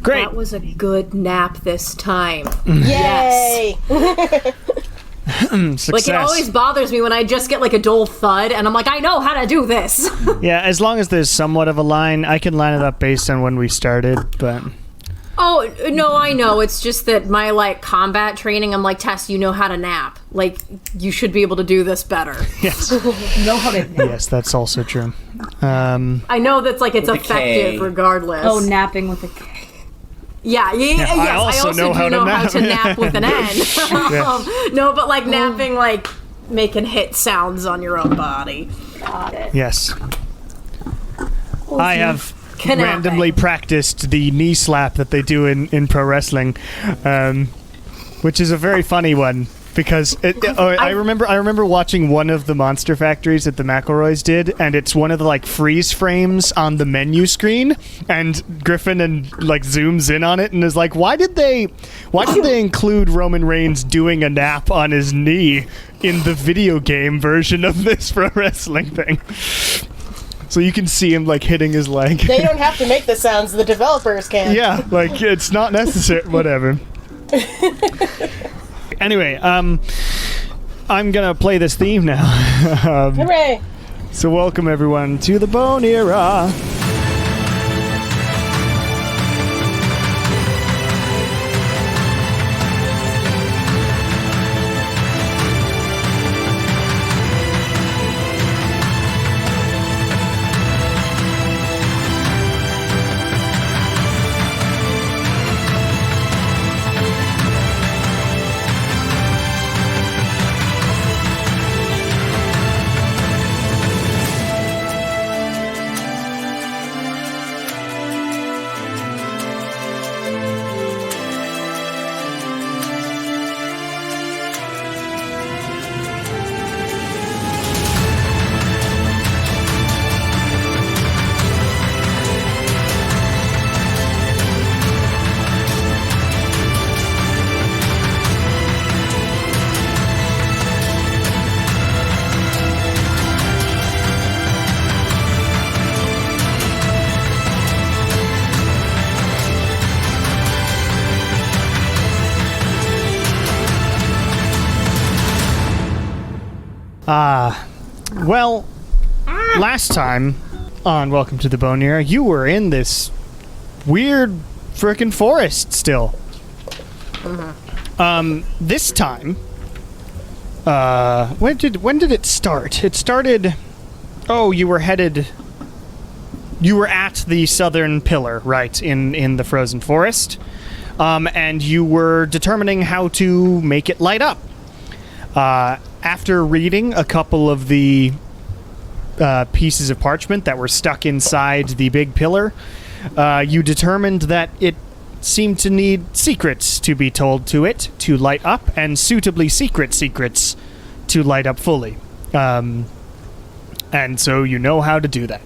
Great. That was a good nap this time. Yay! Success. Like, it always bothers me when I just get, like, a dull thud, and I'm like, I know how to do this. Yeah, as long as there's somewhat of a line, I can line it up based on when we started, but... Oh, no, I know. It's just that my, like, combat training, I'm like, Tess, you know how to nap. Like, you should be able to do this better. Yes. Know how to nap. Yes, that's also true. I know that's, like, it's With a K. effective regardless. Oh, napping with a K. Yeah, yes, I also know do how to know how nap. to nap with an N. Yes. No, but, like, napping, like, making hit sounds on your own body. Got it. Yes. I have Knapping. randomly practiced the knee slap that they do in pro wrestling, which is a very funny one. Because I remember watching one of the Monster Factories that the McElroys did, and it's one of the like freeze frames on the menu screen, and Griffin zooms in on it and is like, why did they include Roman Reigns doing a nap on his knee in the video game version of this pro wrestling thing? So you can see him like hitting his leg. They don't have to make the sounds, the developers can. Yeah, like it's not necessary. Whatever. Anyway, I'm gonna play this theme now. Hooray! So welcome everyone to the Bone Era. Well, last time on Welcome to the Bone Era, you were in this weird frickin' forest still. This time, when did it start? It started. Oh, you were at the southern pillar, right, in the frozen forest, and you were determining how to make it light up. After reading a couple of the pieces of parchment that were stuck inside the big pillar, you determined that it seemed to need secrets to be told to it to light up, and suitably secrets to light up fully. And so you know how to do that.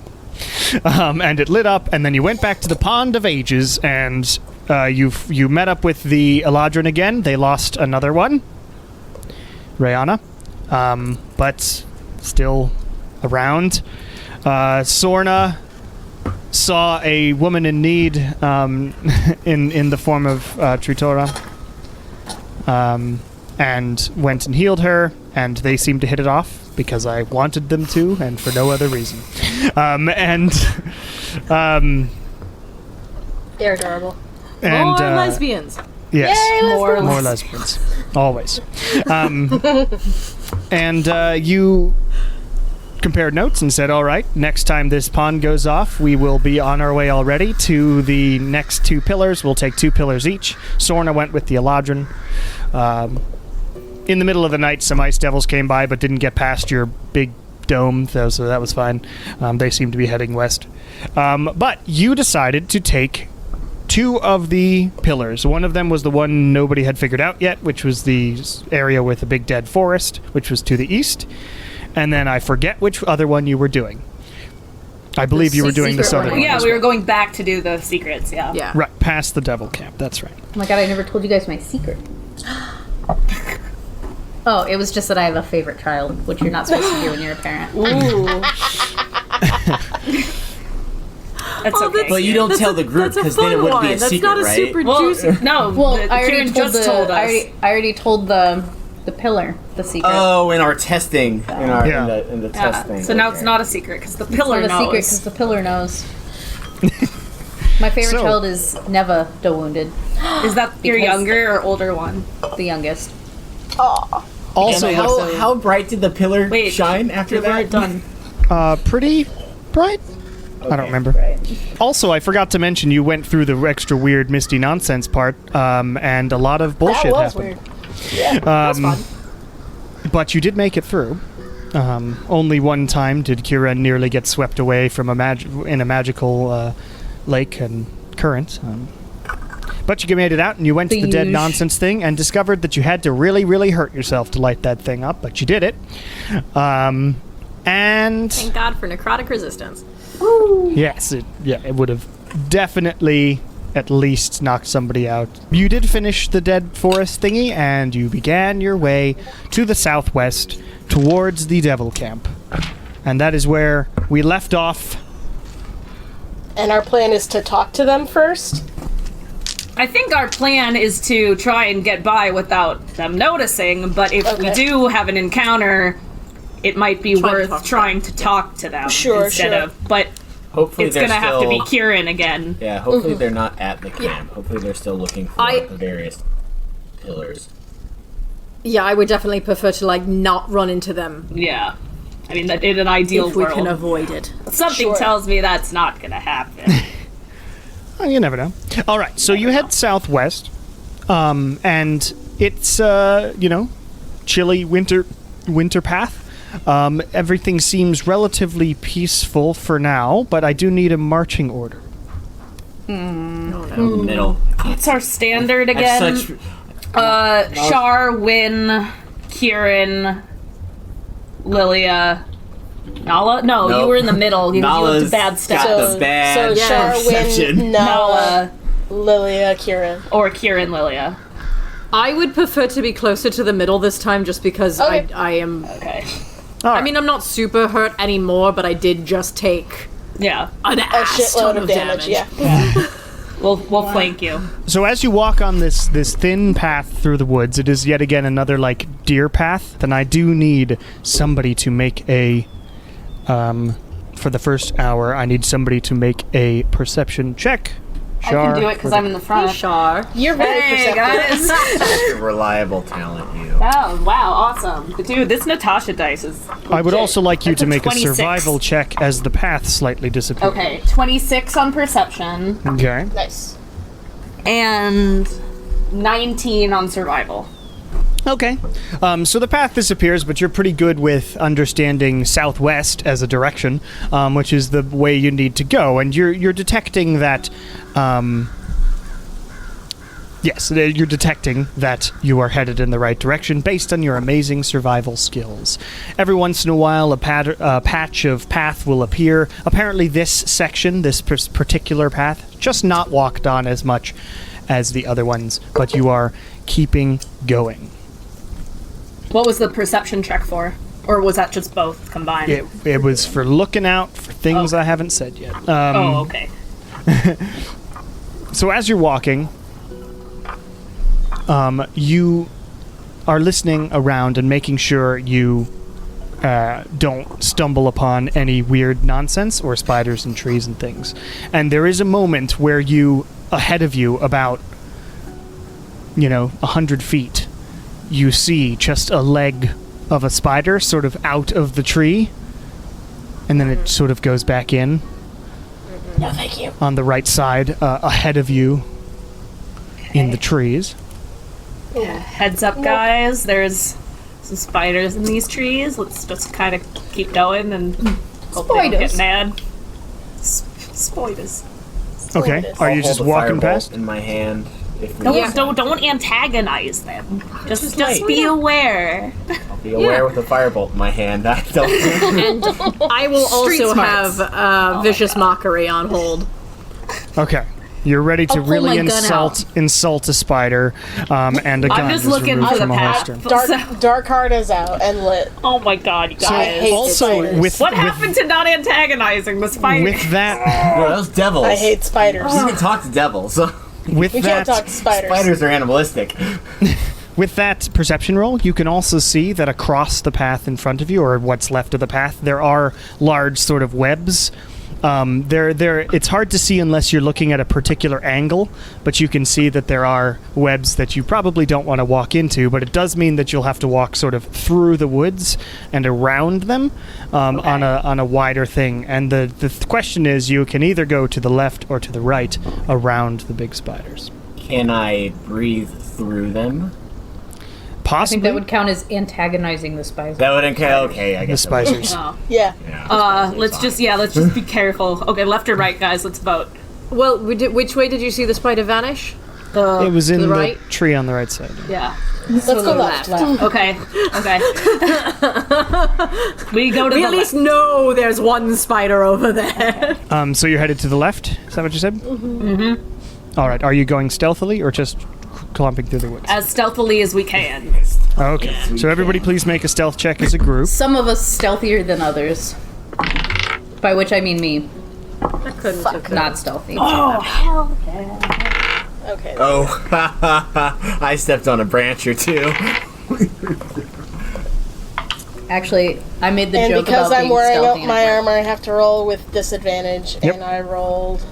And it lit up, and then you went back to the Pond of Ages, and you met up with the Eladrin again. They lost another one, Rayana. But still around. Sorna saw a woman in need in the form of Tritora, and went and healed her, and they seemed to hit it off because I wanted them to, and for no other reason. They're adorable. And More lesbians. yes, Yay, lesbians. more lesbians, always. And you compared notes and said, all right, next time this pond goes off, we will be on our way already to the next two pillars. We'll take 2 pillars each. Sorna went with the Eladrin. In the middle of the night, some ice devils came by but didn't get past your big dome, so that was fine. They seemed to be heading west. But you decided to take 2 of the pillars. One of them was the one nobody had figured out yet, which was the area with a big dead forest, which was to the east. And then I forget which other one you were doing. I believe you were doing the southern one. Yeah, as we well. were going back to do the secrets, yeah. Yeah. Right, past the devil camp, that's right. Oh my god, I never told you guys my secret. Oh, it was just that I have a favorite child, which you're not supposed to do when you're a parent. Ooh. That's okay. But you don't tell the group because then it wouldn't be a secret, That's not a right? super Well, juicy. no. Well, the, I already Kieran told just told us. I already told the pillar the secret. Oh, in our testing, in our Yeah. in the Yeah, testing. so now it's okay. not a secret because the It's pillar not a secret knows. because the pillar knows. My favorite So- child is Neva the Wounded, Is that your Because- younger or older one? the youngest. Also, And how bright did the pillar Wait, shine after You weren't that? done. pretty bright. I don't remember. Right. Also, I forgot to mention you went through the extra weird misty nonsense part, and a lot of bullshit That was happened. weird. That's fun. But you did make it through. Only one time did Kira nearly get swept away from in a magical lake and current. But you made it out, and you went to the dead Beige. nonsense thing and discovered that you had to really, really hurt yourself to light that thing up, but you did it. And Thank God for necrotic resistance. yes, it would have definitely at least knocked somebody out. You did finish the dead forest thingy, and you began your way to the southwest towards the devil camp. And that is where we left off. And our plan is to talk to them first. I think our plan is to try and get by without them noticing, but if we Okay. do have an encounter, it might be Try to worth talk to trying to talk to them Sure, instead sure. of. But Hopefully it's they're gonna have to be still- Kieran again. Yeah, hopefully they're not at the camp. Hopefully they're still looking for I- the various pillars. Yeah, I would definitely prefer to not run into them Yeah. I mean, that in an ideal if we world, can avoid it. something Sure. tells me that's not gonna happen. Oh, you never know. All right, so you head southwest, and it's chilly winter path. Everything seems relatively peaceful for now, but I do need a marching order. In the middle. What's our standard That's again? such. Shar, Win, Kieran, Lilia, Nala? No, Nope. you were in the middle. You went Nala's to bad got stuff. the bad so perception. Sharwin, Nala, Nala Lilia, Kira. or Kieran, Lilia. I would prefer to be closer to the middle this time just because Okay. I am... Okay. I mean, I'm not super hurt anymore, but I did just take Yeah. an A ass shitload ton of damage, yeah. We'll flank you. So as you walk on this thin path through the woods, it is yet again another deer path. Then I do need somebody to make a for the first hour. I need somebody to make a perception check. I can do it because I'm in the front. Char. You're very Hey, perceptive. guys. Such a reliable talent, you. Oh, wow, awesome. Dude, this Natasha dice is I would also like you That's to a make a 26. survival check as the path slightly disappears. Okay, 26 on perception Okay. Nice. and 19 on survival. Okay. So the path disappears, but you're pretty good with understanding southwest as a direction, which is the way you need to go, and you're detecting that. Yes, you're detecting that you are headed in the right direction based on your amazing survival skills. Every once in a while, a patch of path will appear. Apparently, this section, this particular path, just not walked on as much as the other ones, but you are keeping going. What was the perception check for? Or was that just both combined? It was for looking out for things I haven't said yet. Oh, okay. So as you're walking, you are listening around and making sure you don't stumble upon any weird nonsense or spiders and trees and things. And there is a moment where ahead of you, about 100 feet, you see just a leg of a spider sort of out of the tree, and then it sort of goes back in. No, thank you. On the right side, ahead of you in the trees. Heads up, guys. There's some spiders in these trees. Let's just kind of keep going and hope they don't get Spiders. mad. Spiders. Okay, are you I'll just hold the walking firebolt past? in my hand? If we Don't antagonize them. Just wait. be aware. I'll be aware with a firebolt in my hand. I don't. And I will Street also smarts. have Vicious Mockery on hold. Okay. You're ready to I'll pull really my gun insult a spider, and a gun I'm just is looking removed for the from a path. holster. Dark heart is out and lit. Oh my god, you I guys. hate Also, spiders. with What happened to not antagonizing the spider? with that No, those devils. I hate spiders. You can talk to devils. with We can't talk that to spiders. Spiders are animalistic. with that perception roll, you can also see that across the path in front of you, or what's left of the path, there are large sort of webs. It's hard to see unless you're looking at a particular angle, but you can see that there are webs that you probably don't want to walk into, but it does mean that you'll have to walk sort of through the woods and around them on a wider thing. And the question is, you can either go to the left or to the right around the big spiders. Can I breathe through them? I think Possibly that would count as antagonizing the spider. That would okay. I the guess. that would- spiders. Oh. Yeah. Let's just be careful. Okay, left or right, guys, let's vote. Well, which way did you see the spider vanish? It was in the the right? tree on the right side. Yeah. Let's go left. Okay. We go to We the at least left. know there's one spider over there. So you're headed to the left? Is that what you said? Mm-hmm. All right. Are you going stealthily or just clomping through the woods? As stealthily as we can. Okay. So everybody please make a stealth check as a group. Some of us stealthier than others. By which I mean me, I couldn't have not stealthy. Okay. Oh, I stepped on a branch or two. Actually, I made the And joke because about I'm being wearing stealthy. out my armor, I have to roll with disadvantage, Yep. and I rolled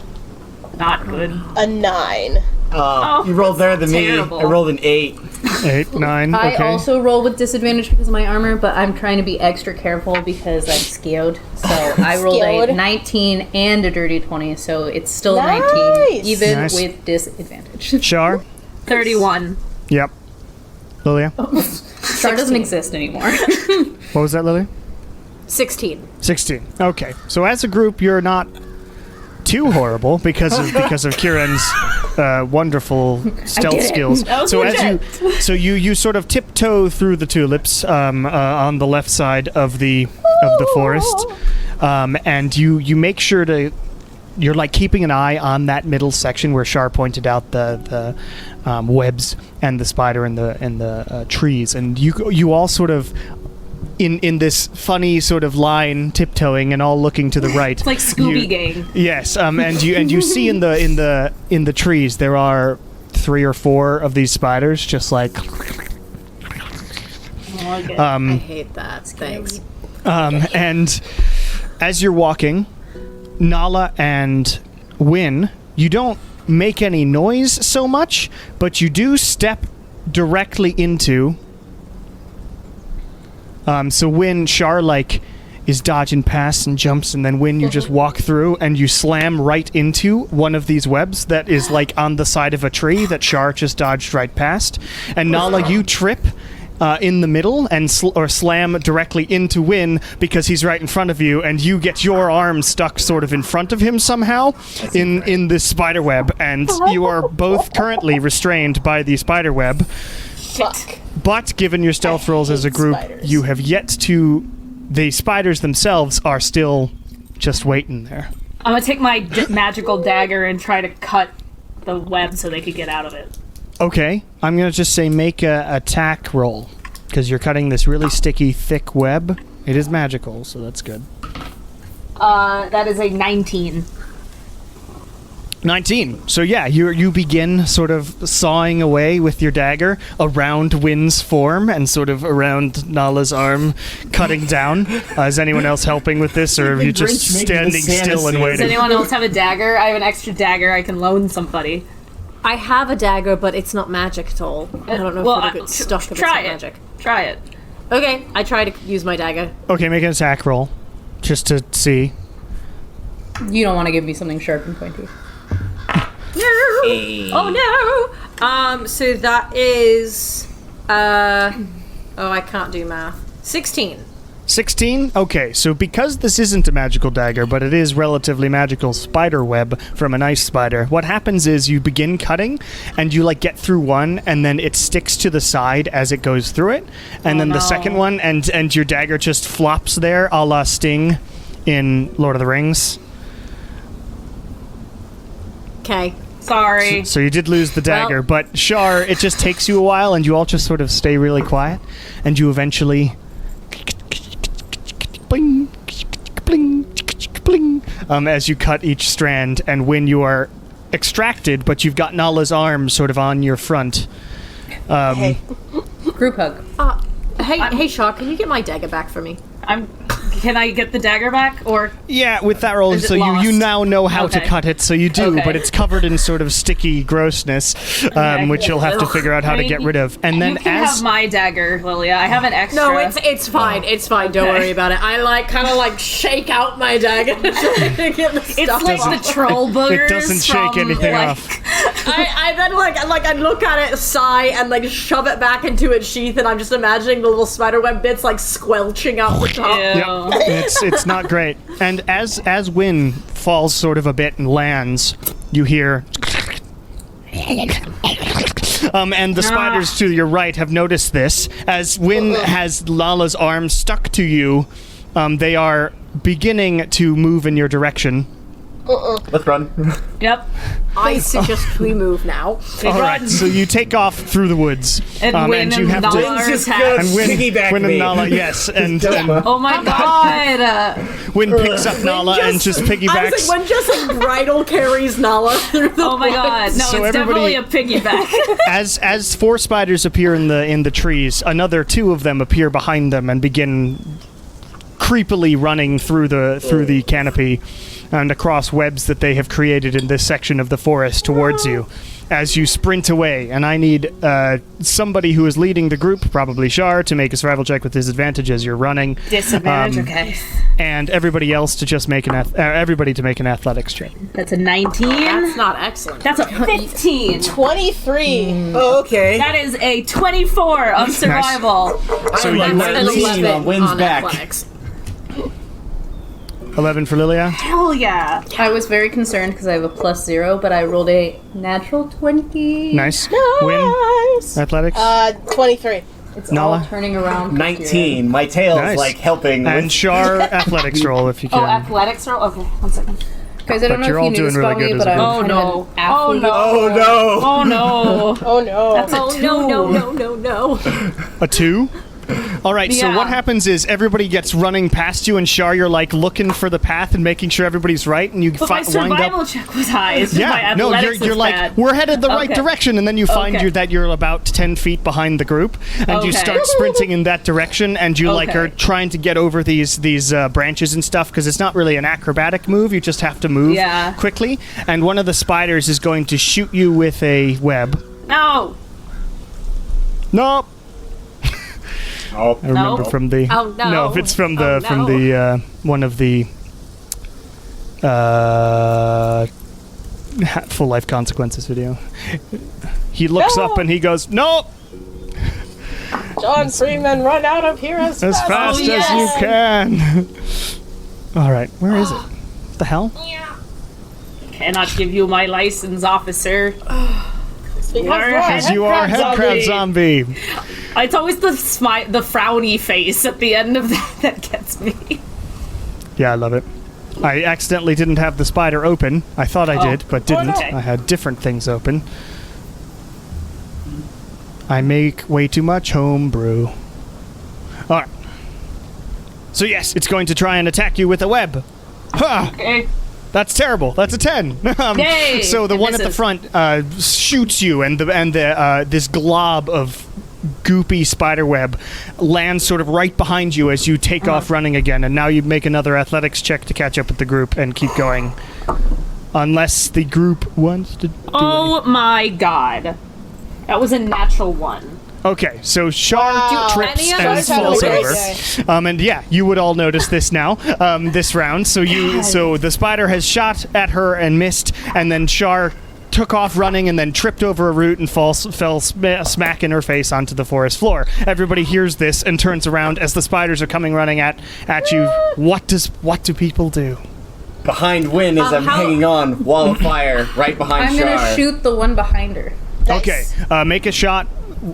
Not good. a 9. You rolled better than terrible. me. I rolled an 8. 8, 9. I Okay. also roll with disadvantage because of my armor, but I'm trying to be extra careful because I'm skewed. So I rolled a Skewed. 19 and a dirty 20, so it's still Nice. 19, even Nice. with disadvantage. Char? 31. Yep. Lilia? Char doesn't exist anymore. What was that, Lilia? 16. 16. Okay. So as a group, you're not too horrible because of Kieran's wonderful stealth it. skills. was So legit. you sort of tiptoe through the tulips on the left side of the forest, and you make sure to. You're like keeping an eye on that middle section where Shar pointed out the webs and the spider and the trees, and you all sort of in this funny sort of line tiptoeing and all looking to the right. It's like Scooby Gang. Yes, and you see in the trees there are 3 or 4 of these spiders just like I hate that. Thanks. and as you're walking, Nala and Win, you don't make any noise so much, but you do step directly into. So Win, Char like is dodging past and jumps, and then Win, you just walk through and you slam right into one of these webs that is like on the side of a tree that Char just dodged right past, and Nala, you trip. In the middle and slam directly into Win because he's right in front of you, and you get your arm stuck sort of in front of him somehow in this spider web, and you are both currently restrained by the spider web. Fuck. But given your stealth rolls as a hate group, spiders. you have yet to. The spiders themselves are still just waiting there. I'm gonna take my magical dagger and try to cut the web so they could get out of it. Okay, I'm gonna just say make a attack roll because you're cutting this really sticky, thick web. It is magical, so that's good. That is a 19. 19. So yeah, you begin sort of sawing away with your dagger around Win's form and sort of around Nala's arm, cutting down. Is anyone else helping with this, or are you just Grinch making standing the Santa still and suit. Does waiting? anyone else have a dagger? I have an extra dagger I can loan somebody. I have a dagger, but it's not magic at all. I don't know if it'll get stuck if it's not try it. magic. Try it. Okay, I try to use my dagger. Okay, make an attack roll, just to see. You don't want to give me something sharp and pointy. No! Hey. Oh no! So that is oh, I can't do math. 16. 16? Okay, so because this isn't a magical dagger, but it is relatively magical spider web from an ice spider, what happens is you begin cutting, and you like get through one, and then it sticks to the side as it goes through it, and then the second one, and your dagger just flops there, a la Sting in Lord of the Rings. Okay. Sorry. So you did lose the dagger, but Shar, it just takes you a while, and you all just sort of stay really quiet, and you eventually... Bling, bling, bling, as you cut each strand, and when you are extracted, but you've got Nala's arm sort of on your front. Hey. Group hug. Hey, Shaw, can you get my dagger back for me? Can I get the dagger back, or? Yeah, with that roll, Is it so you lost? now know how to Okay. cut it, so you do, Okay. but it's covered in sort of sticky grossness, which you'll have to figure out how I to mean, get rid of. And then you can have my dagger, Lilia. I have an extra. No, it's fine. It's fine. Don't Okay. worry about it. I kind of shake out my dagger. to get the It's stuff like off. the troll boogers. it doesn't shake from, anything like, off. I then I look at it, sigh, and shove it back into its sheath, and I'm just imagining the little spiderweb bits squelching out the top. Ew. Yep. It's not great. And as Wynn falls sort of a bit and lands, you hear... and the spiders to your right have noticed this. As Wynn has Lala's arm stuck to you, they are beginning to move in your direction. Let's run. Yep. I suggest we move now. All right, so you take off through the woods. And Wynn you and have Nala to... are just attached. And Wynn, Piggyback Wynn me. and Nala, yes, and Oh my god! Wynn picks up Nala and just I was piggybacks. when just bridal carries Nala through the Oh my god! No, So it's everybody- definitely a piggyback. As 4 spiders appear in the trees, another 2 of them appear behind them and begin creepily running through the canopy and across webs that they have created in this section of the forest towards you. As you sprint away, and I need somebody who is leading the group, probably Shar, to make a survival check with disadvantage as you're running, Disadvantage. Okay. and everybody else to just make everybody to make an athletics check. That's a 19. That's not excellent. That's a 15. 23. Oh, okay. That is a 24 of survival. So I'm you like An 19 11 on Wynn's back. athletics. 11 for Lilia. Hell yeah. I was very concerned because I have a +0, but I rolled a natural 20. Nice. Win. Nice. Athletics. 23. It's Nala? all turning around. 19. My tail's Nice. helping. And with- Shar, athletics roll if you Oh, can. athletics roll? Okay, 1 second. Guys, I don't But know you're if all you knew doing this really about me, good but as a I'm group. kind of an athlete. Oh no. Oh no. Oh no. That's a Oh 2. no. A 2? All right, so Yeah. what happens is everybody gets running past you, and Shar, you're looking for the path and making sure everybody's right, and you But my wind survival up. check was high. It's just my Yeah, no, athletics you're was like, bad. we're headed the right Okay. direction, and then you find Okay. that you're about 10 feet behind the group, and you Okay. start sprinting in that direction, and you Okay. are trying to get over these branches and stuff, because it's not really an acrobatic move, you just have to move Yeah. quickly, and one of the spiders is going to shoot you with a web. No. Nope. Oh. I remember No. from the. Oh, no. No, if it's from the Oh, from no. the one of the full life consequences video. He looks up and he goes, "Nope, John Freeman, run out of here as as fast as yes. you can." All right, where is it? What the hell? Cannot give you my license, officer. Because you are head crab zombie. It's always the frowny face at the end of that gets me. Yeah, I love it. I accidentally didn't have the spider open. I thought I did, but didn't. Okay. I had different things open. I make way too much homebrew. All right. So yes, it's going to try and attack you with a web. Ha! Okay. That's terrible. That's a 10. Yay! So the It one at the misses. front shoots you, and this glob of goopy spiderweb lands sort of right behind you as you take off running again. And now you make another athletics check to catch up with the group and keep going, unless the group wants to. Oh my god. That was a natural 1. Okay, so Shar trips any of and us falls notice? over. And yeah, you would all notice this now, this round. So the spider has shot at her and missed, and then Shar took off running and then tripped over a root and fell smack in her face onto the forest floor. Everybody hears this and turns around as the spiders are coming running at you. What do people do? Behind Wynn as I'm how- hanging on, wall of fire right behind I'm Shar. gonna shoot the one behind her. Okay, make a shot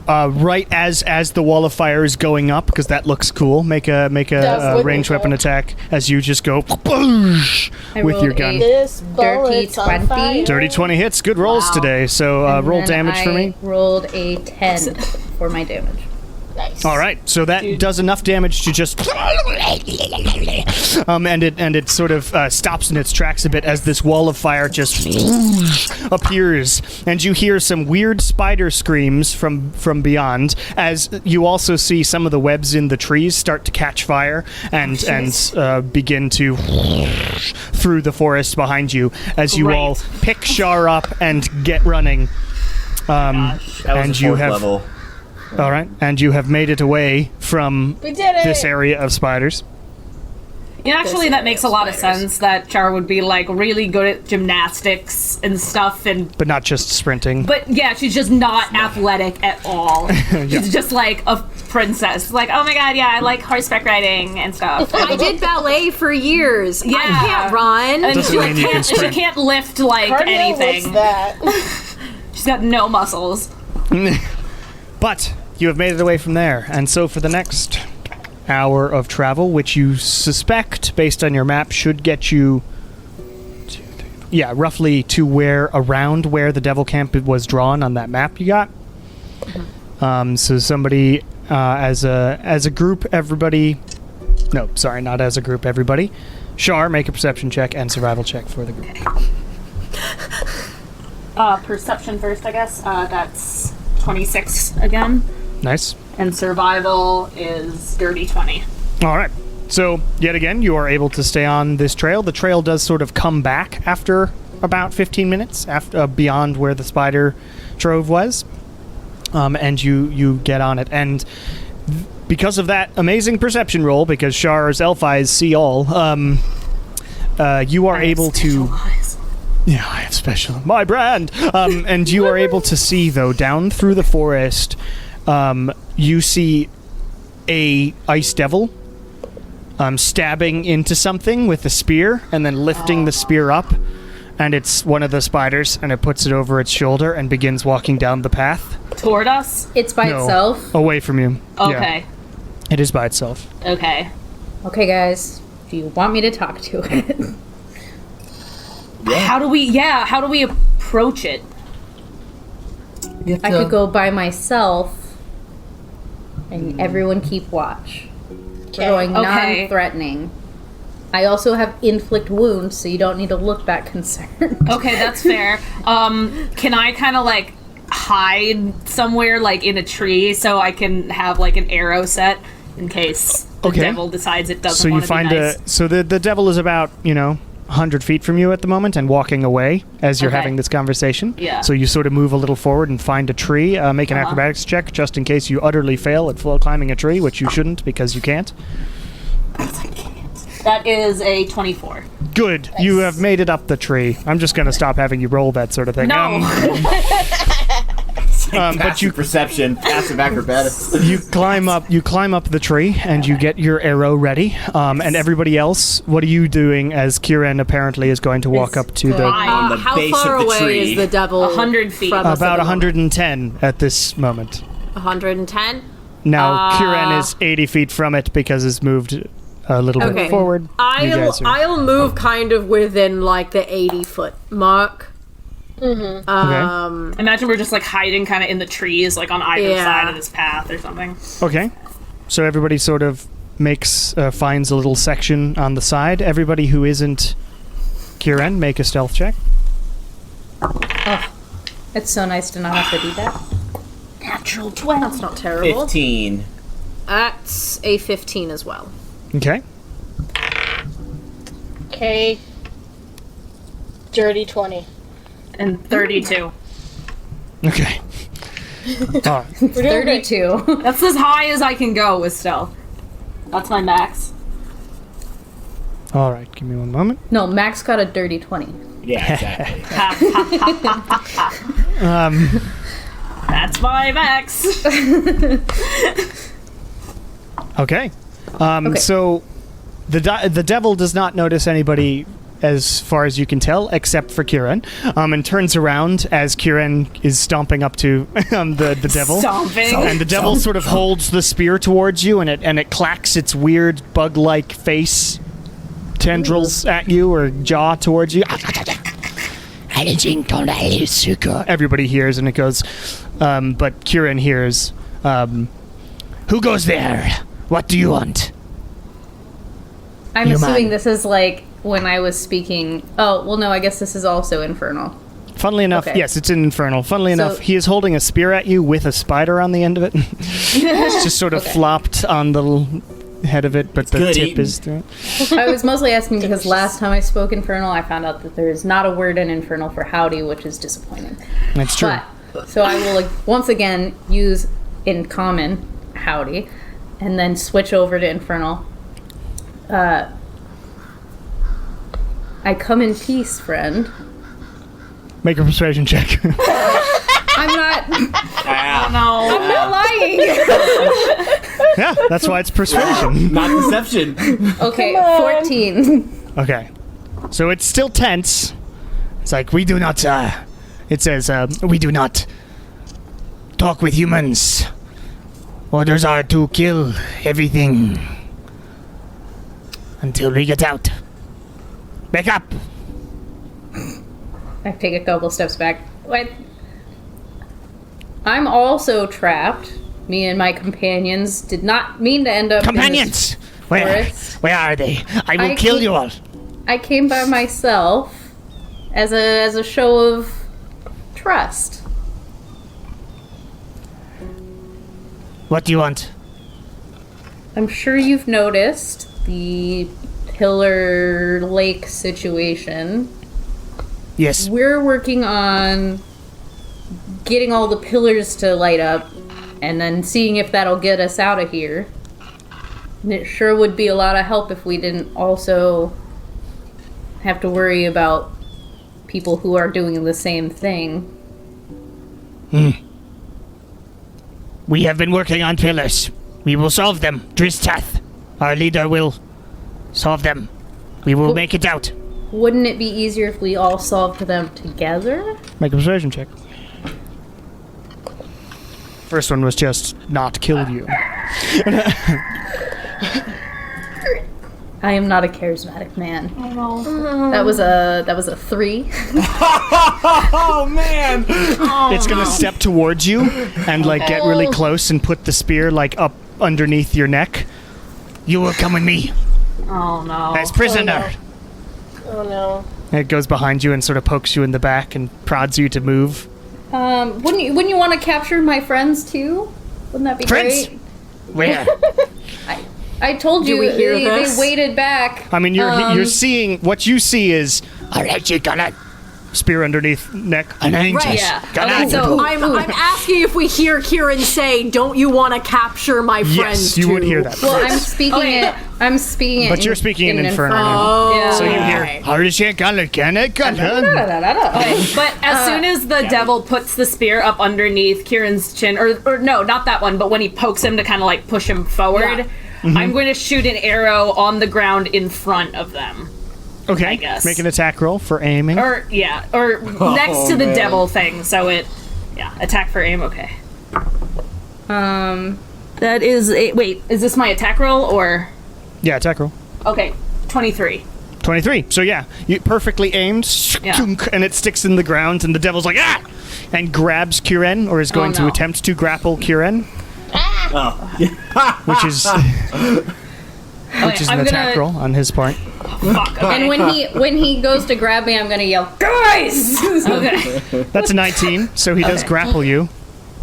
right as the wall of fire is going up, because that looks cool. Make a Does ranged look weapon cool. attack as you just go boosh I with your rolled gun. a This Dirty bullet's on 20. fire. Dirty 20 hits. Good rolls Wow. today. So and roll then damage for me. I rolled a 10 for my damage. Nice. All right, so that does enough damage to just, and it sort of stops in its tracks a bit as this wall of fire just appears, and you hear some weird spider screams from beyond. As you also see some of the webs in the trees start to catch fire and begin to through the forest behind you as you Great. all pick Shar up and get running. That was And the you fourth have- level. All right, and you have made it away from We did it. this area of spiders. Yeah, actually, that makes a lot of spiders. sense. That Char would be like really good at gymnastics and stuff, But not just sprinting. but yeah, she's just not athletic at all. She's just like a princess. Like, oh my god, yeah, I like horseback riding and stuff. I did ballet for years. Yeah. I can't run. And Doesn't she, mean you can she sprint. can't lift like Cardio anything. was that. She's got no muscles. But you have made it away from there, and so for the next hour of travel, which you suspect, based on your map, should get you, roughly to around where the devil camp was drawn on that map you got. So somebody, as a group, everybody. No, sorry, not as a group, everybody. Shar, make a perception check and survival check for the group. Perception first, I guess. That's 26 again. Nice. And survival is dirty 20. All right. So, yet again, you are able to stay on this trail. The trail does sort of come back after about 15 minutes, after beyond where the spider trove was, and you get on it. And because of that amazing perception roll, because Shar's elf eyes see all, you are able to. Yeah, I have special. My brand! And you are able to see, though, down through the forest, you see a ice devil stabbing into something with a spear and then lifting the spear up. And it's one of the spiders, and it puts it over its shoulder and begins walking down the path. Toward us? It's by No, itself. away from you. Okay. Yeah, it is by itself. Okay. Okay, guys. Do you want me to talk to it? How do we approach it? I could go by myself and everyone keep watch. We're going Okay. non-threatening. I also have inflict wounds, so you don't need to look that concerned. Okay, that's fair. Can I kind of like hide somewhere, like in a tree, so I can have like an arrow set in case the Okay. devil decides it doesn't So you want to find be nice? the devil is about 100 feet from you at the moment and walking away as you're Okay. having this conversation. Yeah. So you sort of move a little forward and find a tree. Make an acrobatics check just in case you utterly fail at full climbing a tree, which you shouldn't because you can't. That is a 24. Good. You have made it up the tree. I'm just going to stop having you roll that sort of thing. No. But you Perception, passive acrobatics. you climb up the tree and you get your arrow ready. And everybody else, what are you doing as Kieran apparently is going to walk up to the On the How base far of the away tree. is the devil? 100 feet. From us about at the moment? 110 at this moment. 110. Now Kieran is 80 feet from it because it's moved a little Okay. bit forward. You guys are- I'll move kind of within like the 80-foot mark. okay. Imagine we're just like hiding kind of in the trees, like on either Yeah. side of this path or something. Okay. So everybody sort of finds a little section on the side. Everybody who isn't Kieran, make a stealth check. It's so nice to not have to do that. Natural 12. That's not terrible. 15. That's a 15 as well. Okay. Okay. Dirty 20. And 32. Okay. All right. We're doing great. 32. That's as high as I can go with stealth. That's my max. All right. Give me one moment. No, Max got a dirty 20. Yeah, exactly. That's my max. Okay. Okay. So the devil does not notice anybody as far as you can tell, except for Kieran, and turns around as Kieran is stomping up to the devil. Stomping. And the devil sort of holds the spear towards you, and it clacks its weird bug-like face tendrils at you, or jaw towards you. Everybody hears, and it goes, but Kieran hears, who goes there? What do you want? I'm You assuming man. this is like when I was speaking. Oh, well, no, I guess this is also infernal. Funnily enough, Okay. yes, it's an infernal. Funnily enough, he is holding a spear at you with a spider on the end of it. It's just sort of flopped on the head of it, but the good tip eating. is through it. I was mostly asking because last time I spoke infernal, I found out that there is not a word in infernal for howdy, which is disappointing. That's true. But, so I will once again use in common howdy, and then switch over to infernal. I come in peace, friend. Make a persuasion check. I'm not. No. I'm not lying. Yeah, that's why it's persuasion. Not deception. Okay, 14. Okay. So it's still tense. It's like, we do not, it says, we do not talk with humans. Orders are to kill everything until we get out. Back up. I take a couple steps back. What? I'm also trapped. Me and my companions did not mean to end up. Companions! Where? forest. Where are they? I will I kill keep- you all. I came by myself as a show of trust. What do you want? I'm sure you've noticed the Pillar Lake situation. Yes. We're working on getting all the pillars to light up and then seeing if that'll get us out of here. And it sure would be a lot of help if we didn't also have to worry about people who are doing the same thing. We have been working on pillars. We will solve them. Dristath, our leader, will solve them. We will make it out. Wouldn't it be easier if we all solved them together? Make a persuasion check. First one was just not kill you. I am not a charismatic man. That was a 3. Oh man! It's gonna step towards you and like get really close and put the spear like up underneath your neck. You will come with me Oh no. as prisoner. Oh no. And it goes behind you and sort of pokes you in the back and prods you to move. Wouldn't you want to capture my friends too? Wouldn't that be Friends? great? Where? I told you we hear they this? waited back. I mean, you're seeing what you see is all right. You gonna spear underneath neck. Right. Yeah. Gonna So I'm asking if we hear Kieran say, "Don't you want to capture my friends?" yes, you would too?" hear that. Well, I'm speaking Okay. it. I'm speaking it. But you're speaking in Infernal. Oh, Yeah. So you hear, okay. how does she gonna But as soon as the devil puts the spear up underneath Kieran's chin, or no, not that one, but when he pokes him to kind of like push him forward, I'm going to shoot an arrow on the ground in front of them. Okay, I guess. make an attack roll for aiming. Or next to the devil thing, so attack for aim, okay. That is wait, is this my attack roll or? Yeah, attack roll. Okay, 23. 23. So yeah, you perfectly aimed, Yeah. and it sticks in the ground, and the devil's like, ah! And grabs Kieran, or is going to no. attempt to grapple Kieran, Oh, which is an attack roll on his part. Fuck, okay. And when he goes to grab me, I'm gonna yell, "Guys!" Okay. That's a 19, so he does Okay. grapple you.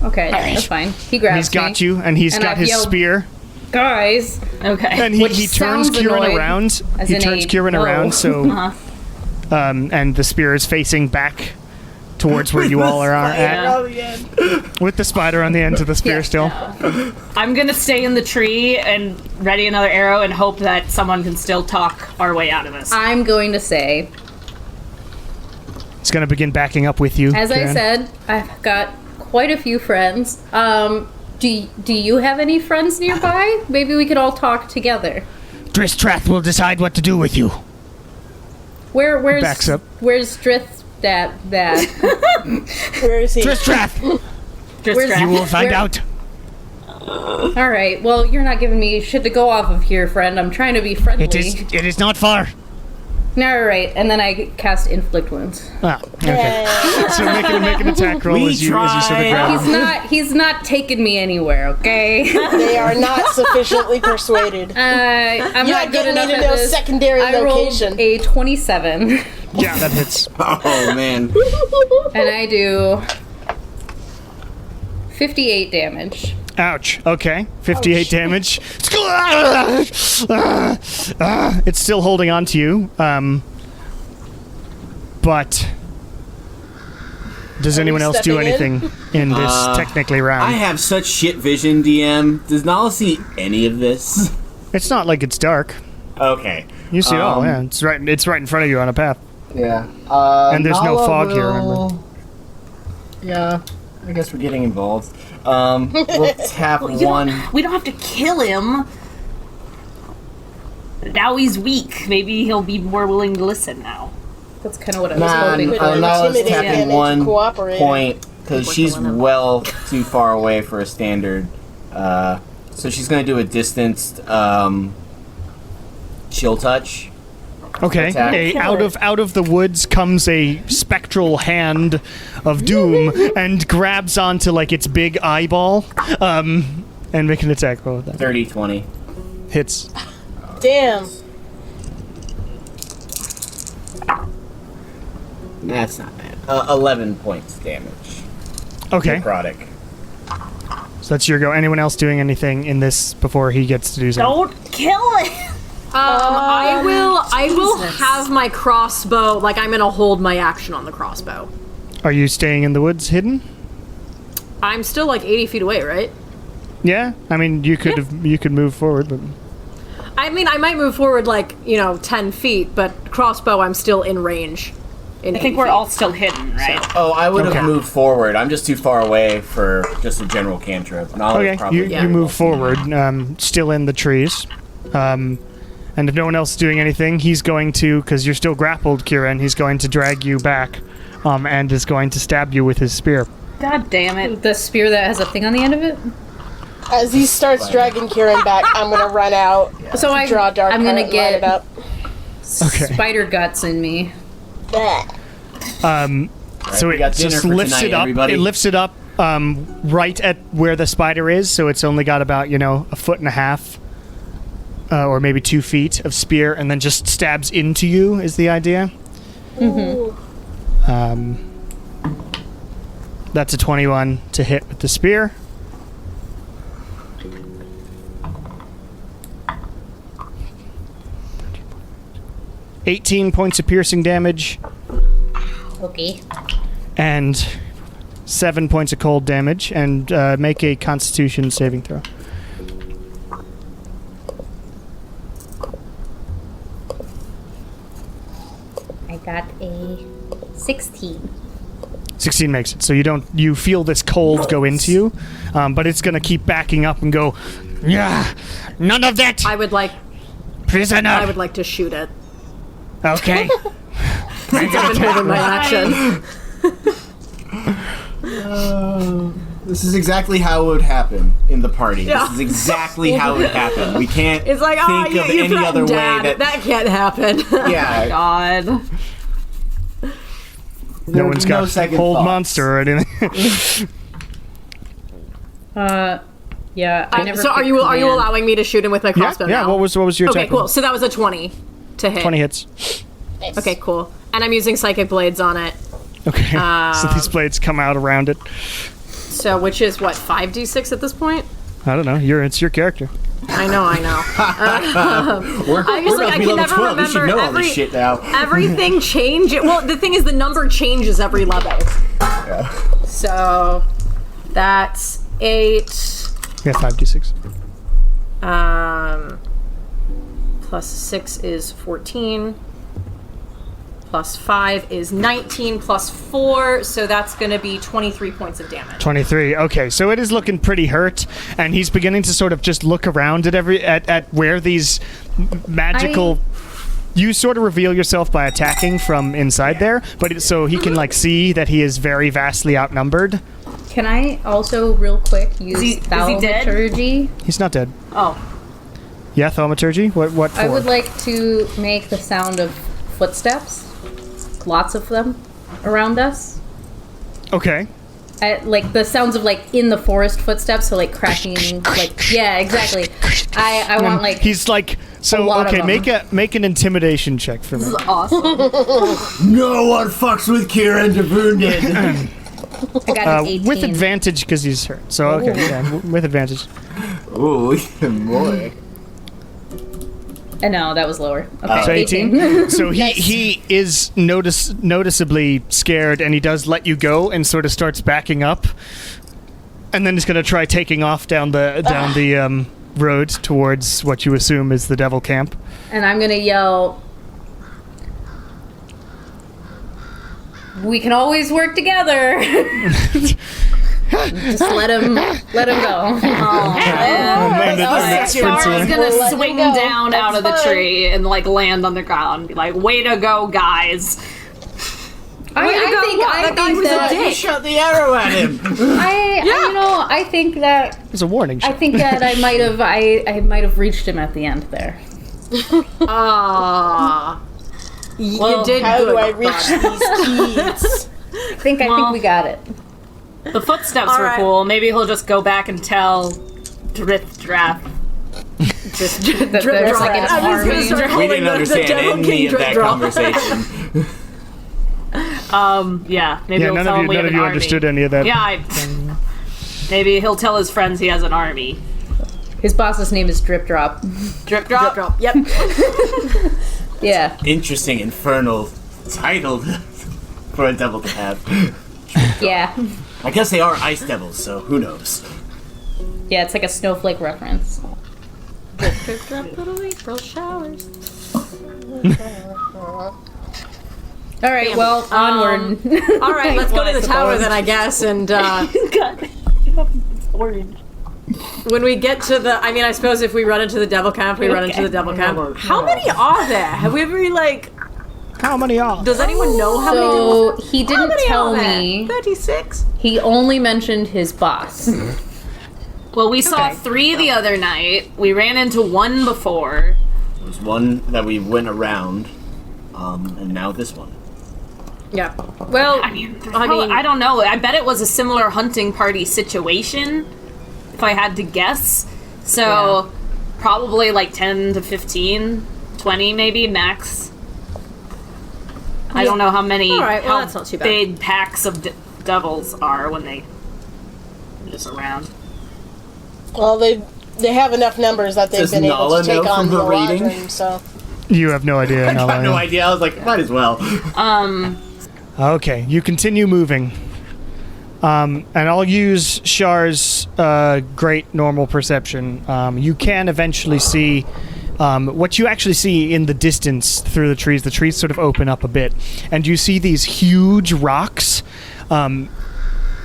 Okay, that's fine. He grabs He's got me. you, and he's And got I've his yelled- spear, Guys. Okay. and Which he turns sounds Kieran annoyed, around. as He in turns a Kieran no. around, so and the spear is facing back towards where you all are at, with the spider on the end of the spear Yeah. still. I'm gonna stay in the tree and ready another arrow and hope that someone can still talk our way out of this. I'm going to say, It's going to begin backing up with you. as I Kieran. said, I've got quite a few friends. Do you have any friends nearby? Maybe we could all talk together. Dristrath will decide what to do with you. Where's Backs up. Where's Drith that? Where is he? Tristrath! Where's, You will find out. All right. Well, you're not giving me shit to go off of here, friend. I'm trying to be friendly. It is not far. All right. And then I cast inflict wounds. Ah, okay. So make an attack roll as you sort of grab him. He's not taking me anywhere. Okay. They are not sufficiently persuaded. I'm You're not good getting enough me to at no this. secondary I rolled location. a 27, Yeah, that hits. Oh man. and I do 58 damage. Ouch. Okay. 58 damage. It's still holding on to you. But does anyone else do stepping in? anything in this technically round? I have such shit vision, DM. Does Nala see any of this? It's not like it's dark. Okay. You see it all. Yeah, it's right in front of you on a path. Yeah. And there's no fog here, remember? Yeah. I guess we're getting involved. We'll tap one. We don't have to kill him. Now he's weak. Maybe he'll be more willing to listen now. That's kind of what I was Nah, hoping for. Nala's Intimidate him tapping into one cooperating. point because she's well too far away for a standard. So she's going to do a distanced chill touch. Okay. Attack. Out of the woods comes a spectral hand of doom and grabs onto like its big eyeball. And make an attack roll with that. 30, 20. Hits. Damn. That's not bad. 11 points damage. Okay. Necrotic. So that's your go. Anyone else doing anything in this before he gets to do something? Don't kill it. I will have my crossbow. Like I'm gonna hold my action on the crossbow. Are you staying in the woods hidden? I'm still like 80 feet away, right? Yeah. I mean, you could move forward, but I mean, I might move forward like 10 feet, but crossbow, I'm still in range. I think we're all still hidden, right? Oh, I would have Okay. moved forward. I'm just too far away for just a general cantrip. Nala's okay. probably You move forward, still in the trees. And if no one else is doing anything, he's going to, because you're still grappled, Kieran, he's going to drag you back and is going to stab you with his spear. God damn it. The spear that has a thing on the end of it? As he starts dragging Kieran back, I'm gonna run out. So I, Draw dark I'm gonna heart and light it get up. spider guts in me. Bleh. So we it got dinner just for lifts tonight, it up. everybody. It lifts it up right at where the spider is, so it's only got about, a foot and a half or maybe 2 feet of spear, and then just stabs into you is the idea. That's a 21 to hit with the spear. $18 points of piercing damage Okay. and 7 points of cold damage, and make a Constitution saving throw. I got a 16. 16 makes it. So you feel this cold go into you, but it's going to keep backing up and go, yeah, none of that, I would like prisoner. to shoot it. Okay. Since I've been holding my action. This is exactly how it would happen in the party. Yeah. This is exactly how it would happen. We can't It's like, think of you any other way Dad. That can't happen. yeah. God. No one's got second hold thoughts. monster or anything. Yeah, I never So are picked you command. allowing me to shoot him with my crossbow yeah. now? What was your Okay, attack? cool. roll? So that was a 20 to hit. 20 hits. Okay, cool. And I'm using psychic blades on it. Okay. So these blades come out around it. So which is what, 5d6 at this point? I don't know. It's your character. I know. We're I was like, I about to be can level never 12. We should remember know all this shit now. everything changes. Well, the thing is, the number changes every level. Yeah. So that's 8. Yeah, 5d6. Plus 6 is 14. Plus 5 is 19. Plus 4, so that's going to be 23 points of damage. 23. Okay, so it is looking pretty hurt, and he's beginning to sort of just look around at where these magical You sort of reveal yourself by attacking from inside there, but so he can like see that he is very vastly outnumbered. Can I also, real quick, use he dead? thaumaturgy? He's not dead. Oh. Yeah, thaumaturgy. What for? I would like to make the sound of footsteps, lots of them, around us. Okay. Like the sounds of like in the forest footsteps, so like cracking, like yeah, exactly. I want like He's like a so. lot of Okay, them. make an intimidation check for me. This is awesome. No one fucks with Kieran de Wounded. I got an 18. With advantage because he's hurt. So okay, yeah, with advantage. Ooh, even more. No, that was lower. Okay, So 18. So Nice. he is noticeably scared, and he does let you go and sort of starts backing up, and then he's going to try taking off down the road towards what you assume is the devil camp. And I'm gonna yell, "We can always work together." Just let him go. And then Star sprints is away. gonna We'll let swing him go. down out of the That's fine. tree and like land on the ground. Be like, "Way to go, guys!" I think that You shot the arrow at him. I think that It's a warning shot. I might have reached him at the end there. Ah. You Well, did How good. do I reach these keys? I think we got it. The footsteps All were right. cool. Maybe he'll just go back and tell Drith Drath. That there's like an I was gonna army. start We calling didn't the understand Devil any King of Drip that Drop. conversation. Yeah, maybe Yeah, he'll none tell of him you we have an army. understood any of that. Yeah, maybe he'll tell his friends he has an army. His boss's name is Drip Drop. Drip drop. Drip drop. Yep. Yeah. Interesting infernal title for a devil to have. Yeah. I guess they are ice devils, so who knows? Yeah, it's like a snowflake reference. Drip drop little April showers. All right, well, onward. All right, let's go to the tower then, I guess. And God, orange. when we get to the, I mean, I suppose if we run into the devil camp, we run into the devil camp. How many are there? Have we ever like? How many are? Does anyone know how many? So he How didn't many tell are there? me. 36. He only mentioned his boss. Well, we saw 3 the other night. We ran into 1 before. There's one that we went around, and now this one. Yeah. Well, I mean, I don't know. I bet it was a similar hunting party situation, if I had to guess. So, probably like 10 to 15, 20 maybe, max. I don't know how many, All right, well, how that's not too bad. big packs of devils are when they are just around. Well, they have enough numbers that they've Does been able Nala to take know on from the her reading? Eladrin, so You have no idea. I had no idea. I was like, might as well. Okay, you continue moving. And I'll use Shar's great normal perception. You can eventually see what you actually see in the distance through the trees. The trees sort of open up a bit, and you see these huge rocks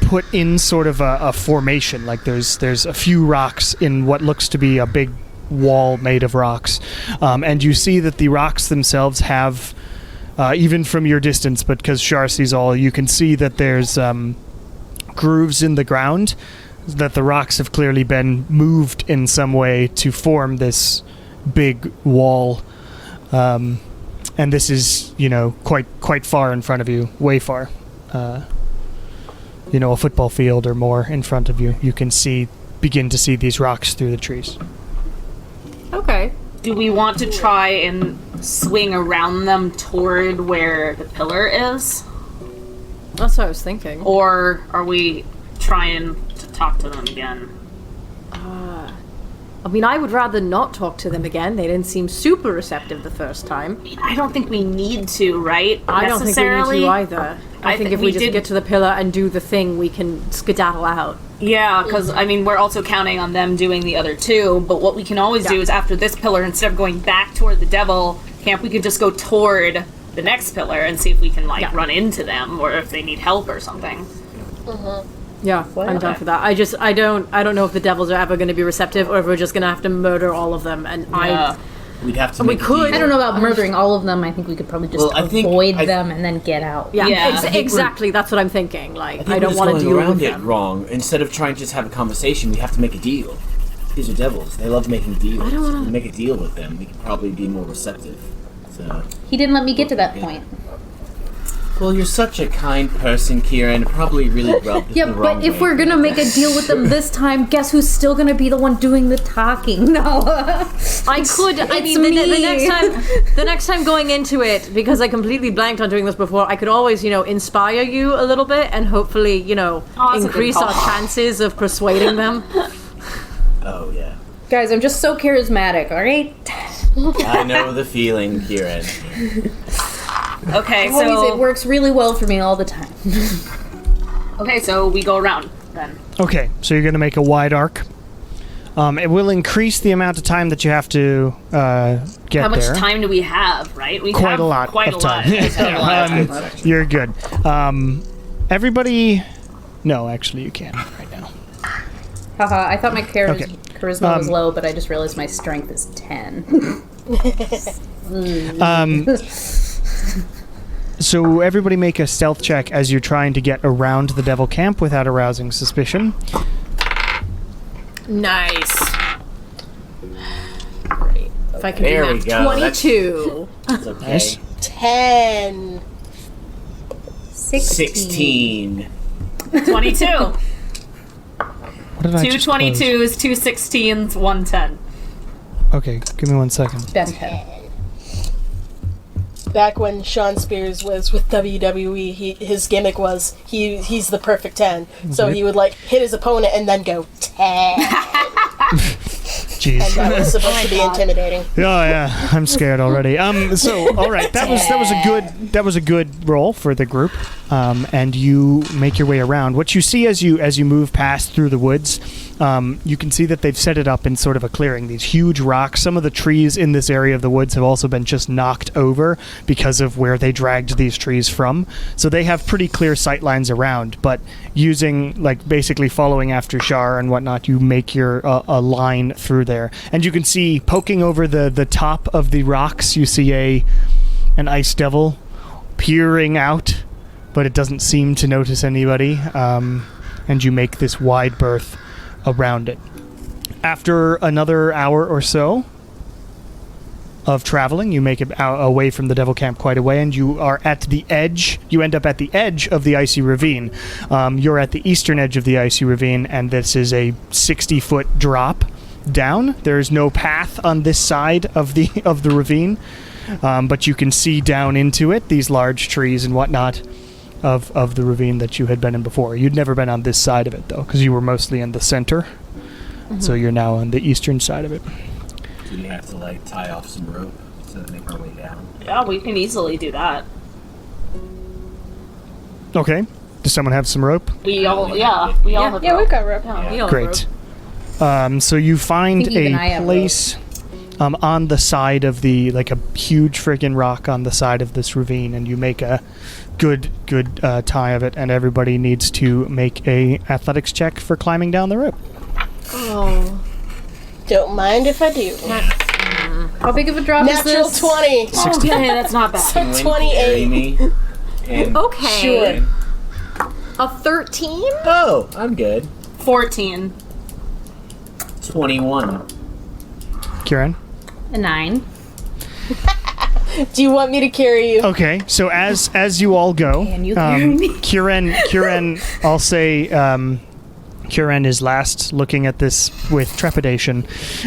put in sort of a formation. Like there's a few rocks in what looks to be a big wall made of rocks, and you see that the rocks themselves have. Even from your distance, but because Shar sees all, you can see that there's grooves in the ground, that the rocks have clearly been moved in some way to form this big wall. And this is, quite far in front of you, way far. A football field or more in front of you. You can begin to see these rocks through the trees. okay. Do we want to try and swing around them toward where the pillar is? That's what I was thinking. Or are we trying to talk to them again? I mean, I would rather not talk to them again. They didn't seem super receptive the first time. I don't think we need to, right? I don't think we need Necessarily? to either. I think if we just get to the pillar and do the thing, we can skedaddle out. Yeah, because, we're also counting on them doing the other 2, but what we can always do is after this pillar, instead of going back toward the devil camp, we could just go toward the next pillar and see if we can, run into them, or if they need help or something. Yeah, I'm down for that. I don't know if the devils are ever going to be receptive, or if we're just going to have to murder all of them. And Yeah. We'd have to We make a could. deal. I don't know about murdering all of them. I think we could probably just Well, I think- avoid I- them and then get out. Yeah, Yeah. exactly. That's what I'm thinking. Like, I We're don't just want to going deal around with it them. wrong. Instead of trying to just have a conversation, we have to make a deal. These are devils. They love making deals. don't wanna- We make a deal with them. We could probably be more receptive. So, He didn't let me get to that point. well, you're such a kind person, Kieran. It probably really rubbed Yeah, the wrong but if way. we're gonna make a deal with them this time, guess who's still gonna be the one doing the talking? No. I could. I mean, the next time going into it, because I completely blanked on doing this before, I could always, inspire you a little bit and hopefully, that's a good increase call. our chances of persuading them. Oh yeah, Guys, I'm just so charismatic, alright? I know the feeling, Kieran. Okay, It so works really well for me all the time. so we go around then. Okay, so you're going to make a wide arc. It will increase the amount of time that you have to get How much there. time do we have? Right, we Quite have a lot Quite of a lot. time. Okay. You're good. Everybody... No, actually, you can right now. Haha, I thought my Okay. charisma was low, but I just realized my strength is 10. So everybody make a stealth check as you're trying to get around the devil camp without arousing suspicion. Nice. Great. If I can There do we that, go. 22. That's okay. Nice. 10. 16. 22. What did I Two just close? 22s, 2 16s, 1 10. Okay, give me 1 second. Ben 10. Back when Sean Spears was with WWE, his gimmick was he's the perfect 10. So he would hit his opponent and then go 10. Jeez. That was supposed to be intimidating. Oh yeah, I'm scared already. So all right, that was a good roll for the group, and you make your way around. What you see as you move past through the woods, you can see that they've set it up in sort of a clearing. These huge rocks. Some of the trees in this area of the woods have also been just knocked over because of where they dragged these trees from. So they have pretty clear sight lines around. But using basically following after Shar and whatnot, you make your a line through there, and you can see poking over the top of the rocks. You see an ice devil peering out, but it doesn't seem to notice anybody. And you make this wide berth around it. After another hour or so of traveling, you make it away from the devil camp quite a way, and you are at the edge. You end up at the edge of the icy ravine. You're at the eastern edge of the icy ravine, and this is a 60-foot drop down. There is no path on this side of the ravine, but you can see down into it, these large trees and whatnot of the ravine that you had been in before. You'd never been on this side of it, though, because you were mostly in the center. Mm-hmm. So you're now on the eastern side of it. Do we have to tie off some rope to make our way down? Yeah, we can easily do that. Okay. Does someone have some rope? We all have Yeah, we've got rope. You know, Great. So you find think even I a have place on the side of a huge freaking rock on the side of this ravine, and you make a good tie of it, and everybody needs to make a athletics check for climbing down the rope. Oh. Don't mind if I do. How big of a drop is Natural this? 20. Okay, that's not bad. Can you 28. carry me? And Okay. Sure. A 13? Oh, I'm good. 14. 21. Kieran? A 9. Do you want me to carry you? Okay, so as you all go, Can you carry me? Kieran, I'll say, Kieran is last, looking at this with trepidation,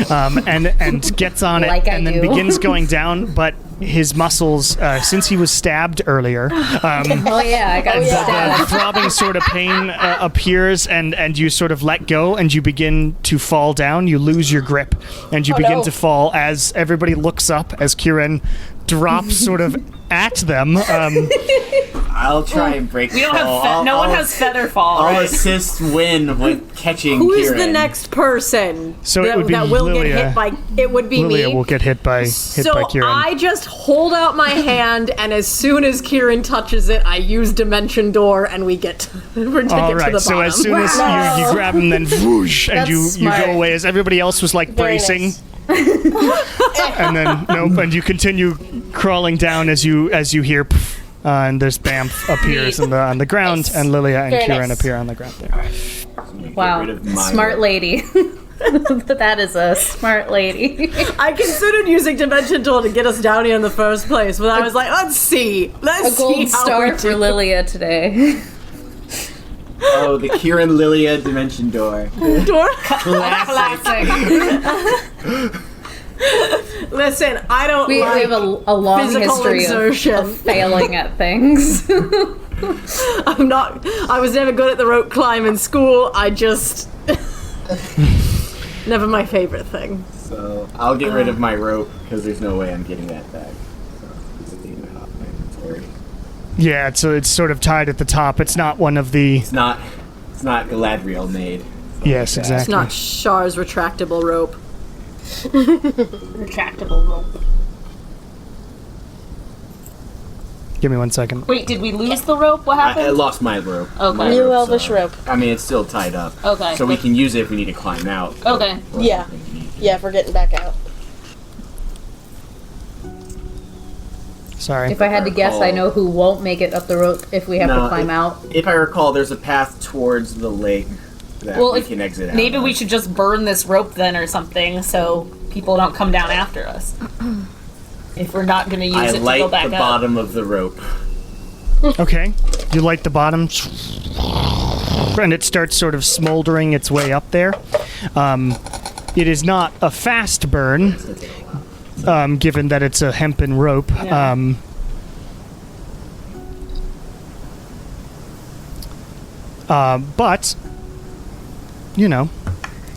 and gets on it, Like I and then do. begins going down. But his muscles, since he was stabbed earlier, Oh yeah, I got the stabbed. throbbing sort of pain appears, and you sort of let go, and you begin to fall down. You lose your grip, and you begin no. to fall as everybody looks up as Kieran drops sort of at them. I'll try and break. We don't fall. have no one has feather fall. I'll Right? assist Win with catching. Who is Kieran. the next person So that, it would be that will Lilia. get hit by? It would be Lilia me. will get hit by So Kieran. I just hold out my hand, and as soon as Kieran touches it, I use Dimension Door, and we get we're to All get to right, the so bottom. as soon as you grab him, then whoosh, and That's you smart. go away as everybody else was like Very bracing. nice. And then nope, and you continue crawling down as you hear, pff, and there's Bamf appears on the ground, Nice. and Lilia and Very Kieran nice. appear on the ground there. Get Wow, rid of my smart rope. lady. That is a smart lady. I considered using Dimension Door to get us down here in the first place, but I was like, let's see. A Let's see gold how star we for do. Lilia today. Oh, the Kieran Lilia Dimension Door. Door. Classic. Listen, I don't We like have a long physical history exertion. of failing at things. I'm not. I was never good at the rope climb in school. I just never my favorite thing. So I'll get rid of my rope because there's no way I'm getting that back. So it's taking that off my inventory. Yeah, so it's sort of tied at the top. It's not one of the. It's not Galadriel made. Yes, that. exactly. It's not Char's retractable rope. Retractable rope. Give me 1 second. Wait, did we lose the rope? What I happened? lost my rope. Okay. My New rope's, elvish rope. I mean, it's still tied up. Okay. So we can use it if we need to climb out. Okay. Or Yeah. if we need to. Yeah, if we're getting back out. Sorry. If I had to guess, I know who won't make it up the rope if we have No, to climb out. If I recall, there's a path towards the lake that Well, we if- can exit out. Maybe of. we should just burn this rope then or something so people don't come down after us. If we're not going to use I it to go light back the up. bottom of the rope. Okay. You light the bottom, and it starts sort of smoldering its way up there. It is not a fast burn, given that it's a hempen rope. Yeah. But, you know,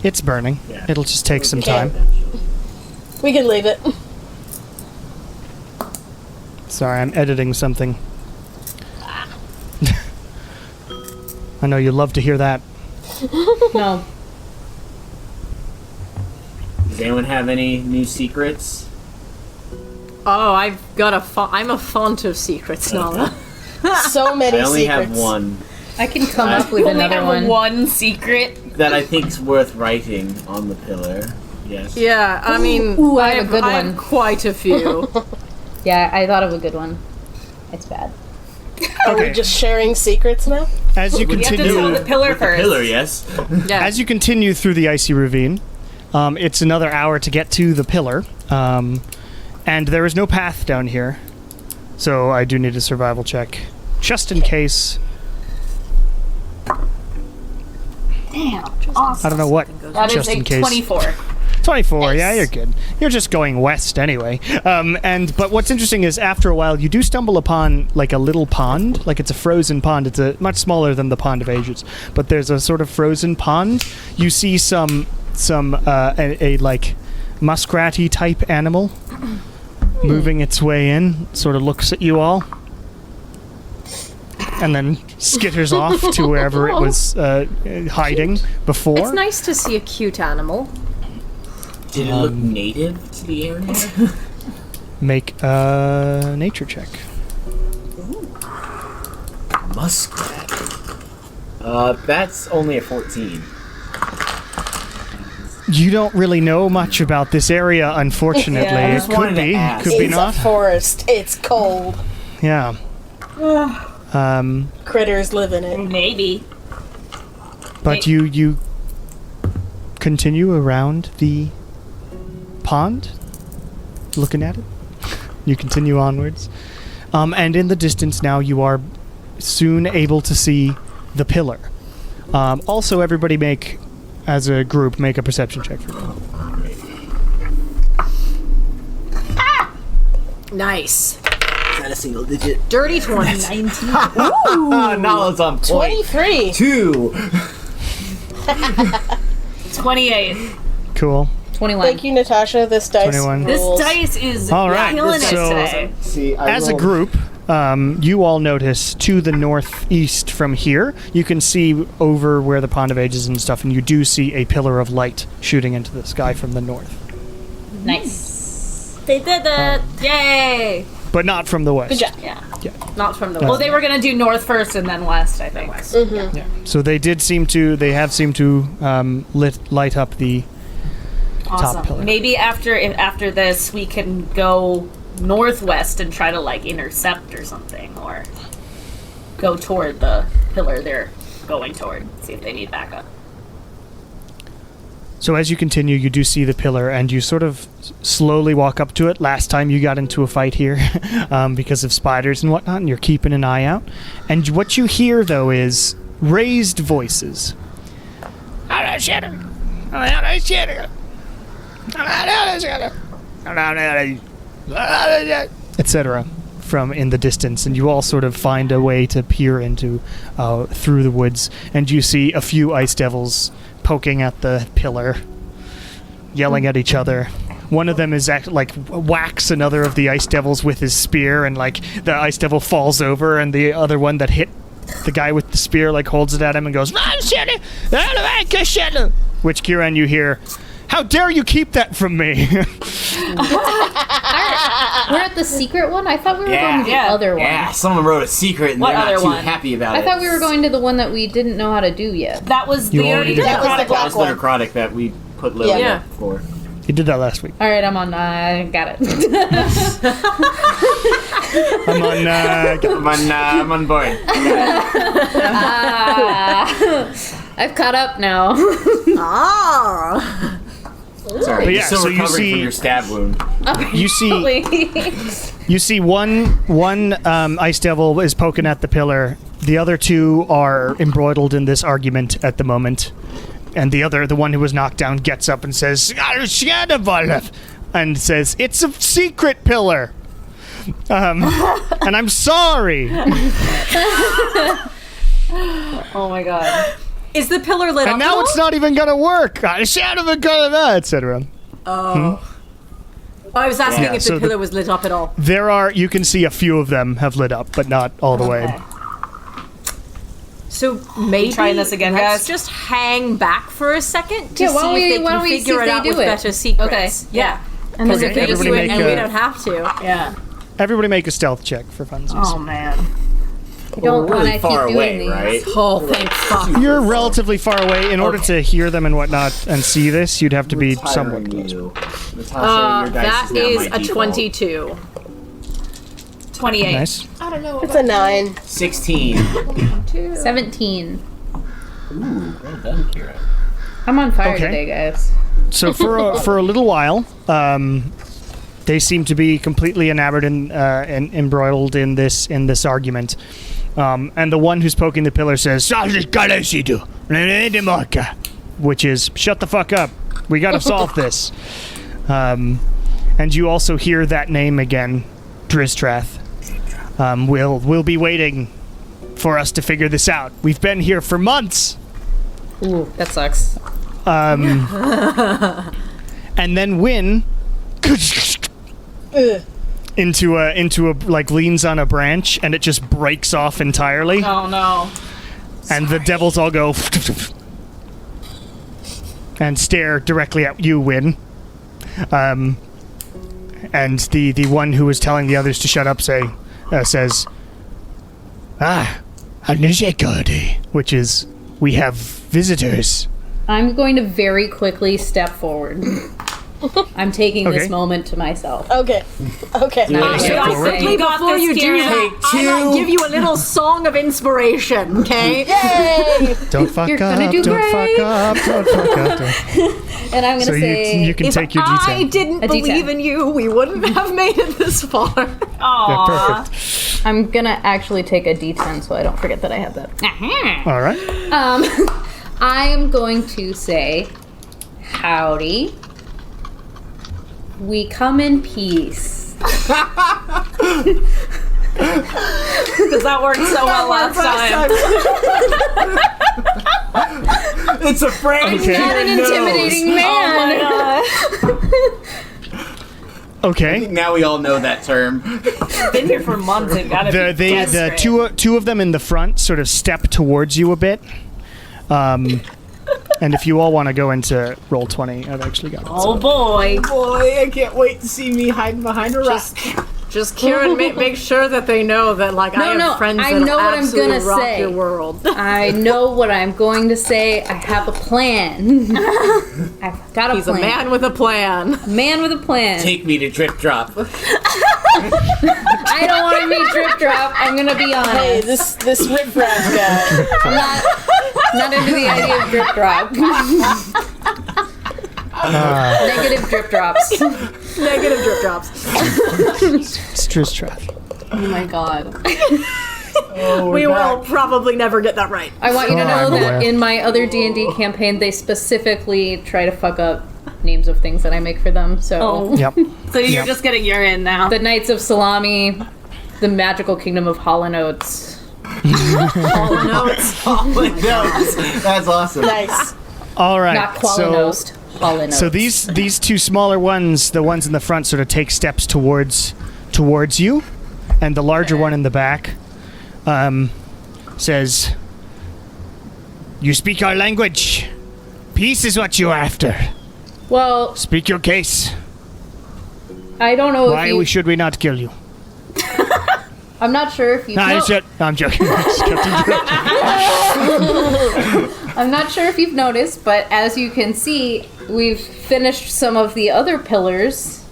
it's burning. Yeah. It'll just take some Okay. time. We can leave it. Sorry, I'm editing something. I know you love to hear that. No. Does anyone have any new secrets? Oh, I've got I'm a font of secrets, Nala. So many I only secrets. have one I can come up with We only another have one. one secret. that I think is worth writing on the pillar. Yes. Yeah, I mean, Ooh, I have a good I one. have quite a few. Yeah, I thought of a good one. It's bad. Are we Okay. just sharing secrets now? As you We have to continue, tell the pillar With the first. pillar, yes. Yeah. as you continue through the icy ravine, it's another hour to get to the pillar, and there is no path down here, so I do need a survival check, just in case. Damn. Awesome. I don't know what. That is just a in case. 24. 24. Yeah, you're good. You're just going west anyway. But what's interesting is after a while you do stumble upon like a little pond, like it's a frozen pond. It's a much smaller than the Pond of Ages, but there's a sort of frozen pond. You see some like muskratty type animal moving its way in. Sort of looks at you all. And then skitters off to wherever it was hiding before. It's nice to see a cute animal. Did it look native to the area? Make a nature check. Muskrat. That's only a 14. You don't really know much about this area, unfortunately. Yeah, I It just could wanted to be, ask. could be It's not. a forest. It's cold. Yeah. Critters live in it. Maybe. But you continue around the pond, looking at it. You continue onwards, and in the distance now you are soon able to see the pillar. Also, everybody as a group, make a perception check for me. Nice. Is that a single digit? Dirty 20. Nala's on point. 23. 2. 28. Cool. 21. Thank you, Natasha. This dice 21. This rules. dice is All right, killing so- it today. See, As a group, you all notice to the northeast from here, you can see over where the Pond of Ages and stuff, and you do see a pillar of light shooting into the sky from the north. Nice. They did it. Yay! But not from the west. Good job. Yeah. Yeah. Not from the Well, west. they were gonna do north first and then west, I think. Yeah. So they have seemed to light up the top pillar. Maybe after this, we can go northwest and try to like intercept or something, or go toward the pillar they're going toward. See if they need backup. So as you continue, you do see the pillar, and you sort of slowly walk up to it. Last time you got into a fight here because of spiders and whatnot, and you're keeping an eye out. And what you hear, though, is raised voices. Etc. from in the distance, and you all sort of find a way to peer into through the woods, and you see a few ice devils poking at the pillar, yelling at each other. One of them is whacks another of the ice devils with his spear, and like the ice devil falls over, and the other one that hit the guy with the spear like holds it at him and goes, which Kieran, you hear, "How dare you keep that from me?" We're at the secret one? I thought we were going to the other one. Yeah, someone wrote a secret and What they're not other too one? happy about it. I thought we were going to the one that we didn't know how to do yet. That was You the already did that. That was the That was black the necrotic that we put Lily Yeah. up for. You did that last week. All right, I'm on. Got it. I'm on board. I've caught up now. Ah! Sorry, But you're yeah, still so you recovering see- from your stab wound. You see one ice devil is poking at the pillar. The other two are embroiled in this argument at the moment. And the one who was knocked down, gets up and says, and says, "It's a secret pillar. And I'm sorry." Oh my god. Is the pillar lit up? And now at all? it's not even gonna work. Etc. I was asking Yeah, if so the the- pillar was lit up at all. You can see a few of them have lit up, but not all the way. So maybe trying this again, let's guys? just hang back for a second to Yeah, why see don't if we- they why can don't we see figure if it they out do with it? better secrets. Okay. Yeah. And Because then if they everybody do it make and we a- don't have to. Yeah. Everybody make a stealth check for funsies. Oh man. I don't We're really want to far keep away, doing these. right? Oh, thank fuck. You're relatively far away. In order to hear them and whatnot and see this, you'd have to be somewhat Retiring close. you. Natasha, your dice That is now is my a default. 22. 28. Nice. It's a 9. 16. 17. Ooh, well done, Kira. I'm on fire Okay. today, guys. So for a little while, they seem to be completely enamored and embroiled in this argument. And the one who's poking the pillar says, which is, "Shut the fuck up. We gotta solve this." And you also hear that name again, Dristrath. We'll be waiting for us to figure this out. We've been here for months. Ooh, that sucks. And then Wynn into a like leans on a branch, and it just breaks off entirely, Oh no. and the devils all go and stare directly at you, Wynn. And the one who was telling the others to shut up says, which is, "We have visitors." I'm going to very quickly step forward. I'm taking Okay. this moment to myself. Okay. Okay. Not step gonna forward. say- You got Before this, you do Kieran. that, I might give you a little song of inspiration, okay? Yay! Don't fuck You're up, gonna do don't great. fuck up, don't fuck up. And I'm gonna So say, you can If take your I D10. didn't A D10. believe in you, we wouldn't have made it this far. Yeah, perfect. I'm gonna actually take a D10 so I don't forget that I have that. All right. I'm going to say, howdy. We come in peace. Because that worked so well last time. It's a prank. Okay. Not an intimidating Oh man. my god. Okay. Now we all know that term. Been here for months. It gotta be The desperate. two of them in the front sort of step towards you a bit. And if you all want to go into roll 20, I've actually got it. Oh boy. Boy, I can't wait to see me hiding behind a rock. Just Kieran, make sure that they know that I have friends I that know what I'm absolutely gonna rock say. your world. I know what I'm going to say. I have a plan. I've got a He's a plan. man with a plan. Man with a plan. Take me to Drip Drop. I don't want to meet Drip Drop. I'm gonna be honest. Hey, this riffraff guy. I'm not into the idea of Drip Drop. Negative Drip Drops. Negative drip drops. It's Trish Trap. Oh my god. We will probably never get that right. I want you to Oh, know I'm that aware. in my other D&D campaign, they specifically try to fuck up names of things that I make for them. So Oh. Yep. So you're Yep. just getting your in now. the Knights of Salami, the Magical Kingdom of Hollow Notes. That's awesome. Nice. All right. Not Qualinost, Hollow Notes. So these two smaller ones, the ones in the front, sort of take steps towards you, and the larger one in the back says, "You speak our language. Peace is what you're after. Well, Speak your case. I don't know Why if you... should we not kill you?" I'm not sure if you... No, I'm joking. I'm not sure if you've noticed, but as you can see, we've finished some of the other pillars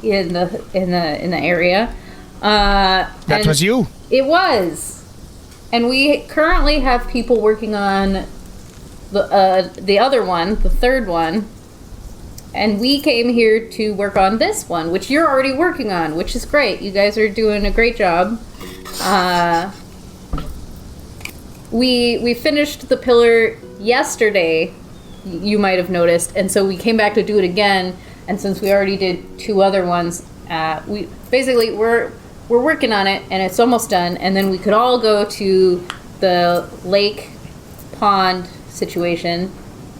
in the area. That was you. It was, and we currently have people working on the other one, the third one, and we came here to work on this one, which you're already working on, which is great. You guys are doing a great job. We finished the pillar yesterday, you might have noticed, and so we came back to do it again. And since we already did two other ones, we're working on it, and it's almost done. And then we could all go to the lake pond situation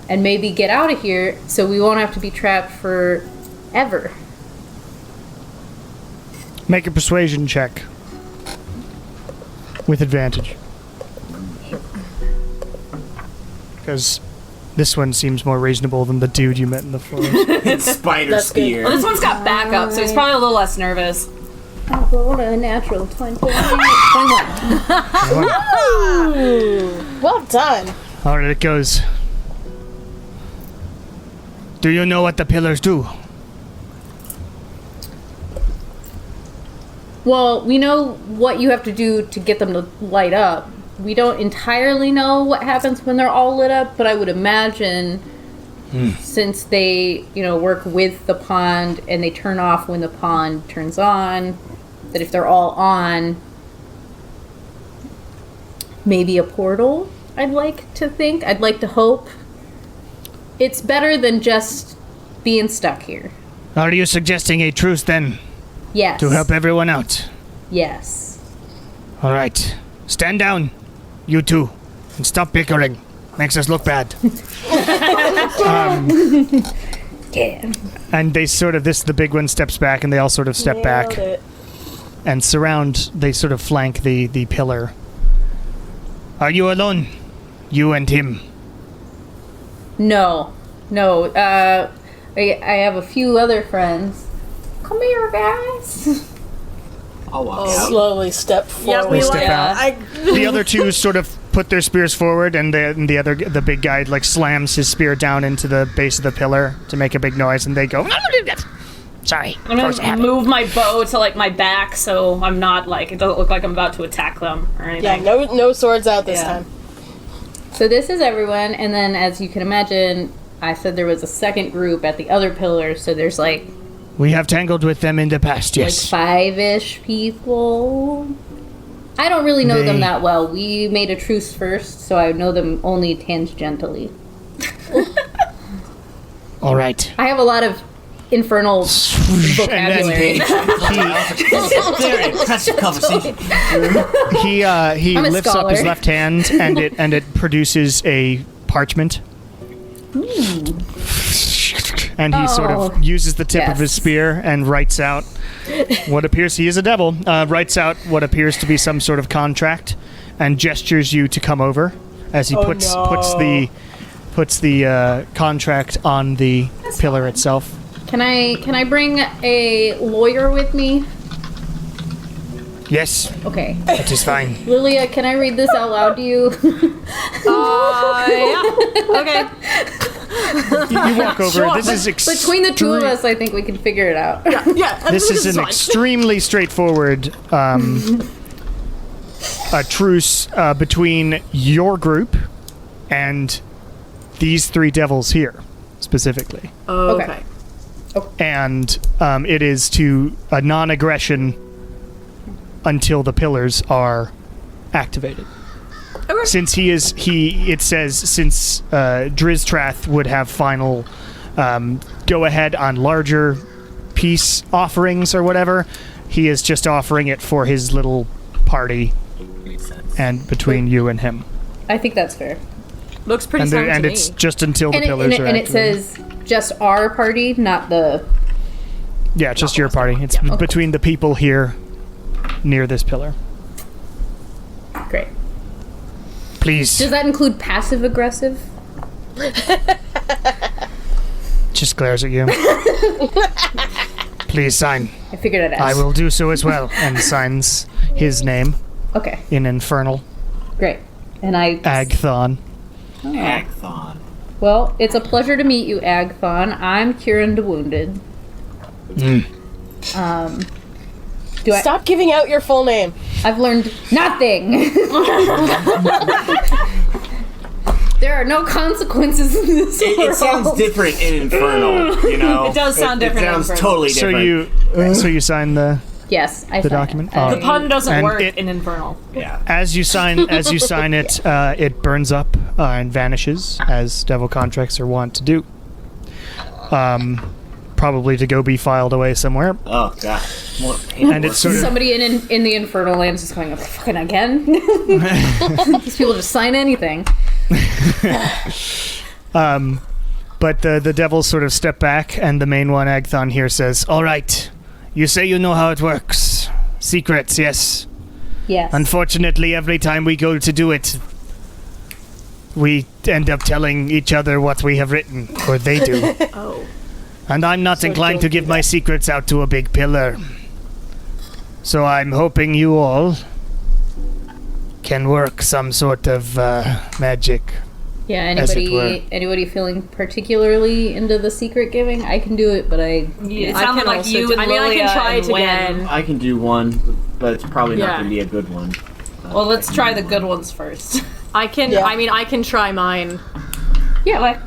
and maybe get out of here, so we won't have to be trapped forever. Make a persuasion check with advantage. Because this one seems more reasonable than the dude you met in the forest. Spider That's good. spear. Well, this one's got backup, so he's probably a little less nervous. I rolled a natural 21. Well done. All right, it goes. Do you know what the pillars do? Well, we know what you have to do to get them to light up. We don't entirely know what happens when they're all lit up, but I would imagine since they, work with the pond and they turn off when the pond turns on, that if they're all on, maybe a portal, I'd like to think. I'd like to hope. It's better than just being stuck here. Are you suggesting a truce then Yes. to help everyone out? Yes. All right, stand down, you two, and stop bickering. Makes us look bad. Yeah. And they sort of the big one steps back, and they all sort of step back Nailed it. and surround. They sort of flank the pillar. Are you alone? You and him. No. I have a few other friends. Come here, guys. I'll walk out. Slowly step Yeah, forward. we step like. out. The other two sort of put their spears forward, and the big guy slams his spear down into the base of the pillar to make a big noise, and they go. Sorry. I'm gonna move my bow to my back, so I'm not it doesn't look like I'm about to attack them or anything. Yeah, no swords out this Yeah. time. So this is everyone, and then as you can imagine, I said there was a second group at the other pillar, so there's We have tangled with them in the past, yes. 5-ish people. I don't really know them They- that well. We made a truce first, so I know them only tangentially. All right. I have a lot of infernal vocabulary. Very impressive conversation. He I'm a lifts up his scholar. left hand, and it produces a parchment. And he sort Oh, of uses the tip of his yes. spear and writes out what appears, he is a devil, writes out what appears to be some sort of contract and gestures you to come over as he puts the contract on the pillar itself. Can I bring a lawyer with me? Yes, Okay. that is fine. Lilia, can I read this out loud to you? Yeah. Okay. You walk over. This is Between the two of us, I think we can figure it out. Yeah. This is an fine. extremely straightforward a truce between your group and these three devils here, specifically. Okay. And it is to a non-aggression until the pillars are activated. Okay. Since it says since Driztrath would have final go ahead on larger peace offerings or whatever, he is just offering it for his little party Makes sense. and between you and him. I think that's fair. Looks pretty And, sound to me. it's just until the And pillars are it activated. says just our party, not the. Yeah, just your party. It's okay. between the people here near this pillar. Great. Please, Does that include passive aggressive? just glares at you. Please sign. I figured I'd ask. I will do so as well. And signs his name Okay, in Infernal. great. And I. Agthon. Agthon. Well, it's a pleasure to meet you, Agthon. I'm Kieran the Wounded. Do I? Stop giving out your full name. I've learned nothing. There are no consequences in this world. It sounds different in Infernal, you know? It does sound different It in sounds Infernal. totally So different. you sign the Yes, I the sign it. document. I- The pun doesn't And work it- in Infernal. Yeah. As you sign it, it burns up and vanishes, as devil contracts are wont to do. Probably to go be filed away somewhere. Oh, God. More And it's sort of Somebody in the Infernal Lands is going, fucking again? These people just sign anything. But the devils sort of step back, and the main one, Agthon, here says, "All right, you say you know how it works. Secrets, yes. Yes. Unfortunately, every time we go to do it, we end up telling each other what we have written, or they do. Oh. And I'm not inclined to give my secrets out to a big pillar. So I'm hoping you all can work some sort of magic. Yeah, as it were. anybody feeling particularly into the secret giving? I can do it, but It I sounded can like also you do- and I mean, I can Lilia try and it Wen. again. I can do one, but it's probably not Yeah. going to be a good one. Well, let's try the good ones first. I can. Yeah. I mean, I can try mine. yeah, like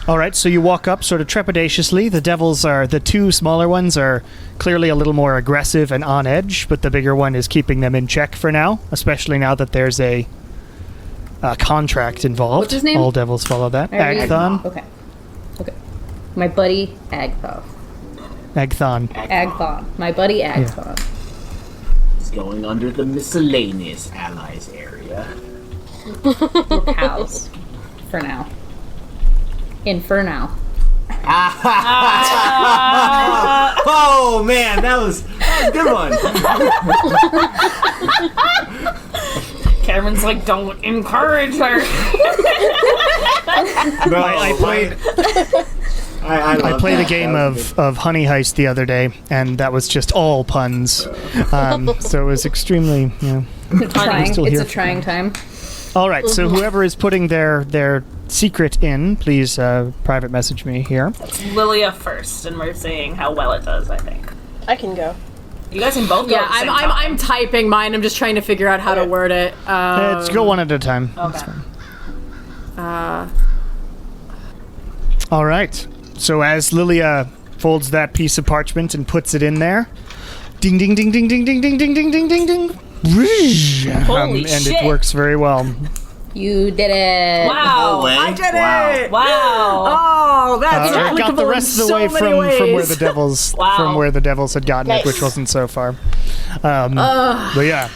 All right, so you walk up sort of trepidatiously. The two smaller ones are clearly a little more aggressive and on edge, but the bigger one is keeping them in check for now, especially now that there's a contract involved. What's his name? All devils follow that. I already- Agthon. Okay. My buddy Agthon. Agthon. Agthon. My buddy Agthon. It's going under the miscellaneous allies area. We're pals. For now. Infernal. Oh, man, that was a good one. Cameron's like, don't encourage her. No, I played I love played a that. game That was of Honey Heist the other day, and that was just all puns. So it was extremely, Trying. still It's here a for trying time. All right, so whoever is putting their secret in, please private message me here. Lilia first, and we're seeing how well it does, I think. I can go. You guys can both go Yeah, at the same I'm time. typing mine. I'm just trying to figure out how to word it. Let's go one at a time. That's Okay. fine. All right. So as Lilia folds that piece of parchment and puts it in there, ding ding ding ding ding ding ding ding ding ding ding ding. Holy and shit. it works very well. You did it. Wow. way. I did Wow. it! Wow. Oh, that's It got the applicable rest in of the way so many from where ways. the devils Wow. from where the devils had gotten it, Nice. which wasn't so far. But yeah,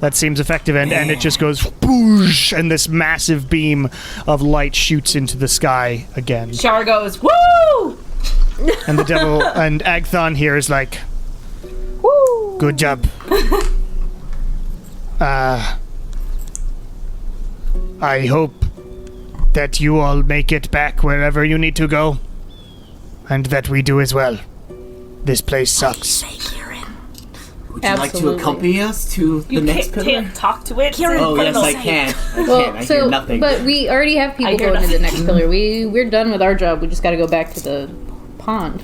that seems effective, and it just goes boosh, and this massive beam of light shoots into the sky again. Shar goes, woo! And the devil and Agthon here is like, good job. I hope that you all make it back wherever you need to go, and that we do as well. This place sucks. Would you like to Absolutely. accompany us to the next pillar? Can't talk to it. Oh yes, I can. I hear nothing. but we already have people hear going to the nothing. next pillar. We're done with our job. We just got to go back to the pond.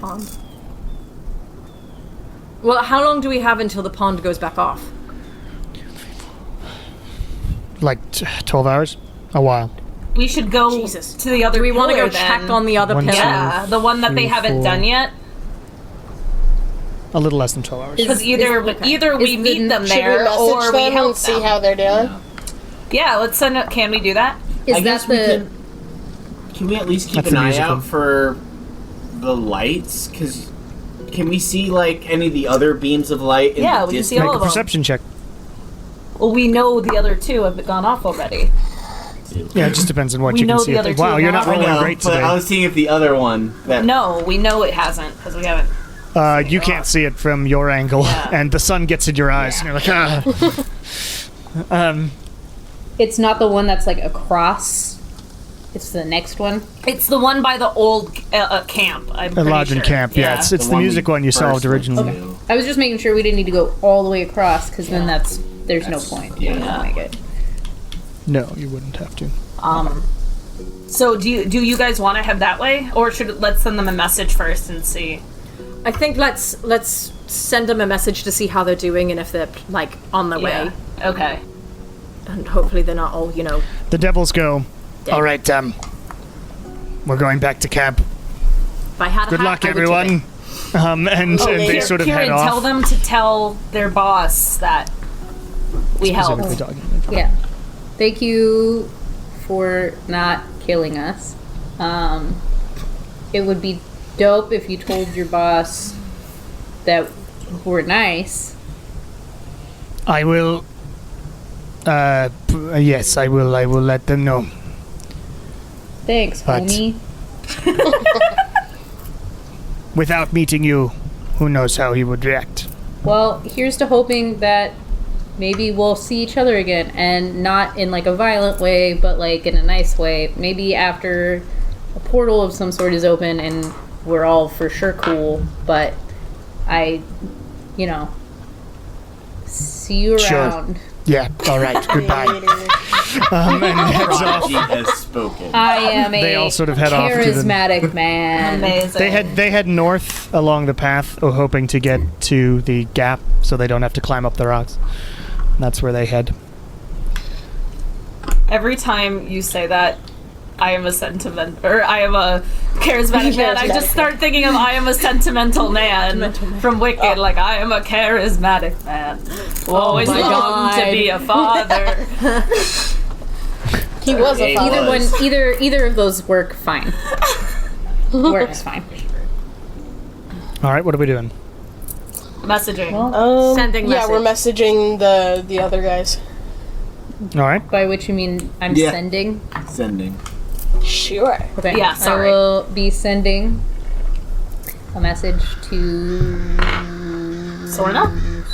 Well, how long do we have until the pond goes back off? Like 12 hours? A while. We should go Jesus. to the other Do we want to pillar go check then. on the other One, pillar? Yeah, the one that they Three, haven't 4. done yet. A little less than 12 hours. Because either we is meet the- them Should we there message or we them help and see them. how they're doing? Yeah, let's send it. Can we do that? Is I that guess we the? can we at least keep That's an the eye musical. out for the lights? Because can we see like any of the other beams of light? In Yeah, the we can see distance? all Make a of them. perception check. Well, we know the other two have gone off already. Yeah, it just depends on what We you can know see. the other two Wow, you're not now. I rolling know, great but today. I was seeing if the other one that No, we know it hasn't because we haven't. You can't see it from your angle, Yeah. and the sun gets in your eyes, and you're like, ah. It's not the one that's like across. It's the next one. It's the one by the old camp. I'm The pretty lodge and sure. camp. Yeah, it's the one music we one you first solved went originally. to. I was just making sure we didn't need to go all the way across because then there's no point. yeah. Oh my god. No, you wouldn't have to. So do you guys want to head that way, or let's send them a message first and see? I think let's send them a message to see how they're doing and if they're like on their way, Yeah. Okay. and hopefully they're not all The devils go, all right, we're going back to camp. If I had a Good hat, luck, I would everyone. And they sort of head Kieran, off. tell them to tell their boss that we helped. Specifically talking. Yeah. Thank you for not killing us. It would be dope if you told your boss that we're nice. I will. Yes, I will. I will let them know. Thanks, But- homie. Without meeting you, who knows how he would react? Well, here's to hoping that maybe we'll see each other again, and not in like a violent way, but like in a nice way. Maybe after a portal of some sort is open and we're all for sure cool, but see you Sure. around. Yeah. All right. Goodbye. And heads off. Prodigy has spoken. I am a They all sort of head off to the- charismatic man. Amazing. They head north along the path, hoping to get to the gap, so they don't have to climb up the rocks. That's where they head. Every time you say that, I am a charismatic man. I just start thinking of I am a sentimental man from Wicked. Like I am a charismatic man. Always my longed to God. be a father. He was a It father. was. Either of those work fine. Works fine. All right. What are we doing? Messaging. Sending Yeah, we're messaging the other guys. All right. By which you mean I'm Yeah. sending. Sending. Sure. Okay. Yeah, sorry. I will be sending a message to. Sorna?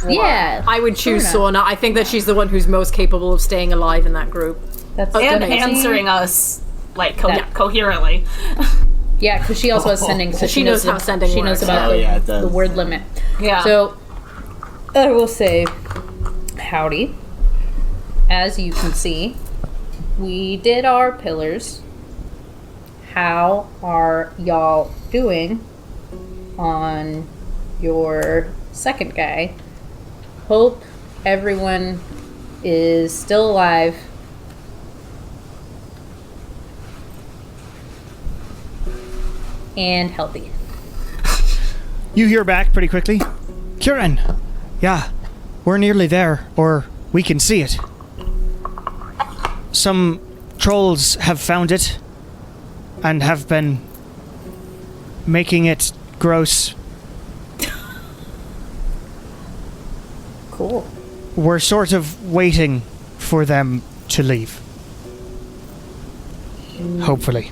Yeah. I would choose Sorna. Sorna. I think that she's the one who's most capable of staying alive in that group. That's And amazing. answering us like That- coherently. Yeah, because she also has sending, so She knows how sending She knows works. about Oh, yeah, it the does. word limit. Yeah. So I will say, howdy. As you can see, we did our pillars. How are y'all doing on your second guy? Hope everyone is still alive. And healthy. You hear back pretty quickly. Kieran. Yeah, we're nearly there, or we can see it. Some trolls have found it and have been making it gross. Cool. We're sort of waiting for them to leave. Hopefully.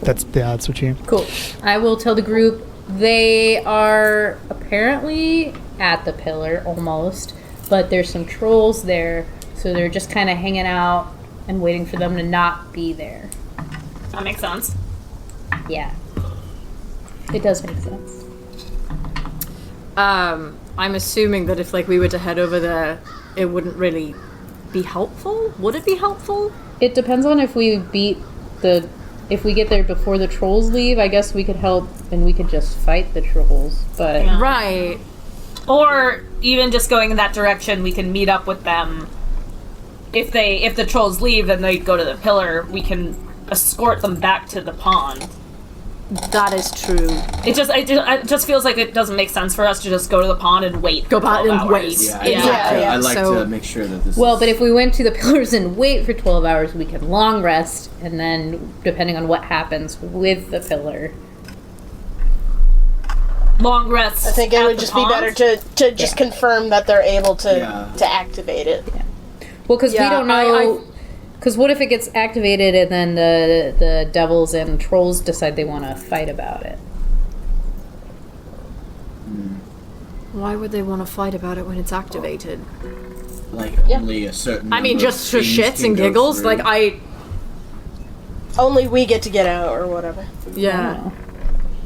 That's what you. Cool. I will tell the group they are apparently at the pillar almost, but there's some trolls there, so they're just kind of hanging out and waiting for them to not be there. That makes sense. Yeah. It does make sense. I'm assuming that if like we were to head over there, it wouldn't really be helpful. Would it be helpful? It depends on if we if we get there before the trolls leave. I guess we could help and we could just fight the trolls, but Right. Or even just going in that direction, we can meet up with them. If the trolls leave and they go to the pillar, we can escort them back to the pond. That is true. It just feels like it doesn't make sense for us to just go to the pond and wait. Go back 12 and hours. wait. Yeah, Exactly. I like So- to make sure that this. well, is, but if we went to the pillars and wait for 12 hours, we can long rest, and then depending on what happens with the pillar. Long rests. I think it at would the just pond. be better to just confirm that they're able to Yeah. activate it. Well, because Yeah, we don't know. Because what if it gets activated and then the devils and trolls decide they want to fight about it? Why would they want to fight about it when it's activated? like only a certain. I mean, number of just for things shits can and go giggles. through. Like Only we get to get out or whatever. yeah.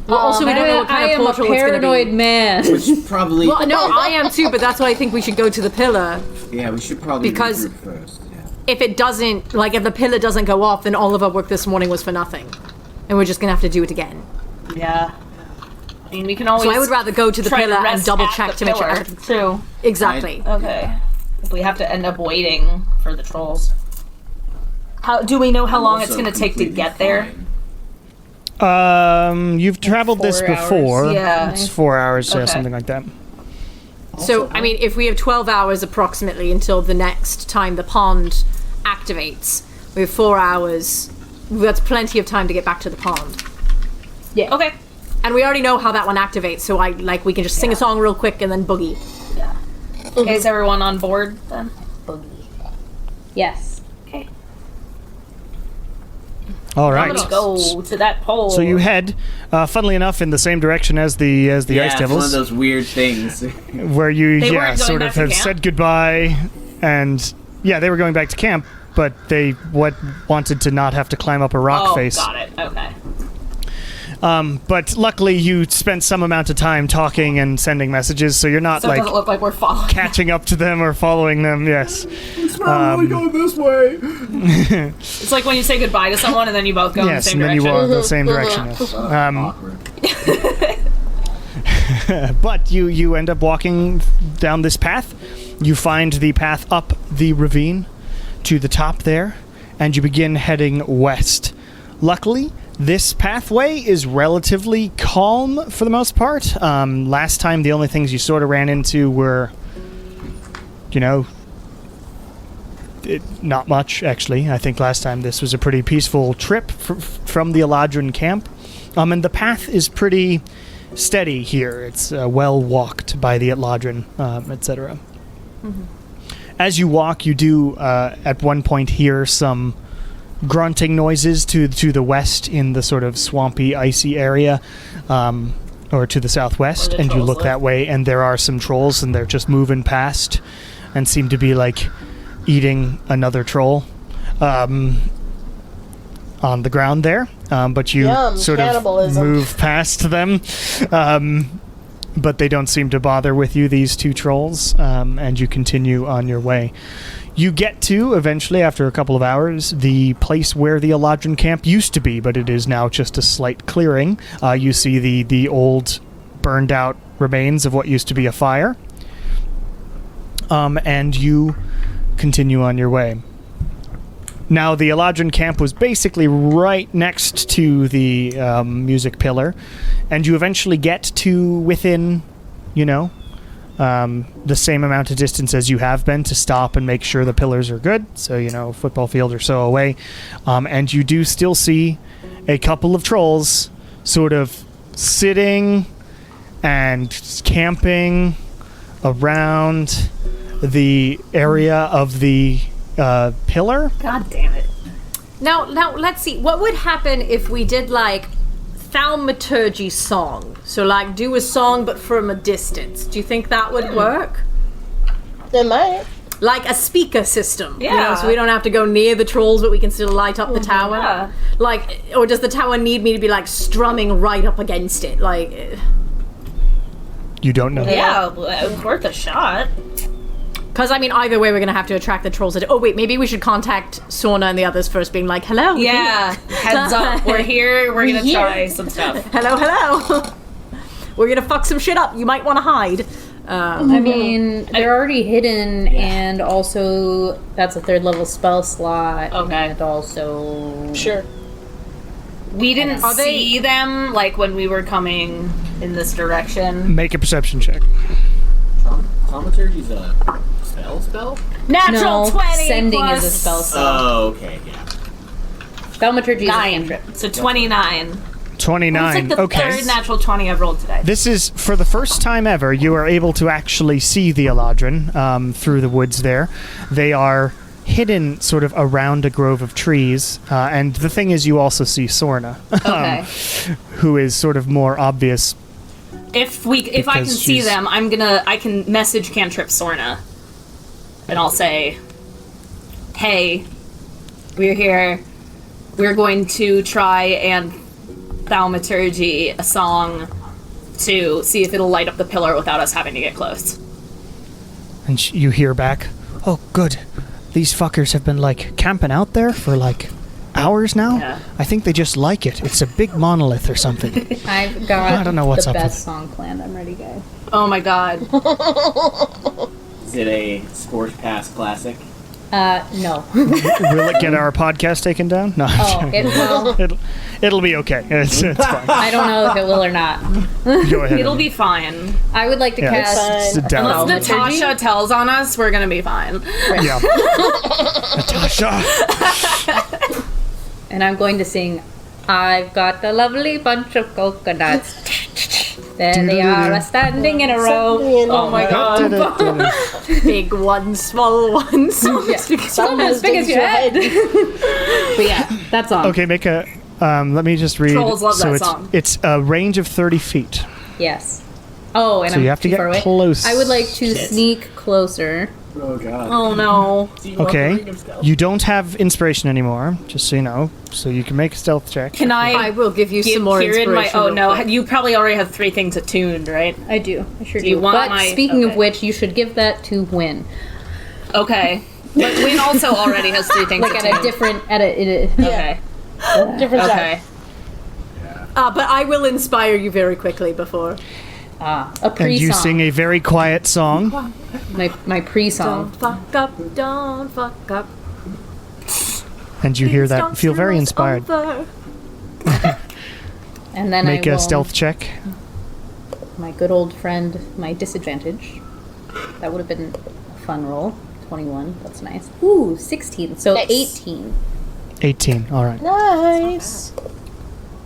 Well, also, we don't know what kind I of am a portal it's going to paranoid be. man. Which probably. Well, no, I am too, but that's why I think we should go to the pillar. Yeah, we should probably Because- regroup first. Yeah. If it doesn't, like, if the pillar doesn't go off, then all of our work this morning was for nothing. And we're just going to have to do it again. Yeah. I mean, we can always. So I would rather go to the try pillar and rest double at check the to make sure pillar. everything's True. exactly. Okay. If we have to end up waiting for the trolls. How do we know how long it's Also going to take to completely get there? fine. You've traveled this 4 hours. before. Yeah. It's 4 hours, Okay. something like that. So, I mean, if we have 12 hours approximately until the next time the pond activates, we have 4 hours. That's plenty of time to get back to the pond. Okay. And we already know how that one activates, so we can just sing a song real quick and then boogie. Okay, is everyone on board then? Yes. Okay. All I'm right. gonna go to that pole. So you head, funnily enough, in the same direction as the Yeah, Ice it's one of Devils, those weird things. where you They weren't going sort back of to have camp? said goodbye, and they were going back to camp, but they wanted to not have to climb up a rock Oh, face. got it. Okay. But luckily, you spent some amount of time talking and sending messages, so you're not So it doesn't like look like we're following. catching up to them or following them. Yes. It's probably going this way. It's like when you say goodbye to someone and then you both go in the Yes, same and then direction. you are in the same direction. Yes. Awkward. But you end up walking down this path. You find the path up the ravine to the top there, and you begin heading west. Luckily, this pathway is relatively calm for the most part. Last time, the only things you sort of ran into were, not much, actually. I think last time this was a pretty peaceful trip from the Eladrin camp. And the path is pretty steady here. It's well walked by the Eladrin, etc. As you walk, you do at one point hear some grunting noises to the west in the sort of swampy, icy area, or to the southwest, Where the and you trolls look live. that way, and there are some trolls, and they're just moving past, and seem to be like eating another troll on the ground there. But you Yum, sort of cannibalism. move past them. But they don't seem to bother with you, these two trolls, and you continue on your way. You get to, eventually, after a couple of hours, the place where the Eladrin camp used to be, but it is now just a slight clearing. You see the old, burned-out remains of what used to be a fire. And you continue on your way. Now, the Eladrin camp was basically right next to the music pillar, and you eventually get to within, the same amount of distance as you have been to stop and make sure the pillars are good. So, a football field or so away. And you do still see a couple of trolls sort of sitting and camping around the area of the pillar. God damn it. Now, let's see. What would happen if we did like thaumaturgy song? So, like, do a song but from a distance. Do you think that would work? It might. Like a speaker system, you know, Yeah. so we don't have to go near the trolls, but we can still light up the tower. Yeah. Like, or does the tower need me to be like strumming right up against it? Like, You don't know. Yeah, worth a shot. because I mean, either way, we're gonna have to attract the trolls. Oh wait, maybe we should contact Sorna and the others first, being like, "Hello, we're Yeah, here. heads up, we're here. We're gonna here. try some stuff. hello, we're gonna fuck some shit up. You might want to hide." I mean, they're already hidden, and also that's a 3rd level spell slot. Okay. And also, Sure. We didn't Are they- see them like when we were coming in this direction. Make a perception check. Thaumaturgy's a spell? Natural no, 20 sending plus is a spell slot. Oh, okay, yeah. Thaumaturgy is a 9. cantrip. So 29. 29. It's like the okay. third natural 20 I've rolled today. This is, for the first time ever, you are able to actually see the Eladrin through the woods there. They are hidden sort of around a grove of trees. And the thing is, you also see Sorna, Okay. who is sort of more obvious. If I can Because see she's- them, I can message Cantrip Sorna. And I'll say, "Hey, we're here. We're going to try and thaumaturgy a song to see if it'll light up the pillar without us having to get close." And you hear back, "Oh, good. These fuckers have been, like, camping out there for, like, hours now. Yeah. I think they just like it. It's a big monolith or something." I've got I don't know what's the up with best it. song planned. I'm ready, guys. Oh my god. Is it a Scorch Pass classic? No. Will it get our podcast taken down? No. I'm Oh, kidding. it will. It'll be okay. It's fine. I don't know if it will or not. Go ahead. It'll be fine. I would like to Yeah, cast. it's a down. Unless Thaumaturgy? Natasha tells on us, we're gonna be fine. Yeah. Natasha. And I'm going to sing, "I've got a lovely bunch of coconuts. There they are, standing in a row." Oh my god. Big one, small one. So Some as big as your head. But yeah, that's on. Okay, make a. Let me just read. Trolls love so that it's song. it's a range of 30 feet. Yes. Oh, and So I'm you have to too get far away. close. I would like to sneak closer. Oh, God. Oh no. Okay. You don't have inspiration anymore, just so you know. So you can make a stealth check. Can I will give you give some more Kieran my? inspiration. Oh real no, quick. you probably already have 3 things attuned, right? I do. I sure Do you do. want But my- speaking of okay. which, you should give that to Win. Okay. But Win also already has 3 things Like at attuned. a different, Okay. Different Okay. But I will inspire you very quickly before. a And pre-song. you sing a very quiet song. my pre-song. Don't fuck up, don't fuck up. And you hear Please that. don't Feel very screw us inspired. over. And then Make I will, a stealth check. my good old friend, my disadvantage. That would have been a fun roll. 21. That's nice. Ooh, 16. So Nice. 18. 18. All right. Nice.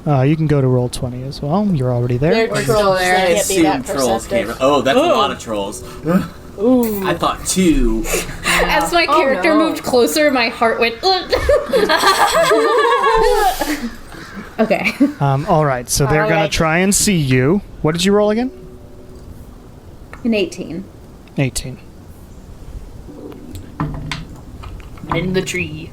You can go to roll 20 as well. You're already there. They're trolls. there. They can't be that Assume trolls came. perceptive. Oh, that's a lot of trolls. I thought 2. As my character no. moved closer, my heart went. Okay. All right. So they're All gonna right. try and see you. What did you roll again? An 18. 18. In the tree.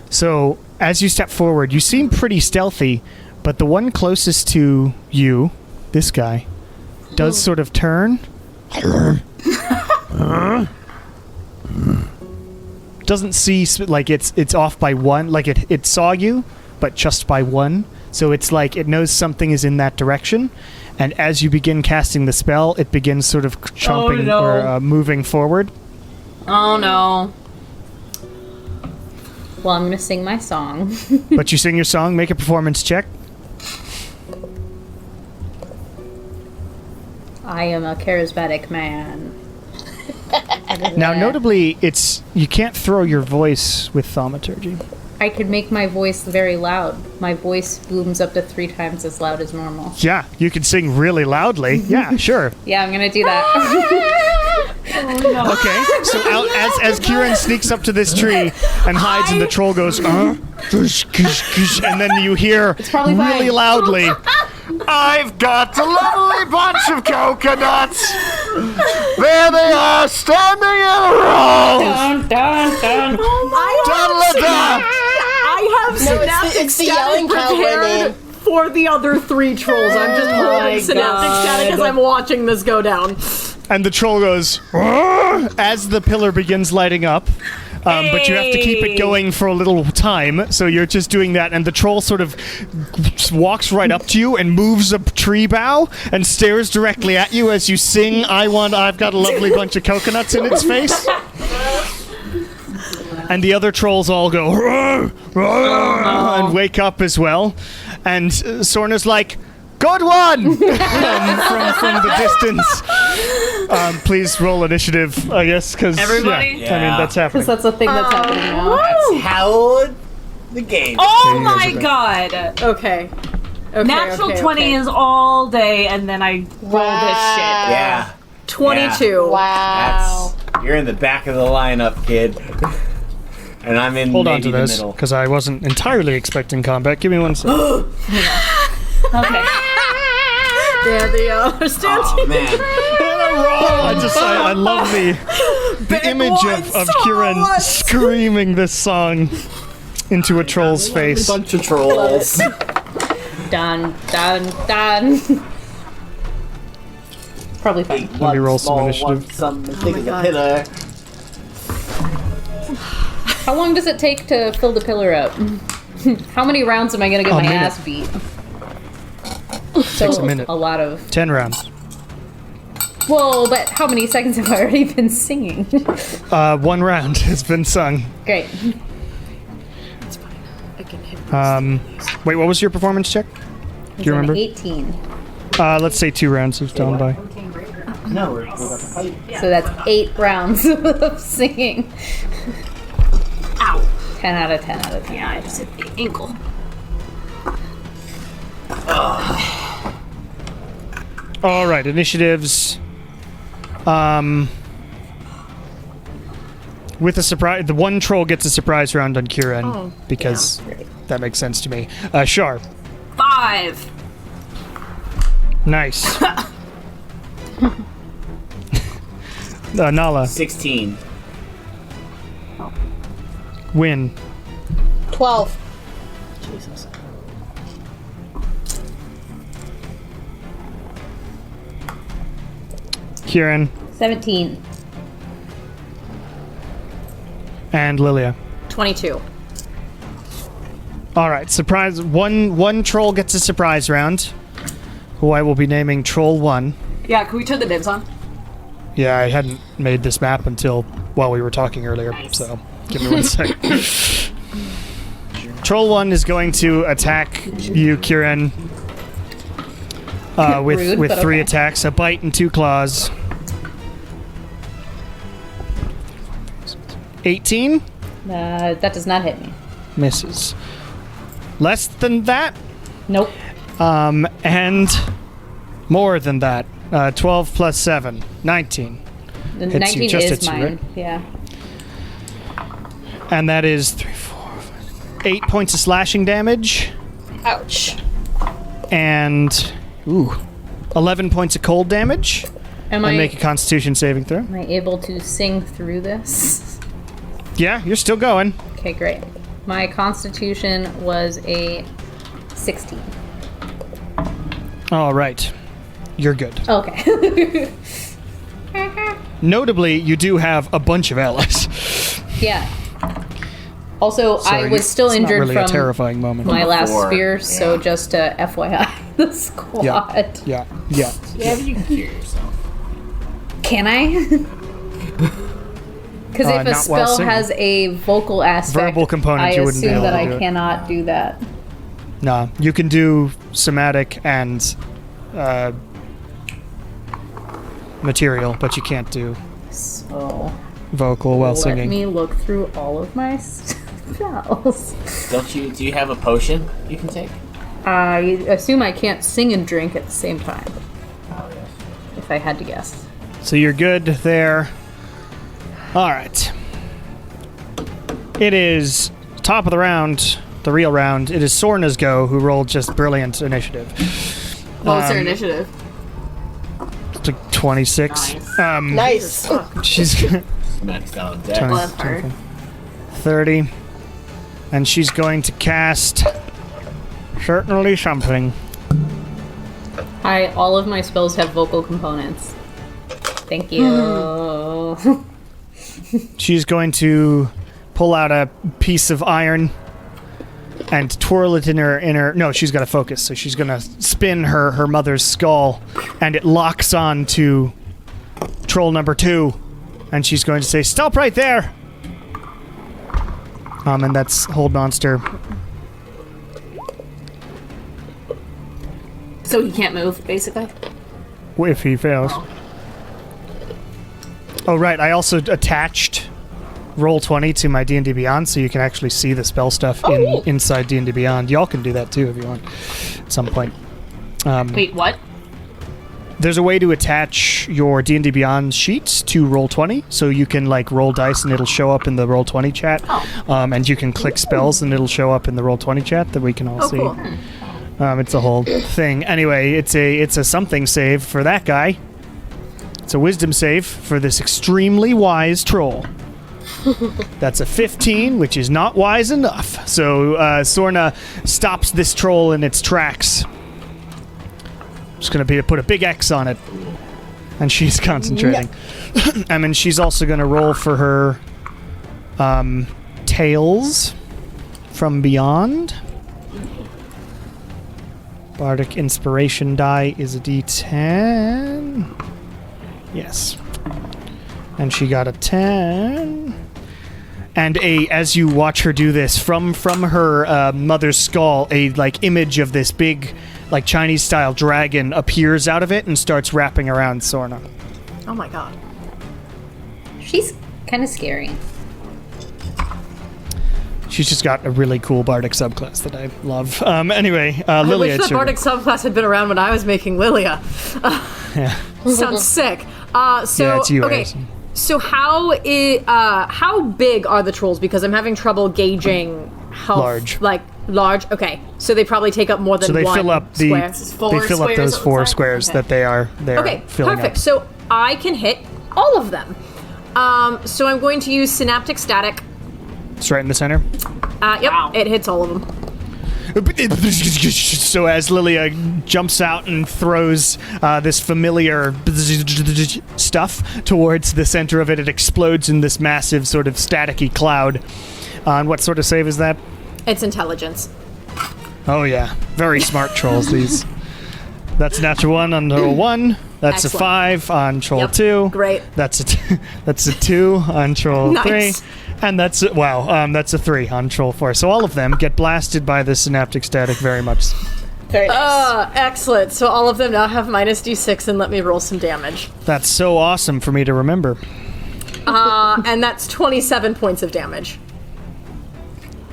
So as you step forward, you seem pretty stealthy, but the one closest to you, this guy, does sort of turn. Doesn't see like it's off by 1, like it saw you, but just by 1. So it's like it knows something is in that direction, and as you begin casting the spell, it begins sort of chomping no. or moving forward. Oh no. Well, I'm going to sing my song. But you sing your song, make a performance check. I am a charismatic man. Now, notably, it's you can't throw your voice with thaumaturgy. I could make my voice very loud. My voice booms up to 3 times as loud as normal. Yeah, you can sing really loudly. Yeah, sure. Yeah, I'm gonna do that. Okay, so as Kieran sneaks up to this tree and hides, and the troll goes, "Kush, kush, kush," and then you hear probably really fine. loudly, I've got a lovely bunch of coconuts. There they are, standing in a row. Dun, dun, dun. I have No, synaptic it's the yelling static count prepared winning. for the other 3 trolls. I'm just holding synaptic static as I'm watching this go down. and the troll goes, as the pillar begins lighting up. But you have to keep it going for a little time, so you're just doing that, and the troll sort of walks right up to you and moves a tree bough and stares directly at you as you sing, I've got a lovely bunch of coconuts in its face. And the other trolls all go, and wake up as well. And Sorna's like, good one! from the distance. Please roll initiative, I guess, because Everybody? I mean, Yeah. that's happening. That's a thing that's happening now. That's how the game. Oh you guys my are back. god! Okay. Natural 20 is all day, and then I roll this shit. Yeah. 22. Wow. You're in the back of the lineup, kid. And I'm in Hold on maybe to the this, middle. because I wasn't entirely expecting combat. Give me 1 second. Okay. There they are. Standing. Oh man. I love the image of Kieran screaming this song into a troll's face. Bunch of trolls. Dun, dun, dun. Probably fine. Let me roll some initiative. Pillar. How long does it take to fill the pillar up? How many rounds am I gonna get my minute. ass beat? Takes a minute. A lot of. 10 rounds. Whoa, but how many seconds have I already been singing? 1 round has been sung. Great. Wait, what was your performance check? Do you remember? 18. Let's say 2 rounds have gone by. No, we're about to fight. So that's 8 rounds of singing. Ow. 10 out of 10 out of 10. Yeah, I just hit the ankle. All right, initiatives. With a surprise, the one troll gets a surprise round on Kieran because that makes sense to me. Shar, 5. nice. Nala, 16. win. 12. Kieran 17. and Lilia. 22. All right, surprise. One troll gets a surprise round, who I will be naming Troll 1. Yeah, can we turn the dibs on? Yeah, I hadn't made this map until while we were talking earlier, so give me 1 sec. Troll 1 is going to attack you, Kieran, Rude, with but 3 okay. attacks, a bite and 2 claws. 18 That does not hit me. misses. Less than that, Nope. and more than that. 12 plus 7, 19. The Hits you, 19 just is hits you, mine. right? Yeah. And that is 8 points of slashing damage. Ouch. And 11 points of cold damage. Am And I, make a Constitution saving throw. am I able to sing through this? Yeah, you're still going. Okay, great. My constitution was a 16. All right, you're good. Okay. Notably, you do have a bunch of allies. Yeah. Also, So I was still it's not injured really a from terrifying moment. my last Before, spear, so yeah. just FYI, the squad. Yeah. Yeah, you can cure yourself. Can I? Because if a not while spell singing. has a vocal aspect, Verbal component, I you wouldn't be assume able that to I do it. cannot do that. Nah, you can do somatic and material, but you can't do So vocal while let singing. me look through all of my spells. Do you have a potion you can take? I assume I can't sing and drink at the same time. If I had to guess. So you're good there. All right. It is top of the round, the real round. It is Sorna's go, who rolled just brilliant initiative. What's her initiative? It's like 26. Nice. She's Max out on deck. 20, Love her. 30. And she's going to cast Certainly Something. Hi, all of my spells have vocal components. Thank you. She's going to pull out a piece of iron and twirl it in her. No, she's got to focus, so she's going to spin her mother's skull, and it locks on to troll number 2, and she's going to say, "Stop right there!" And that's Hold Monster. So he can't move, basically. If he fails. Oh, right. I also attached Roll20 to my D&D Beyond, so you can actually see the spell stuff inside D&D Beyond. Y'all can do that, too, if you want, at some point. Wait, what? There's a way to attach your D&D Beyond sheets to Roll20, so you can, like, roll dice and it'll show up in the Roll20 chat. And you can click spells and it'll show up in the Roll20 chat that we can all see. Cool. It's a whole thing. Anyway, it's a something save for that guy. It's a wisdom save for this extremely wise troll. That's a 15, which is not wise enough. So Sorna stops this troll in its tracks. Just going to put a big X on it. And she's concentrating. And then she's also going to roll for her Tales from Beyond. Bardic Inspiration die is a D10. Yes. And she got a 10. And as you watch her do this, from her mother's skull, a image of this big, Chinese style dragon appears out of it and starts wrapping around Sorna. Oh my god. She's kind of scary. She's just got a really cool bardic subclass that I love. Anyway, I Lilia, wish it's the your bardic subclass had been around when I was making Lilia. yeah. Sounds sick. Yeah, it's you, okay. Harrison. So how big are the trolls? Because I'm having trouble gauging how Large. Large. Okay, so they probably take up more than So they one fill up the square. they fill up those 4 squares that they are Okay, filling perfect. up. So I can hit all of them. So I'm going to use Synaptic Static. It's right in the center. Yep, it hits all of them. So as Lilia jumps out and throws this familiar stuff towards the center of it, it explodes in this massive sort of staticky cloud. And what sort of save is that? It's Intelligence. Oh yeah, very smart trolls these. That's a natural 1 on troll 1. That's Excellent. a 5 on troll Yep, 2. great. That's a 2 on troll Nice. 3. And that's that's a 3 on troll 4. So all of them get blasted by the synaptic static very much. Very nice. Excellent. So all of them now have minus d6 and let me roll some damage. That's so awesome for me to remember. And that's 27 points of damage.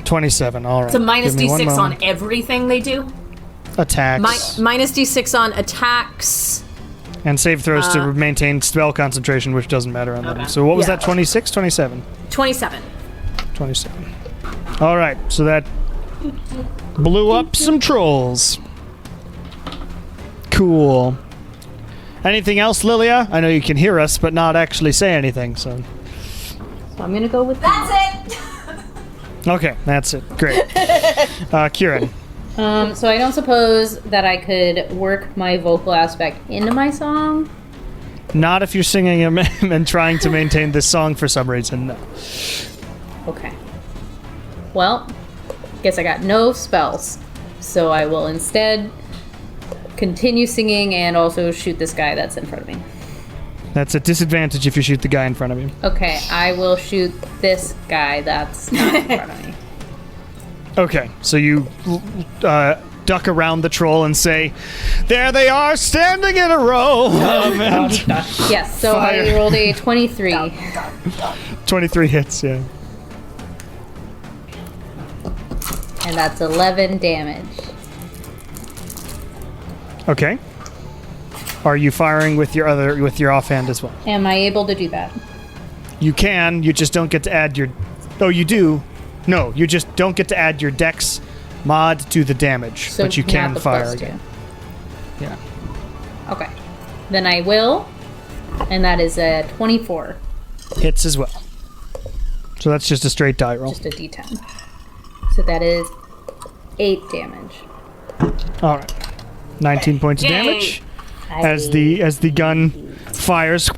27, all right. It's a minus Give me one d6 moment. on everything they do? Attacks Minus d6 on attacks. and save throws to maintain spell concentration, which doesn't matter on them. Okay. So what was Yeah. that, 26, 27? 27. 27. All right, so that blew up some trolls. Cool. Anything else, Lilia? I know you can hear us, but not actually say anything, so... So I'm gonna go with that. That's it! Okay, that's it. Great. Kieran. So I don't suppose that I could work my vocal aspect into my song. Not if you're singing them and trying to maintain this song for some reason, no. Okay. Well, guess I got no spells. So I will instead continue singing and also shoot this guy that's in front of me. That's a disadvantage if you shoot the guy in front of you. Okay, I will shoot this guy that's not in front of me. Okay, so you duck around the troll and say, "There they are, standing in a row." And Yes, so Fire. I rolled a 23. 23 hits, yeah. And that's 11 damage. Okay. Are you firing with your offhand as well? Am I able to do that? You can. You just don't get to add your. Oh, you do. No, you just don't get to add your Dex mod to the damage, So but you not can the fire plus two. again. Yeah. Okay. Then I will. And that is a 24. Hits as well. So that's just a straight die roll. Just a d10. So that is 8 damage. All right. 19 points of damage as the gun fires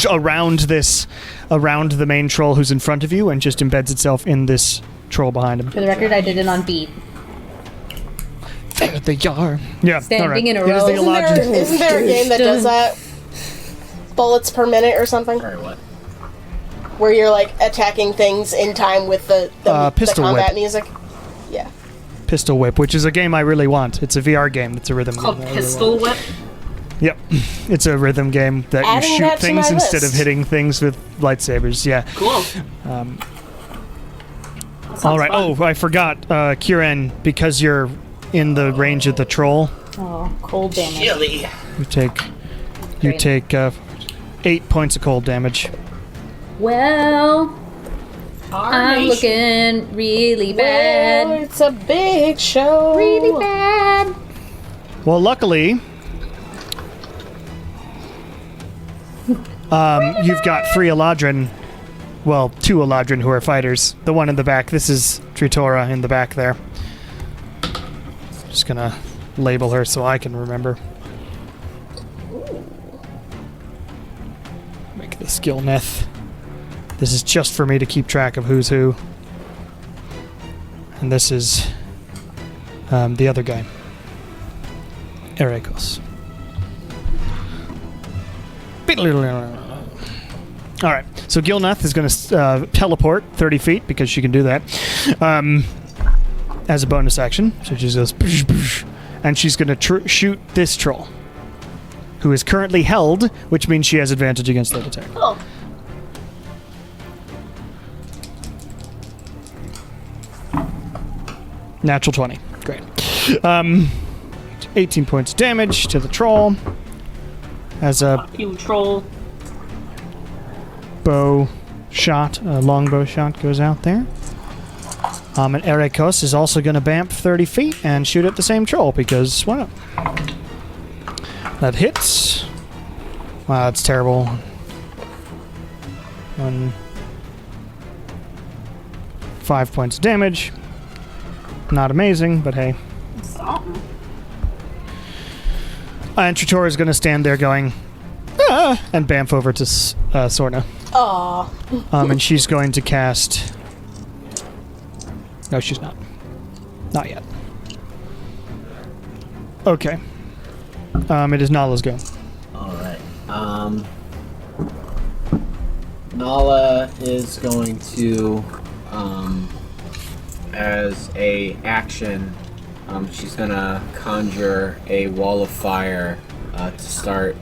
around the main troll who's in front of you and just embeds itself in this troll behind him. For the record, I did it on beat. There they are. Yeah. Standing all right. in a It is row. the Isn't there a game that does that? Bullets per minute or something? Sorry, what? Where you're like attacking things in time with the Pistol combat Whip. music? Yeah. Pistol Whip, which is a game I really want. It's a VR game. It's a rhythm game. Called I really want. Pistol Whip. Yep. It's a rhythm game that Adding you shoot that to things my instead of list. hitting things with lightsabers. Yeah. Cool. All right. Oh, I forgot, Kieran, because you're in the range of the troll, Oh, cold damage. you Great. take 8 points of cold damage. Well, I'm looking really bad. Well, it's a big show. Really bad. Well, luckily, you've got 3 Eladrin. Well, 2 Eladrin who are fighters. The one in the back. This is Tritora in the back there. Just gonna label her so I can remember. Make the skill neth. This is just for me to keep track of who's who. And this is the other guy. Erekos. Alright, so Gilnath is going to teleport 30 feet, because she can do that, as a bonus action. So she just goes, and she's going to shoot this troll, who is currently held, which means she has advantage against that attack. Oh. Natural 20. Great. 18 points of damage to the troll. As a You troll. bow shot, a longbow shot goes out there. And Erekos is also going to bamf 30 feet and shoot at the same troll, because why not? That hits. Wow, that's terrible. 5 points of damage. Not amazing, but hey. And Tritora is going to stand there going, "Ah," and bamf over to Sorna. Aw. And she's going to cast... No, she's not. Not yet. Okay. It is Nala's go. Alright. Nala is going to, as a action, she's gonna conjure a wall of fire to start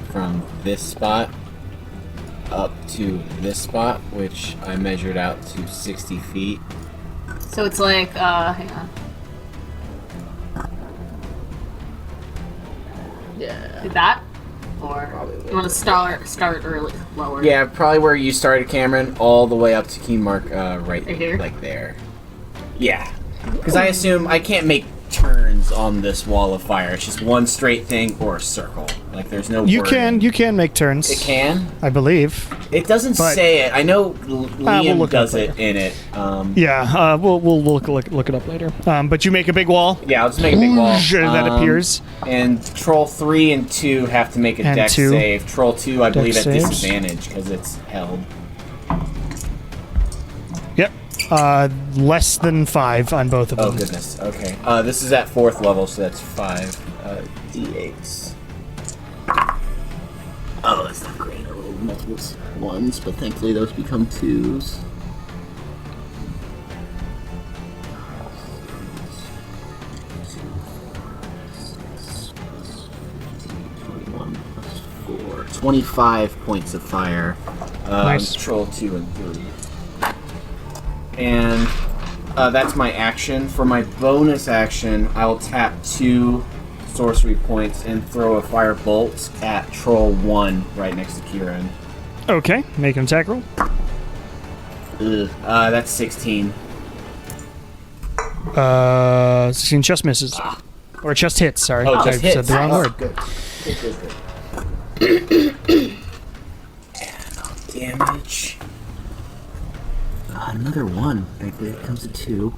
from this spot up to this spot, which I measured out to 60 feet. So it's like, hang on. Yeah. Like that? Or you want to start early, lower? Yeah, probably where you started, Cameron, all the way up to key mark right here? like there. Yeah. Because I assume I can't make turns on this wall of fire. It's just one straight thing or a circle. Like there's no You wording. can make turns. It can? I believe. It doesn't But- say it. I know Liam look it up does it in it. Yeah, we'll look it up later. But you make a big wall. Yeah, I'll just make a big wall. That appears. And Troll 3 and 2 have to make a And dex 2. save. Troll 2, I believe, at saves. disadvantage because it's held. Yep. Less than 5 on both of them. Oh, goodness. Okay. This is at 4th level, so that's 5 d8s. Oh, that's not great. I rolled multiple ones, but thankfully those become 2s. Plus 4. 25 points of fire. Nice. Troll 2 and 3. And that's my action. For my bonus action, I'll tap 2 sorcery points and throw a fire bolt at Troll 1 right next to Kieran. Okay, make an attack roll. That's 16. 16 just misses. Or just hits, sorry. Oh, I just hits. said the wrong word. Good. Good. And damage. Another one. It comes to 2.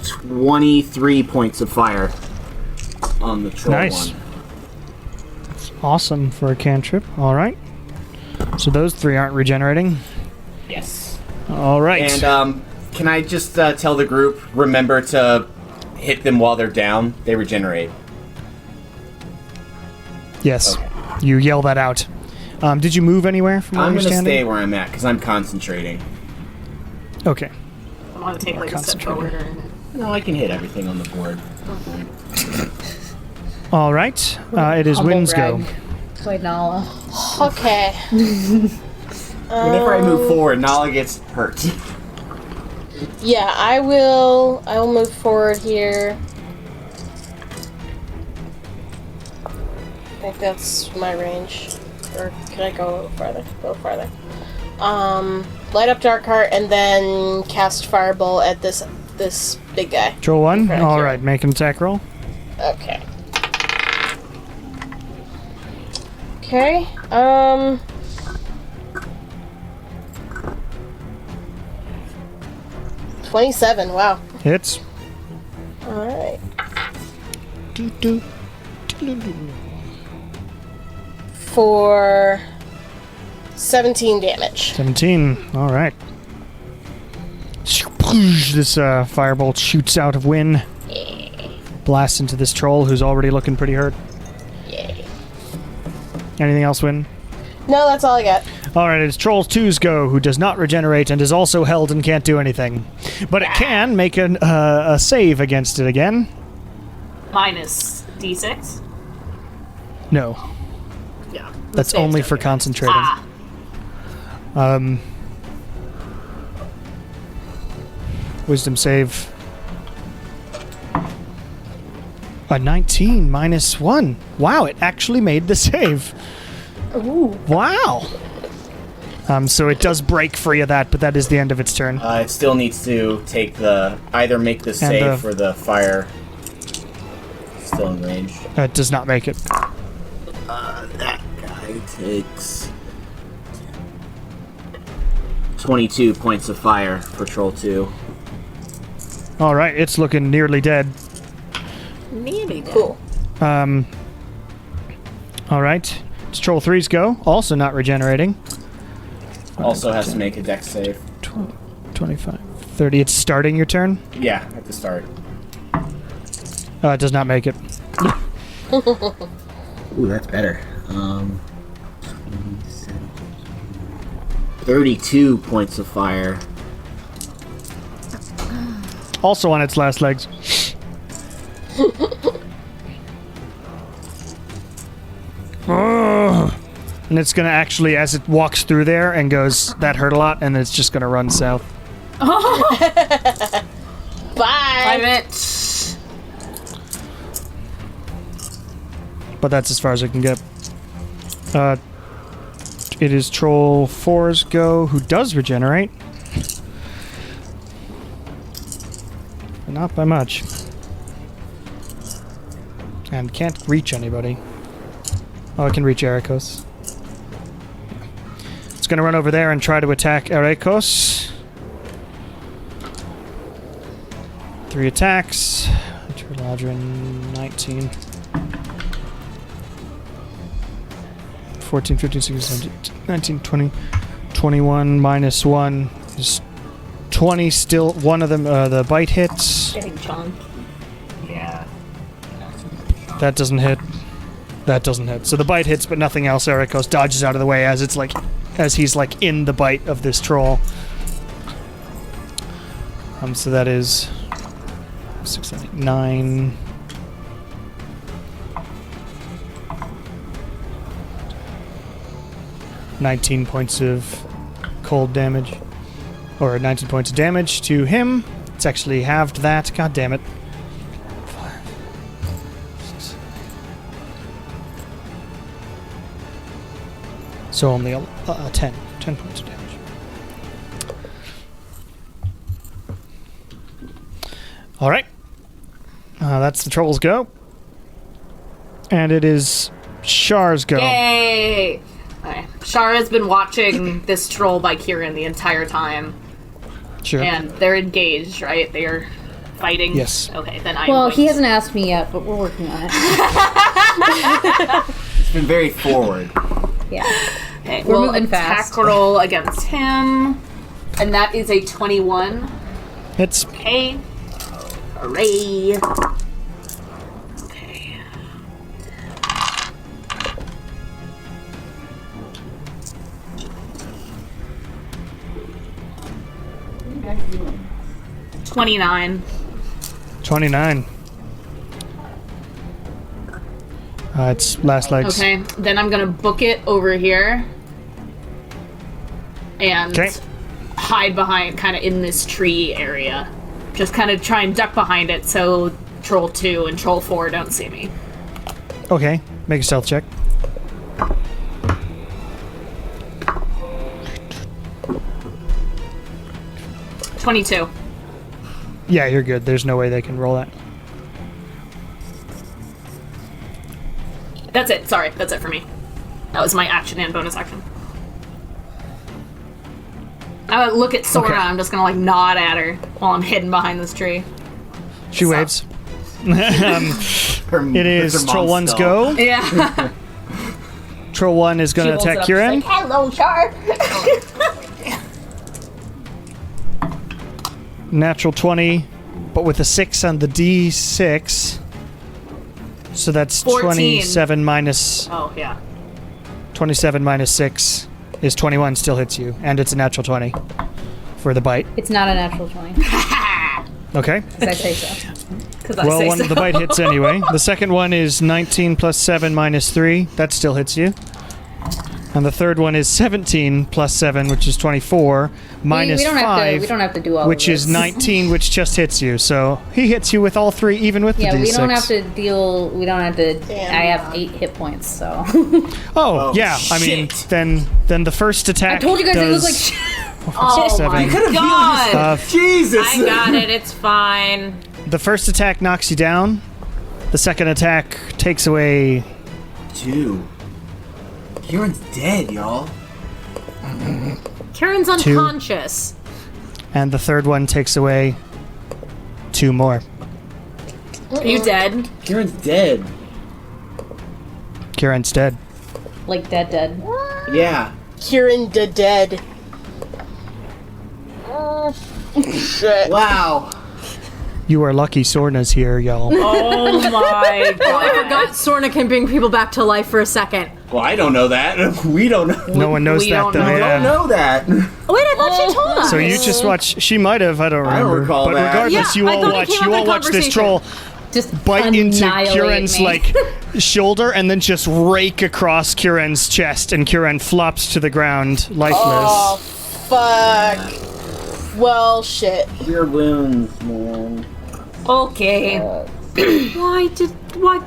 23 points of fire on the troll Nice. one. It's awesome for a cantrip. All right. So those 3 aren't regenerating. Yes. All right. And can I just tell the group, remember to hit them while they're down? They regenerate. Yes. Okay. You yell that out. Did you move anywhere from where I'm you're going to standing? stay where I'm at because I'm concentrating. Okay. I want to take like a step concentrated. forward. Or... No, I can hit everything on the board. All right. It is Wynn's go. By Nala. Okay. Whenever I move forward, Nala gets hurt. Yeah, I will move forward here. I think that's my range. Or can I go a little farther? Go farther. Light up Darkheart and then cast Firebolt at this big guy. Troll 1. Right All here. right. Make an attack roll. Okay. Okay. 27. Wow. Hits. All right. Doo-doo. Doo-doo-doo. For 17 damage. 17. All right. This firebolt shoots out of Wynn. Blasts into this troll who's already looking pretty hurt. Yay. Anything else, Wynn? No, that's all I got. All right, it's Troll 2's go, who does not regenerate and is also held and can't do anything. But it can make a save against it again. Minus D6. No, Yeah. that's only for concentrating. Ah. Wisdom save. A 19 minus 1. Wow, it actually made the save. Ooh. Wow. So it does break free of that, but that is the end of its turn. It still needs to take either make the save for the fire. Still in range. It does not make it. That guy takes 22 points of fire for Troll 2. All right, it's looking nearly dead. Nearly dead. Cool. All right, it's Troll 3's go. Also not regenerating. Also has to make a dex save. 25, 30. It's starting your turn. Yeah, at the start. It does not make it. Ooh, that's better. 32 points of fire. Also on its last legs. Ugh. And it's gonna actually, as it walks through there and goes, that hurt a lot, and it's just gonna run south. Bye. 5 minutes. But that's as far as I can get. It is Troll 4's go, who does regenerate. But not by much. And can't reach anybody. Oh, I can reach Ericos. It's gonna run over there and try to attack Ericos. 3 attacks. Ladrin 19. 14, 15, 16, 17, 19, 20, 21 minus 1 is 20 still. One of them, the bite hits. Getting John. Yeah. That doesn't hit. That doesn't hit. So the bite hits, but nothing else. Ericos dodges out of the way as he's like in the bite of this troll. So that is 6, 7, 8, 9. $19 points of cold damage. Or 19 points of damage to him. It's actually halved that. God damn it. 5, 6, So only 10 points of damage. All right. That's the troll's go. And it is Shar's go. Yay! Okay. Shara's been watching this troll by Kieran the entire time, Sure. and they're engaged, right? They're fighting. Yes. Okay, then I'm. Well, going he to- hasn't asked me yet, but we're working on it. It's been very forward. Yeah. Okay, We're we'll moving attack fast. roll against him, and that is a 21. It's Okay. Hooray. Okay. $29. 29. It's last legs. Okay, then I'm gonna book it over here and Okay. hide behind, kind of in this tree area. Just kind of try and duck behind it so Troll 2 and Troll 4 don't see me. Okay. Make a stealth check. $22. Yeah, you're good. There's no way they can roll that. That's it. Sorry, that's it for me. That was my action and bonus action. I would look at Sora. Okay. I'm just gonna like nod at her while I'm hidden behind this tree. She waves. It It is Troll 1's go. Yeah. Troll 1 is going to She holds it attack up, Kieran. she's like, hello, Char. Natural 20, but with a 6 on the D6. So that's 14. 27 minus Oh yeah. 27 minus 6 is 21. Still hits you, and it's a natural 20 for the bite. It's not a natural 20, Okay. because I say so. Because I Well, say one so. of the bite hits anyway. The second one is 19 plus 7 minus 3. That still hits you. And the third one is 17 plus 7, which is 24, minus we don't 5, have to. We don't have to do all which of is this. 19, which just hits you. So he hits you with all three, even with Yeah, the D6. we don't have to deal. We don't have to. Damn. I have 8 hit points, so. Oh, yeah. I mean, shit. then the first attack. I told you guys it does looked like shit. Oh Seven. my You god! Jesus! I got it. It's fine. The first attack knocks you down. The second attack takes away. 2. Kieran's dead, y'all. Karen's unconscious. And the third one takes away 2 more. Are you dead? Kieran's dead. Kieran's dead. Like dead. Yeah. Kieran the dead. Shit. Wow. You are lucky Sorna's here, y'all. Oh my god. I forgot Sorna can bring people back to life for a second. Well, I don't know that. We don't know. No one knows we that, don't though. know. We Yeah. don't know that. Wait, I thought she told us. So you just watch. She might have. I don't remember. recall but that. regardless, Yeah, you I all thought it watch. came You up all in watch this conversation. troll Just bite into annihilate Kieran's me. like shoulder and then just rake across Kieran's chest, and Kieran flops to the ground lifeless. Oh, fuck. Well, shit. Your wounds, man. Okay. Why,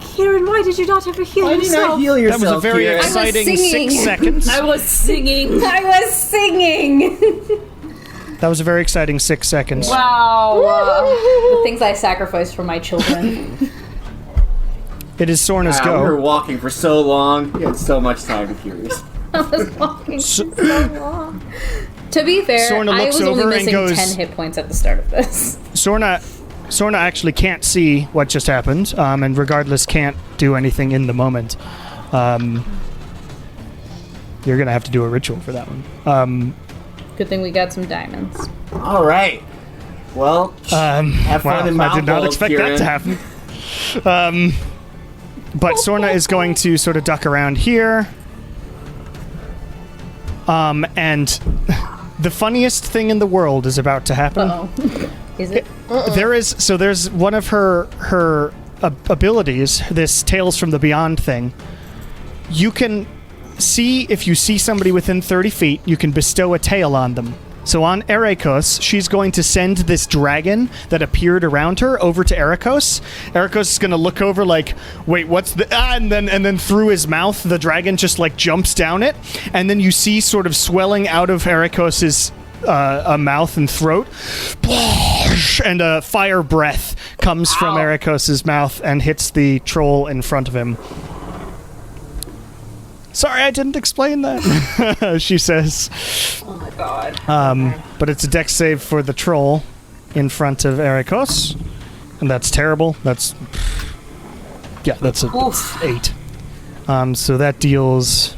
Kieran? Why did you not ever heal Why did you not yourself? heal That yourself, was a very Kieran? exciting singing. 6 seconds. I was singing. I was singing. That was a very exciting 6 seconds. Wow. The things I sacrificed for my children. It is Sorna's We were go. walking for so long. We had so much time to curious. I was walking so long. To be fair, Sorna I looks was only over and missing goes- 10 hit points at the start of this. Sorna actually can't see what just happened, and regardless can't do anything in the moment. You're gonna have to do a ritual for that one. Good thing we got some diamonds. All right. Well, have fun in I Mount did not Gold, expect Kieran. that to happen. But Sorna is going to sort of duck around here. And the funniest thing in the world is about to happen. Uh-oh. Is it? There's one of her abilities, this Tales from the Beyond thing. You can see, if you see somebody within 30 feet, you can bestow a tail on them. So on Ericos, she's going to send this dragon that appeared around her over to Ericos. Ericos is going to look over like, wait, what's the... and then through his mouth, the dragon just like jumps down it. And then you see sort of swelling out of Ericos's mouth and throat. And a fire breath comes from Ericos's mouth and hits the troll in front of him. Sorry, I didn't explain that, she says. Oh my god. But it's a dex save for the troll in front of Ericos. And that's terrible. That's that's 8. So that deals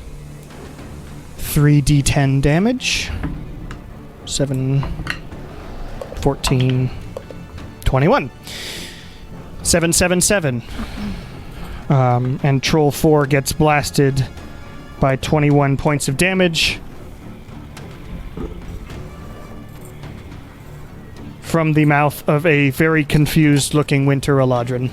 3d10 damage. 7, 14, 21. 777. And Troll 4 gets blasted by 21 points of damage from the mouth of a very confused looking Winter Eladrin.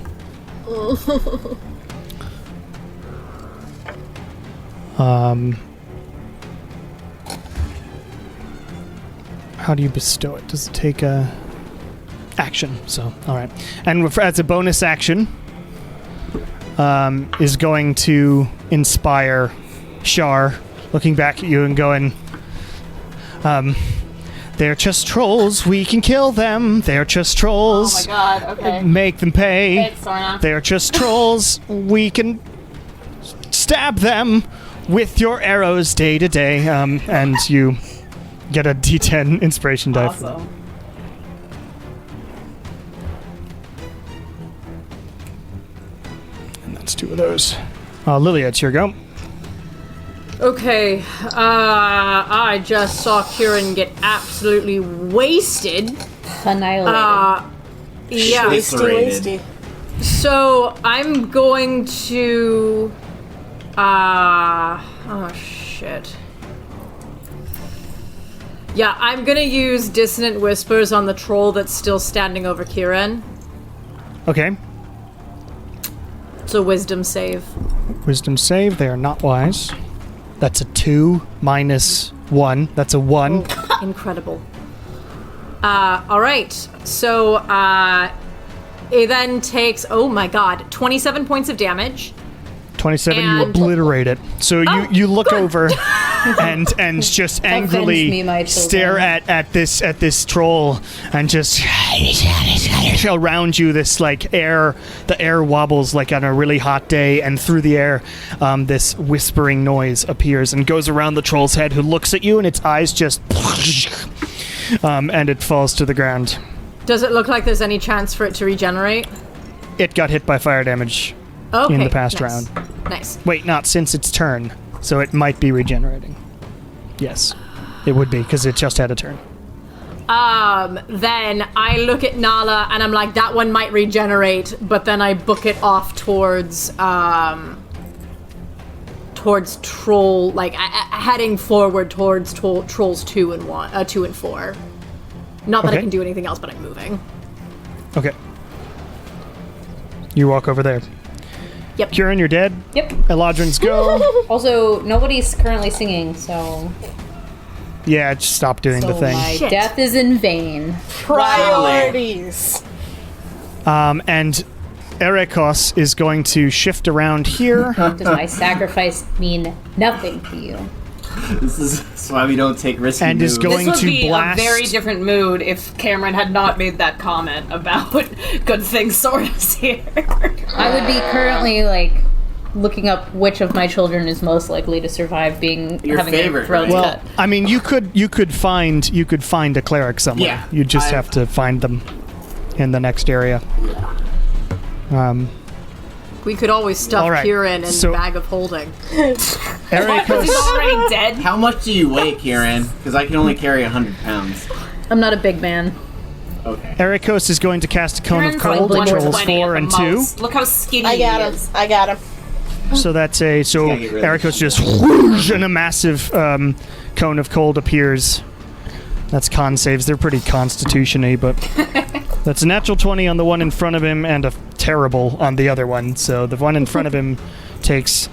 How do you bestow it? Does it take a action? So, all right. And as a bonus action, is going to inspire Shar, looking back at you and going, they're just trolls. We can kill them. They're just trolls. Oh my god, okay. Make them pay. It's Sorna. They're just trolls. We can stab them with your arrows day to day. And you get a D10 inspiration die for that. Awesome. And that's 2 of those. Lilia, it's your go. Okay, I just saw Kieran get absolutely wasted. Annihilated. Yeah. Wasty. So I'm going to. Oh shit. Yeah, I'm gonna use Dissonant Whispers on the troll that's still standing over Kieran. Okay. It's a wisdom save. Wisdom save. They are not wise. That's a 2 minus 1. That's a 1. Incredible. Alright. So, it then takes, oh my god, 27 points of damage. 27, you And- obliterate it. So you look over and just angrily me, my stare children. at this troll and just around you this like the air wobbles like on a really hot day, and through the air this whispering noise appears and goes around the troll's head, who looks at you and its eyes just and it falls to the ground. Does it look like there's any chance for it to regenerate? It got hit by fire damage Okay. in the past nice. round. Nice. Wait, not since its turn. So it might be regenerating. Yes. It would be, because it just had a turn. Then I look at Nala and I'm like, that one might regenerate, but then I book it off towards troll, like heading forward towards trolls 2 and 4. Not that I Okay. can do anything else, but I'm moving. Okay. You walk over there. Yep. Kieran, you're dead. Yep. Eladrin's go. Also, nobody's currently singing, so Yeah, just stop doing the thing. my Shit. death is in vain. Priorities. And Ericos is going to shift around here. Does my sacrifice mean nothing to you? This is why we don't take risky And is moves. going This would to be blast. a very different mood if Cameron had not made that comment about good things Sora's here. I would be currently like looking up which of my children is most likely to survive being Your having favorite, their throats right? cut. I mean, you could find a cleric somewhere. Yeah, You just have to find them in the next area. We could always stuff All right, Kieran in so- the bag of holding. Ericos, He's already dead. How much do you weigh, Kieran? Because I can only carry 100 pounds. I'm not a big man. Okay. Ericos is going to cast a cone of Kieran's cold like on trolls 120 4 at and the 2. most. Look how skinny I got he him. is. I got him. So that's a Gotta get rid of Ericos this just whoosh, and a massive cone of cold appears. That's con saves. They're pretty constitution-y, but that's a natural 20 on the one in front of him and a terrible on the other one. So the one in front of him takes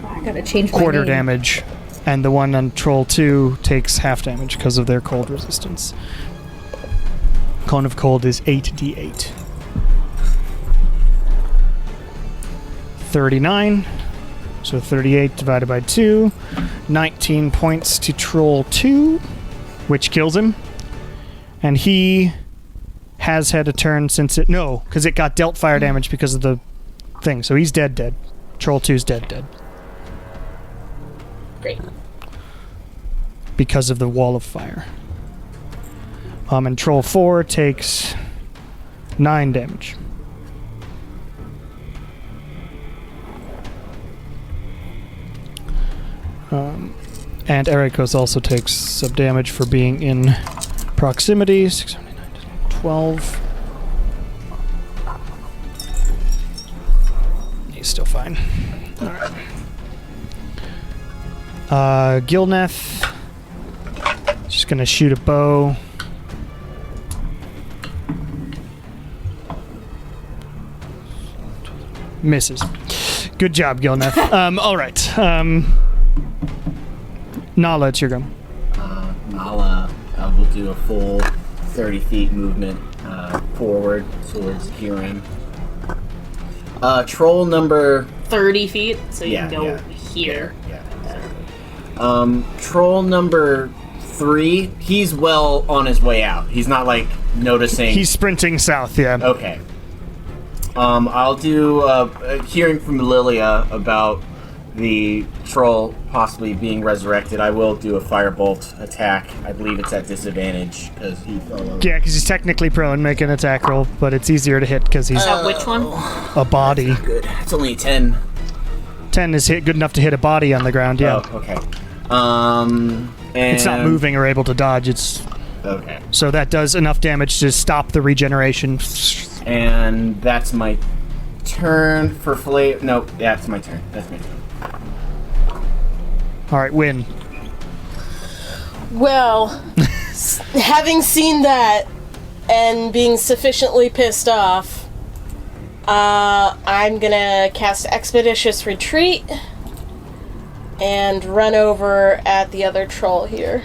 I gotta change my quarter name. damage. And the one on Troll 2 takes half damage because of their cold resistance. Cone of Cold is 8d8. 39. So 38 divided by 2. 19 points to Troll 2, which kills him. And he has had a turn since it... No, because it got dealt fire damage because of the thing. So he's dead. Troll 2's dead. Great. Because of the wall of fire. And Troll 4 takes 9 damage. And Erikos also takes some damage for being in proximity. 6, 7, 8, 9, 10, 12. He's still fine. Alright. Gilneth. Just gonna shoot a bow. Misses. Good job, Gilneth. Alright. Nala, it's your go. Nala will do a full 30 feet movement forward towards Kieran. Troll number 30 feet, so you Yeah, can go yeah. here. Yeah, exactly. Troll number 3, he's well on his way out. He's not like noticing. He's sprinting south, yeah. Okay. I'll do hearing from Lilia about the troll possibly being resurrected. I will do a firebolt attack. I believe it's at disadvantage because he fell over. Yeah, because he's technically prone, make an attack roll, but it's easier to hit because he's Which one? a body. Good. It's only 10. 10 is good enough to hit a body on the ground, yeah. Oh, okay. And It's not moving or able to dodge, it's... Okay. So that does enough damage to stop the regeneration. And that's my turn for Flav. No, that's my turn. That's my turn. Alright, win. Well, having seen that and being sufficiently pissed off, I'm gonna cast Expeditious Retreat and run over at the other troll here.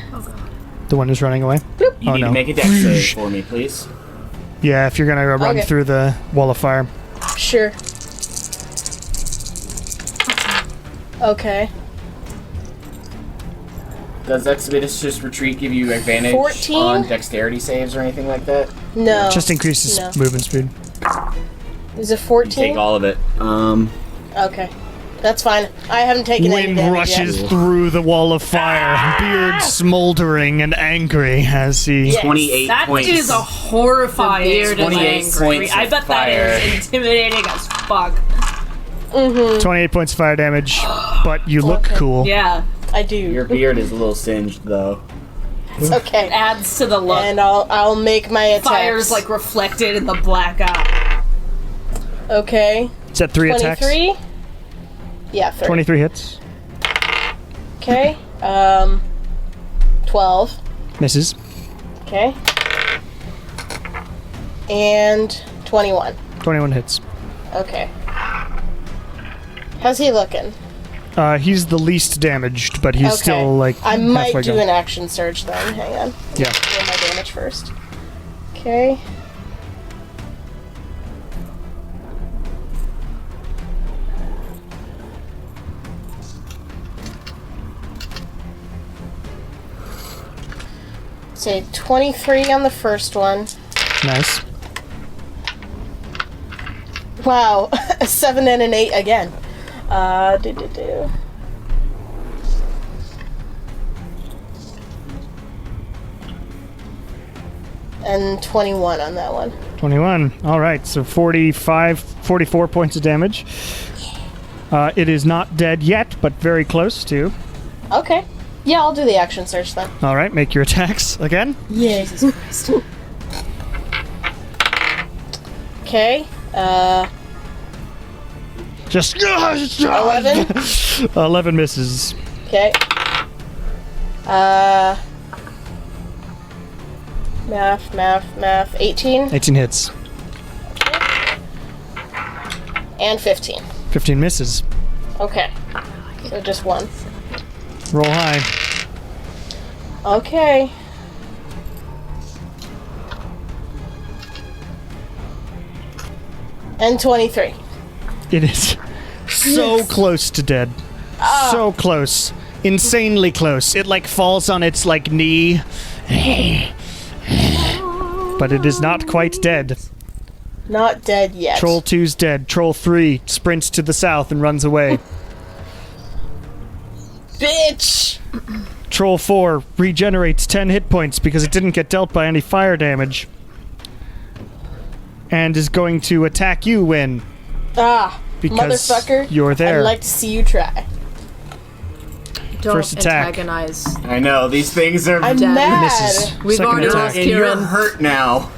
The one who's running away? You Oh, need no. to make a dex save for me, please. Yeah, if you're gonna run Okay. through the wall of fire. Sure. Okay. Does Expeditious Retreat give you advantage 14? on dexterity saves or anything like that? No. Just increases No. movement speed. Is it You 14? take all of it. Okay. That's fine. I haven't taken any Wind damage rushes yet. through the wall of fire, beard smoldering and angry as he... Yeah. 28 That points. is a horrifying. The beard is 28 angry. points I of bet fire. that is intimidating as fuck. 28 points of fire damage, but you look Okay. cool. Yeah, I do. Your beard is a little singed, though. It's okay. adds to the look. And I'll make my attacks. Fire's like reflected in the black eye. Okay. Is that 3 attacks? 23? Yeah, 30. 23 hits. Okay. 12. Misses. Okay. And 21. 21 hits. Okay. How's he looking? He's the least damaged, but he's Okay. still like I might halfway do gone. an action surge then. Hang on. Yeah. Do my damage first. Okay. Say 23 on the first one. Nice. Wow, a 7 and an 8 again. And 21 on that one. 21. All right, so 44 points of damage. It is not dead yet, but very close to. Okay. Yeah, I'll do the action search then. All right, make your attacks again. Jesus Christ. Okay. Just 11. 11 misses. Okay. Math. 18 18 hits. and 15. 15 misses. Okay. So just one. Roll high. Okay. And 23. It is so close to dead. So close. Insanely close. It like falls on its like knee. But it is not quite dead. Not dead yet. Troll 2's dead. Troll 3 sprints to the south and runs away. Bitch! Troll 4 regenerates 10 hit points because it didn't get dealt by any fire damage. And is going to attack you, Win. Ah, Because motherfucker. you're there. I'd like to see you try. Don't First attack. antagonize. I know, these things are. I'm Dead. mad. Misses. We've Second already attack. lost And you're Kieran. hurt now.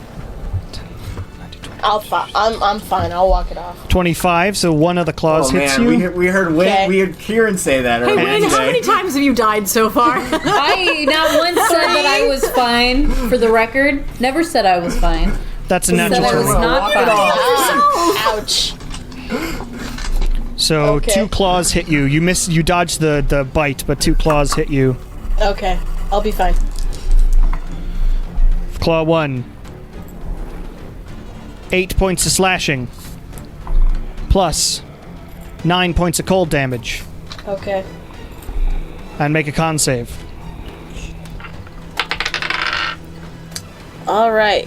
I'm fine. I'll walk it off. 25, so one of the claws Oh hits man, you. we heard Okay. we heard Kieran say that Hey, earlier Wayne, how many today. times have you died so far? I not once said that I was fine, for the record. Never said I was fine. That's a Said natural I was 20. not fine. Ouch. So Okay. 2 claws hit you. You miss. You dodge the bite, but 2 claws hit you. Okay, I'll be fine. Claw 1. 8 points of slashing. Plus 9 points of cold damage. Okay. And make a con save. All right.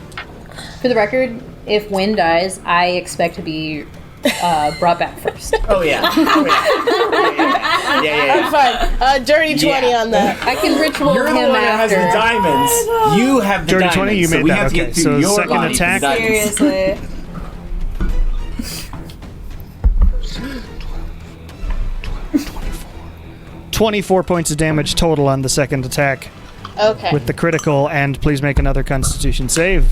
For the record, if Wynn dies, I expect to be brought back first. Oh yeah. Oh, yeah. Yeah. Fine. Dirty 20 Yeah. on that. I can ritual You're the him one that has after. the diamonds. You have the Dirty diamonds. 20, you so made we that, have to okay. get through So your second body for the attack. diamonds. Seriously. 24 points of damage total on the second attack Okay. with the critical, and please make another Constitution save.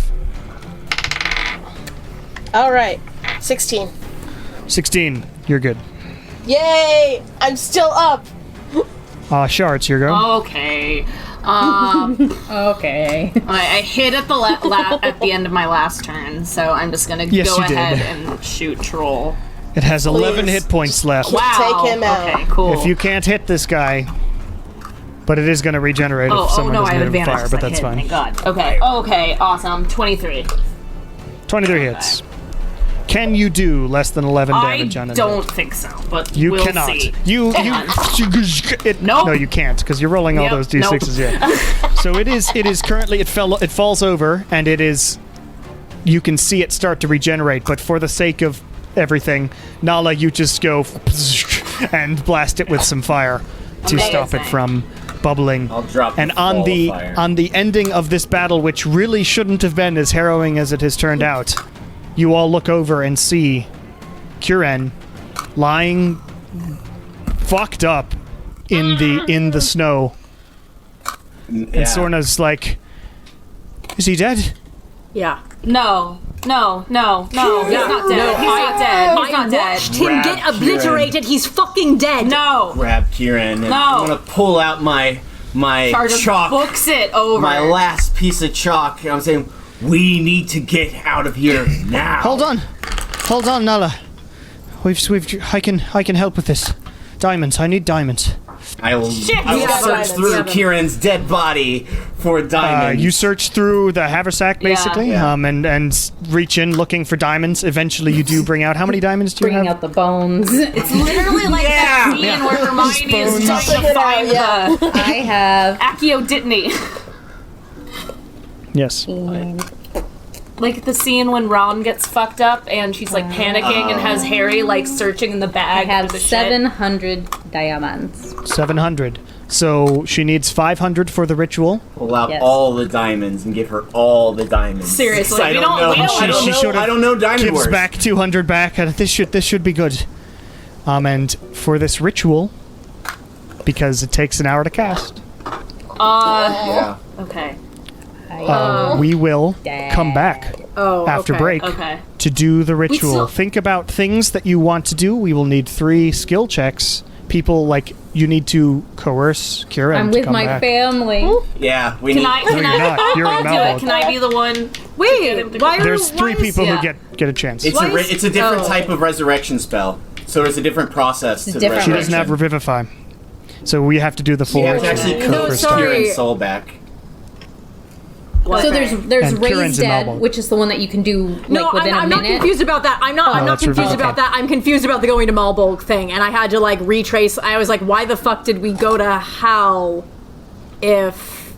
All right. 16. 16. You're good. Yay! I'm still up. Shards, your go. Okay. Okay. I hit at the at the end of my last turn, so I'm just gonna Yes, go you did. ahead and shoot Troll. It has 11 Please. hit points left. Wow. Take him out. Okay, cool. If you can't hit this guy, but it is going to regenerate if oh someone no, I doesn't have hit him advantage. fire, but 'cause I that's hit, fine. Thank God. Okay. Okay. Awesome. 23. 23 hits. Can you do less than 11 damage on I it? don't think so, but You we'll cannot. see. You Nope. No, you can't because you're rolling all Yep, those d6s. Yeah. So it is currently it falls over, and it is. You can see it start to regenerate, but for the sake of everything, Nala, you just go and blast it with some fire to stop it Amazing. from bubbling. I'll drop And the on ball the of fire. on the ending of this battle, which really shouldn't have been as harrowing as it has turned out, you all look over and see Kieran lying fucked up in the snow. And Yeah. Sorna's like, "Is he dead?" Yeah. No. He's not dead. He's not dead. He's not dead. Watched him Grab get Kieran. obliterated. He's fucking dead. No. Grab Kieran. And No. I'm gonna pull out my Just chalk. books it over. My last piece of chalk. I'm saying we need to get out of here now. Hold on, Nala. I can help with this. Diamonds. I need diamonds. I will we search have diamonds, we through have them. Kieran's dead body for diamonds. You search through the haversack basically, Yeah. and reach in looking for diamonds. Eventually, you do bring out how many diamonds do you Bringing have? out the bones. It's literally like that scene where Hermione is trying to find the I have Accioditany. Yes. Like the scene when Ron gets fucked up and she's like panicking and has Harry like searching in the I bag. have for the 700 diamonds. 700. So she needs 500 for the ritual. Pull out Yes. all the diamonds and give her all the diamonds. Seriously, I we don't don't- know. we don't- I don't She know. sort of I don't know diamond Gives words. back 200 back, and this should be good. And for this ritual, because it takes an hour to cast, Yeah. Okay. we will come back Oh, after okay. break Okay. to do the ritual. still- Think about things that you want to do. We will need 3 skill checks. People like you need to coerce Kieran I'm to with come my back. family. Yeah. We Can need. I? No, Can you're I? not. You're I'll in do it. Malvo. Can I be the one? Wait, why are There's 3 why is- people yeah. who get a chance. It's Why a is- it's a different oh. type of resurrection spell. So there's a different process to the different. She resurrection. doesn't have revivify. So we have to do the You full. have to actually No, coax sorry. Kieran's soul back. So there's And Raised Kieran's in Dead, Malmo. which is the one that you can do like No, within I'm a not minute. confused about that. I'm not that's confused revealed. about that. I'm confused about the going to Malbolg thing, and I had to like retrace. I was like, why the fuck did we go to hell if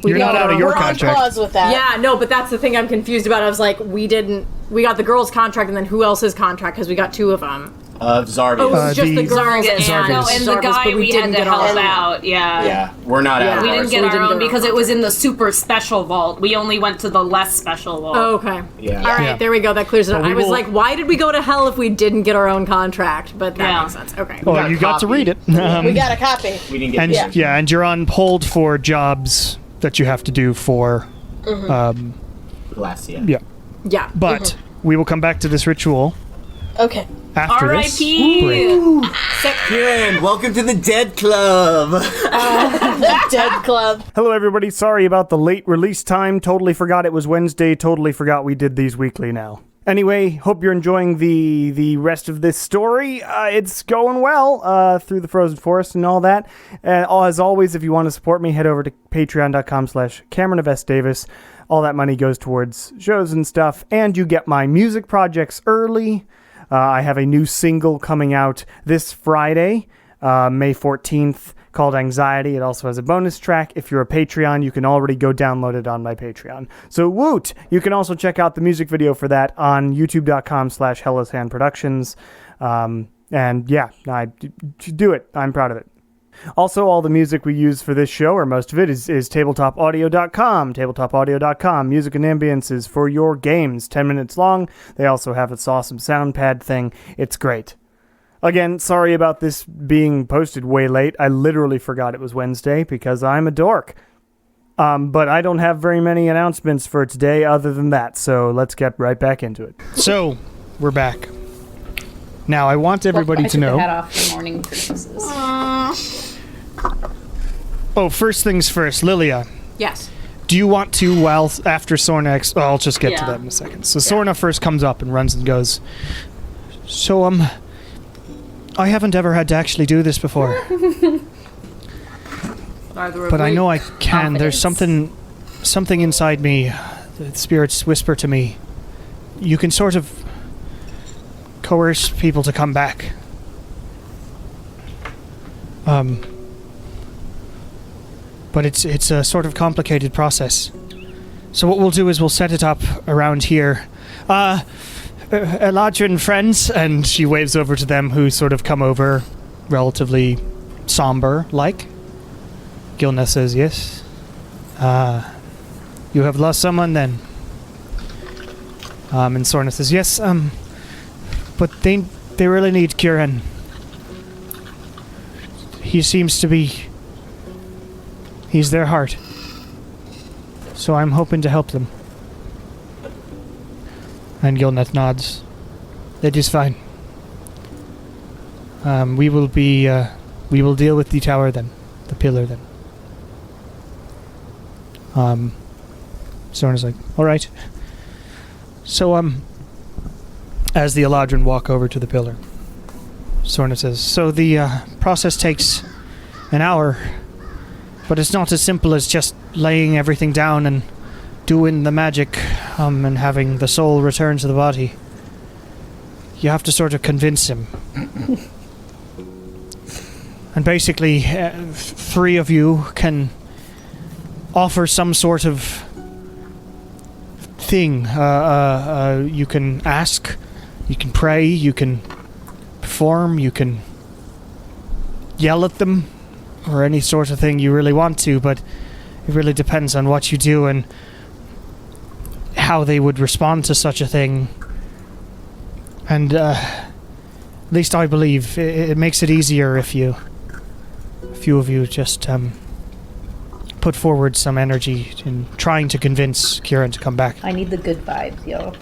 You're not out of your We're on contract. pause with that. Yeah, no, but that's the thing I'm confused about. I was like, we got the girls' contract, and then who else's contract? Because we got two of them. Zargus. Oh, it was just the the- girls and Zargus. No, and the Zargus, guy but we had didn't to get help ours. out. Yeah. Yeah, we're not out of We ours. didn't get we our didn't own get our because own it was in the super special vault. We only went to the less special vault. Oh, okay. Yeah. All right, Yeah. there we go. That clears it up. But we I was will- like, why did we go to hell if we didn't get our own contract? But that Yeah. makes sense. Okay. Well, got a you got to copy. read it. We got a copy. We didn't get And the yeah. and you're on hold for jobs that you have to do for. Glacia. Yeah, Yeah. but we will come back to this ritual Okay. after this break. R.I.P. Kieran, welcome to the Dead Club. The Dead Club. Hello, everybody. Sorry about the late release time. Totally forgot it was Wednesday. Totally forgot we did these weekly now. Anyway, hope you're enjoying the rest of this story. It's going well through the Frozen Forest and all that. And as always, if you want to support me, head over to patreon.com/Cameron of S. Davis. All that money goes towards shows and stuff. And you get my music projects early. I have a new single coming out this Friday, May 14th, called Anxiety. It also has a bonus track. If you're a Patreon, you can already go download it on my Patreon. So woot! You can also check out the music video for that on youtube.com/HellasHandProductions. And yeah, do it. I'm proud of it. Also, all the music we use for this show, or most of it, is tabletopaudio.com. Tabletopaudio.com. Music and ambiences for your games. 10 minutes long. They also have this awesome sound pad thing. It's great. Again, sorry about this being posted way late. I literally forgot it was Wednesday because I'm a dork. But I don't have very many announcements for today other than that, so let's get right back into it. So, we're back. Now, I want everybody I to took know... the hat off for morning purposes. Oh, first things first, Lilia. Yes. Do you want to, after Sorna... I'll just get to Yeah. that in a second. So Sorna first comes up and runs and goes, So, I haven't ever had to actually do this before. But I know I can. There's something inside me. The spirits whisper to me. You can sort of coerce people to come back. But it's a sort of complicated process. So what we'll do is we'll set it up around here. Eladrin friends, and she waves over to them who sort of come over relatively somber-like. Gilna says, yes. You have lost someone then? And Sorna says, yes, but they really need Kieran. He seems to be... He's their heart. So I'm hoping to help them. And Gilnet nods. That is fine. We will deal with the tower then. The pillar then. Sorna's like, alright. So, as the Eladrin walk over to the pillar, Sorna says, so the process takes an hour, but it's not as simple as just laying everything down and doing the magic, and having the soul return to the body. You have to sort of convince him. And basically, three of you can offer some sort of thing. You can ask, you can pray, you can perform, you can yell at them, or any sort of thing you really want to, but it really depends on what you do and how they would respond to such a thing. And at least I believe it makes it easier if a few of you just put forward some energy in trying to convince Kieran to come back. I need the good vibes, yo.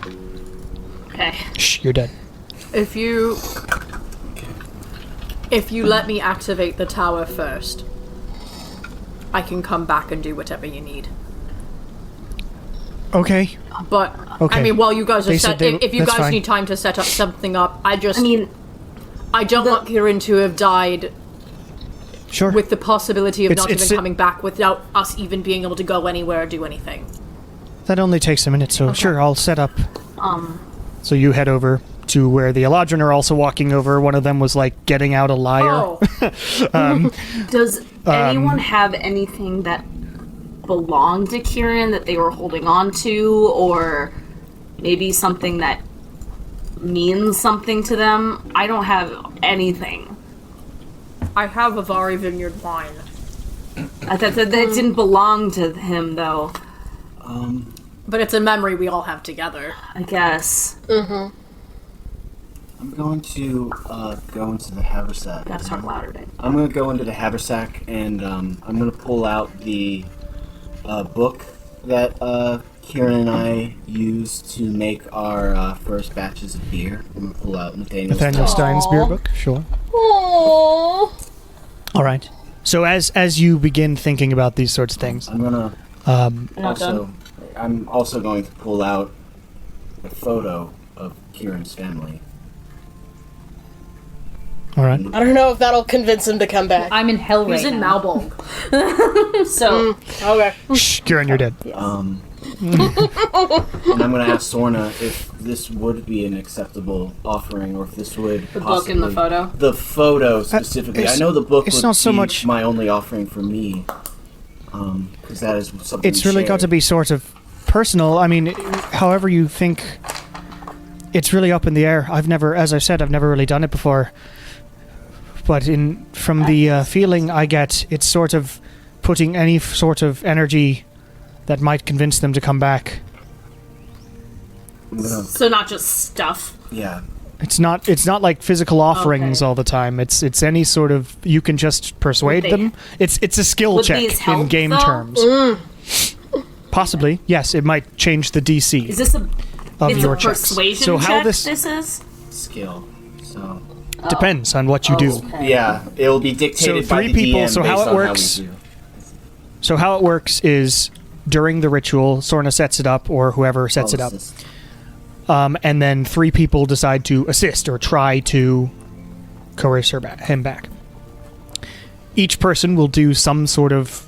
Okay. Shh, you're dead. If you let me activate the tower first, I can come back and do whatever you need. Okay. But Okay. I mean, while you guys are They said if that's fine. need time to set up something up, I don't I mean, want Kieran to have died Sure. with the possibility of It's- not it's even a- coming back without us even being able to go anywhere or do anything. That only takes a minute, so sure, I'll set up. So you head over to where the Eladrin are also walking over. One of them was like getting out a lyre. Oh, Does anyone have anything that belonged to Kieran that they were holding on to, or maybe something that means something to them? I don't have anything. I have a Vari Vineyard wine. That didn't belong to him, though. But it's a memory we all have together. I guess. I'm going to go into the haversack. Gotta talk louder, Dave. I'm going to go into the haversack and I'm going to pull out the book that Kieran and I used to make our first batches of beer. I'm going to pull out Nathaniel Stein's beer book, sure. Aww. All right. So as you begin thinking about these sorts of things, I'm going to I'm also going to pull out a photo of Kieran's family. all right. I don't know if that'll convince him to come back. I'm in hell He's right in now. Malbolg. So, Okay. Shh, Kieran, you're dead. And I'm going to ask Sorna if this would be an acceptable offering, or if this would the book and the photo. The photo specifically. I it's- know the book it's would not so be much- my only offering for me, because that is something. It's really got to be sort of personal. I mean, however you think, it's really up in the air. As I said, I've never really done it before. But from the feeling I get, it's sort of putting any sort of energy that might convince them to come back. So not just stuff. Yeah. It's not like physical offerings Okay. all the time. It's any sort of, you can just persuade Would they- them. It's a skill Would check these in help, game though? terms. Possibly, yes. It might change the DC Is this a of it's your a checks. persuasion So how check? this This is. Skill. So depends on what you do. yeah, it will be dictated by three the people, DM so how based it on works- How we do. So how it works is during the ritual, Sorna sets it up, or whoever sets it up. Assist. And then 3 people decide to assist or try to coerce him back. Each person will do some sort of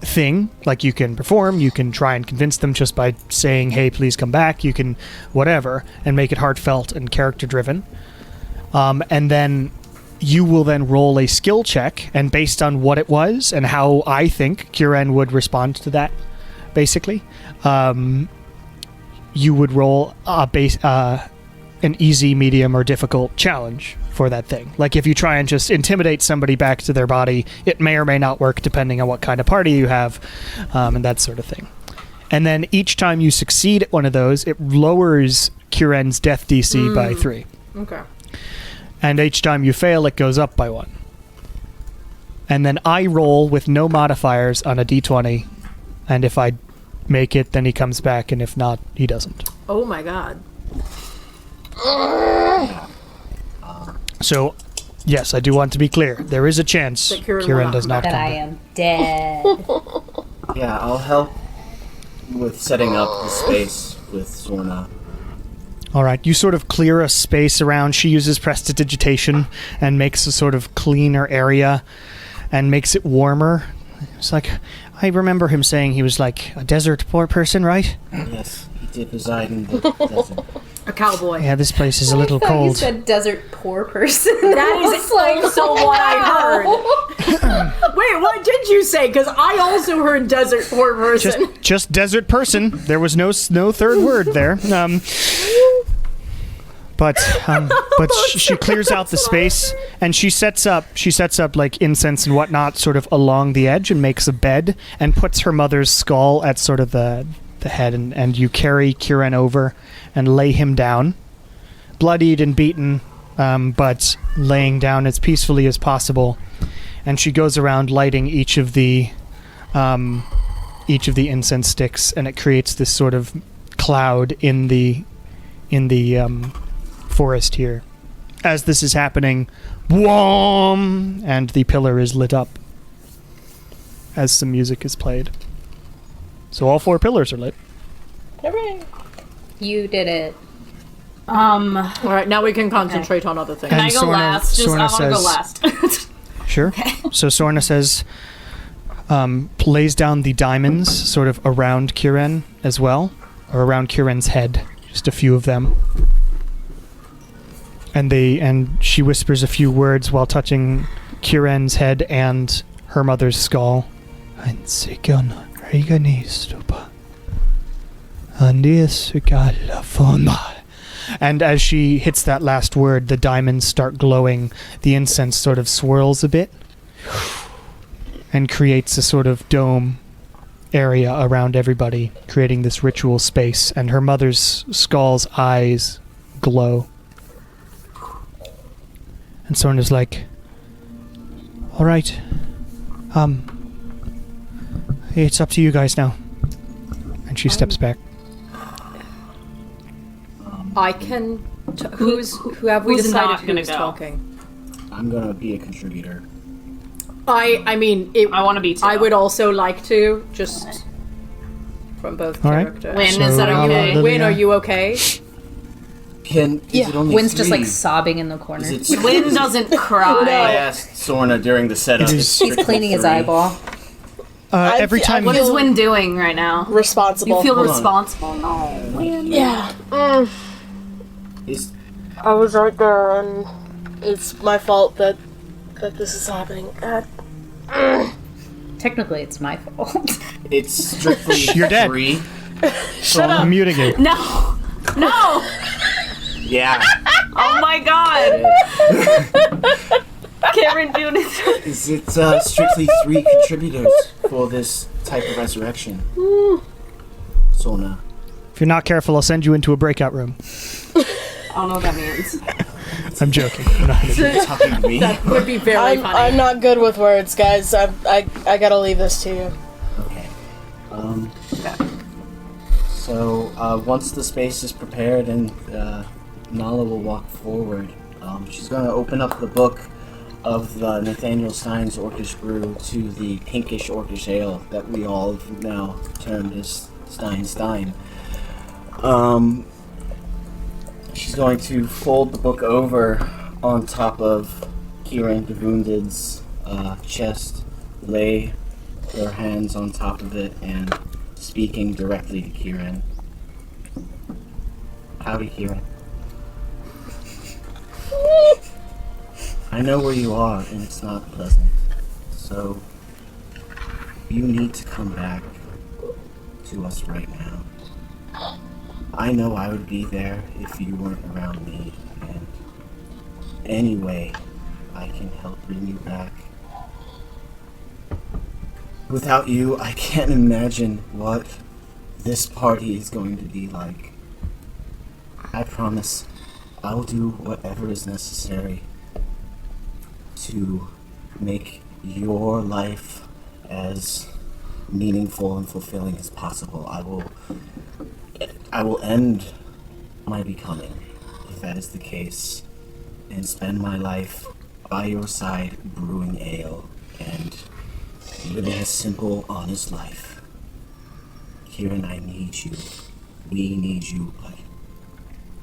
thing, like you can perform, you can try and convince them just by saying, hey, please come back, you can whatever, and make it heartfelt and character-driven. And then you will then roll a skill check, and based on what it was and how I think Kieran would respond to that, basically, you would roll an easy, medium, or difficult challenge for that thing. Like if you try and just intimidate somebody back to their body, it may or may not work depending on what kind of party you have, and that sort of thing. And then each time you succeed at one of those, it lowers Kieran's death DC by 3. Okay. And each time you fail, it goes up by 1. And then I roll with no modifiers on a d20, and if I make it, then he comes back, and if not, he doesn't. Oh my god. So, yes, I do want to be clear. There is a chance That Kieran will Kieran not does come not That come I back. am dead. Yeah, I'll help with setting up the space with Sorna. All right, you sort of clear a space around. She uses prestidigitation and makes a sort of cleaner area and makes it warmer. It's like, I remember him saying he was like a desert poor person, right? Yes, he did reside in the desert. A cowboy. Yeah, this place is a little I thought you cold. said desert poor person. That is also what I heard. Wait, what did you say? Because I also heard desert poor person. Just desert person. There was no third word there. But she clears out the space and she sets up like incense and whatnot sort of along the edge and makes a bed and puts her mother's skull at sort of the head and you carry Kieran over and lay him down, bloodied and beaten, but laying down as peacefully as possible. And she goes around lighting each of the incense sticks, and it creates this sort of cloud in the forest here. As this is happening, whom, and the pillar is lit up as some music is played. So all 4 pillars are lit. Hooray. You did it. All right, now we can concentrate on other things. Can I And go Sorna- last? Just, I Sorna want to go says- last. Sure. So Sorna says, lays down the diamonds sort of around Kieran as well, or around Kieran's head, just a few of them. And she whispers a few words while touching Kieran's head and her mother's skull. And as she hits that last word, the diamonds start glowing. The incense sort of swirls a bit and creates a sort of dome area around everybody, creating this ritual space. And her mother's skull's eyes glow. And Sorna's like, all right, it's up to you guys now. And she steps back. I can. Who have we who's decided not gonna who's go? talking? I'm gonna be a contributor. I mean, I want to be too. I would also like to, just from both All right. characters. Win, is that okay? Lilia. Win, are you okay? Is it only Wynn's just like three? sobbing in the corner. Is it Win doesn't cry. I asked Sorna during the setup. It it's is- He's strictly cleaning his 3. eyeball. Every time What is Win doing right now? Responsible. You feel Hold on. responsible? No, Win. Yeah. Is I was right there, and it's my fault that this is happening. Technically, it's my fault. it's strictly You're dead. 3? I'm muting you. No, no. Yeah. Oh my God. Cameron doing it. Is it strictly 3 contributors for this type of resurrection? Sorna. If you're not careful, I'll send you into a breakout room. I don't know what that means. I'm joking. I'm not gonna do You're talking to me? Would be very funny. I'm not good with words, guys. I gotta leave this to you. Okay. So, once the space is prepared and Nala will walk forward, she's going to open up the book of Nathaniel Stein's Orcish Brew to the pinkish Orcish Ale that we all have now termed as Stein. She's going to fold the book over on top of Kieran de Wounded's chest, lay her hands on top of it, and speaking directly to Kieran. Howdy, Kieran. I know where you are, and it's not pleasant. So, you need to come back to us right now. I know I would be there if you weren't around me, and any way I can help bring you back. Without you, I can't imagine what this party is going to be like. I promise I will do whatever is necessary to make your life as meaningful and fulfilling as possible. I will end my becoming, if that is the case, and spend my life by your side brewing ale and living a simple, honest life. Kieran, I need you. We need you, but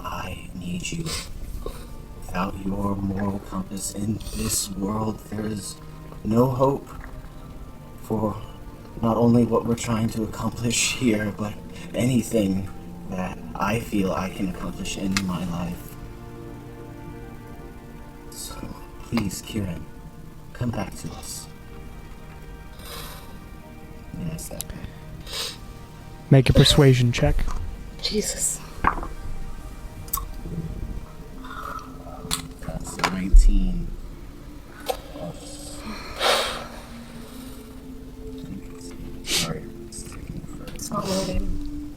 I need you. Without your moral compass in this world, there is no hope for not only what we're trying to accomplish here, but anything that I feel I can accomplish in my life. So, please, Kieran, come back to us. Yes, that. Make a persuasion check. Jesus. That's 19. Sorry, it's taking forever. It's not loading.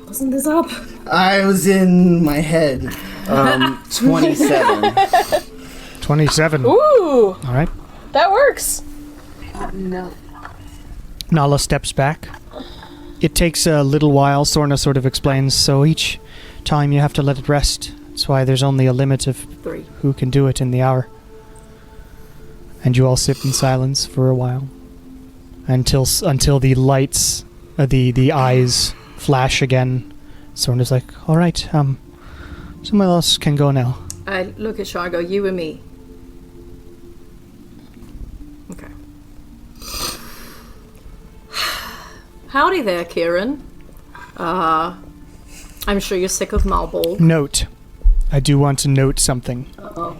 Wasn't this up? I was in my head. 27. 27. Ooh, All right. that works. No. Nala steps back. It takes a little while, Sorna sort of explains, so each time you have to let it rest. That's why there's only a limit of 3. who can do it in the hour. And you all sit in silence for a while. Until the lights, the eyes flash again. Sorna's like, alright, someone else can go now. I look at Shargo, you and me. Howdy there, Kieran. I'm sure you're sick of Malbold. Note. I do want to note something.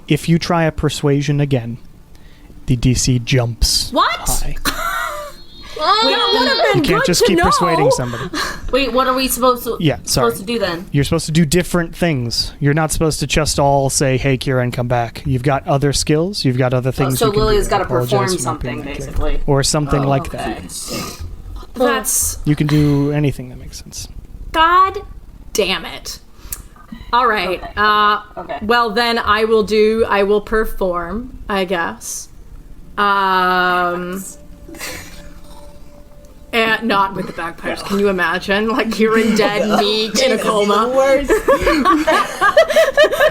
If you try a persuasion again, the DC jumps What? high. That would have been You can't good just to keep know. persuading somebody. Wait, what are we supposed to do then? You're supposed to do different things. You're not supposed to just all say, "Hey, Kieran, come back." You've got other skills. You've got other things. So you can Lily's do. got to I apologize perform for not something, being that clear. basically. or something like okay. that. That's You can do anything that makes sense. God damn it. All right. Okay. Well, then I will perform, I guess. And not with the bagpipes. Can you imagine? Like Kieran dead, me in a coma. Worst.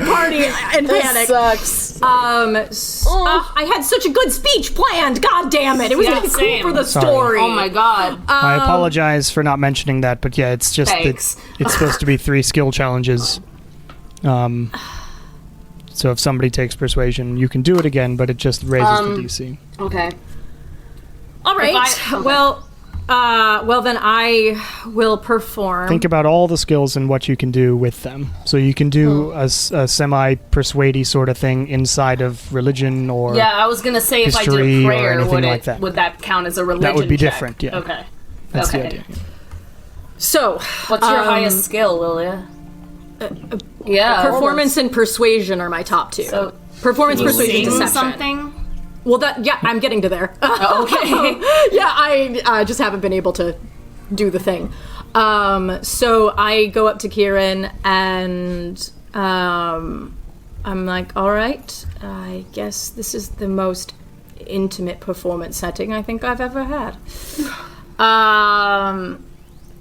Party and panic. Sucks. I had such a good speech planned. God damn it. It was Yeah, gonna be cool same. for the Sorry. story. Oh my god. I apologize for not mentioning that, but yeah, it's just that Thanks. it's supposed to be 3 skill challenges. So if somebody takes persuasion, you can do it again, but it just raises the DC. Okay. All right. okay. Well, then I will perform. Think about all the skills and what you can do with them. So you can do a semi-persuady sort of thing inside of religion or... Yeah, I was gonna say if I history did or prayer, anything like that. would that count as a religion That would be check? different, yeah. Okay. That's okay. the idea. Yeah. So, What's your highest skill, Lilia? Yeah. performance and persuasion are my top two. So, Performance, can you persuasion, sing deception. something? Well, I'm getting to there. Okay. Yeah, I just haven't been able to do the thing. So I go up to Kieran and I'm like, all right, I guess this is the most intimate performance setting I think I've ever had.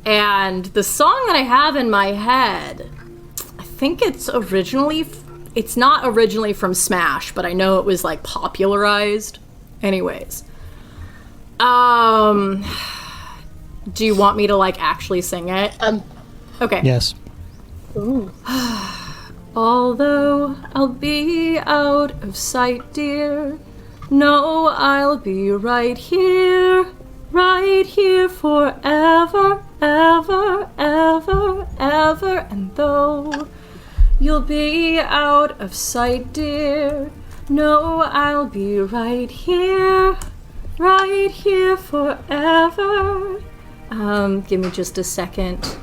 And the song that I have in my head, I think it's not originally from Smash, but I know it was like popularized. Anyways. Do you want me to like actually sing it? Okay. Yes. Although I'll be out of sight, dear, no, I'll be right here forever, ever, ever, ever. And though you'll be out of sight, dear, no, I'll be right here forever. Give me just a second.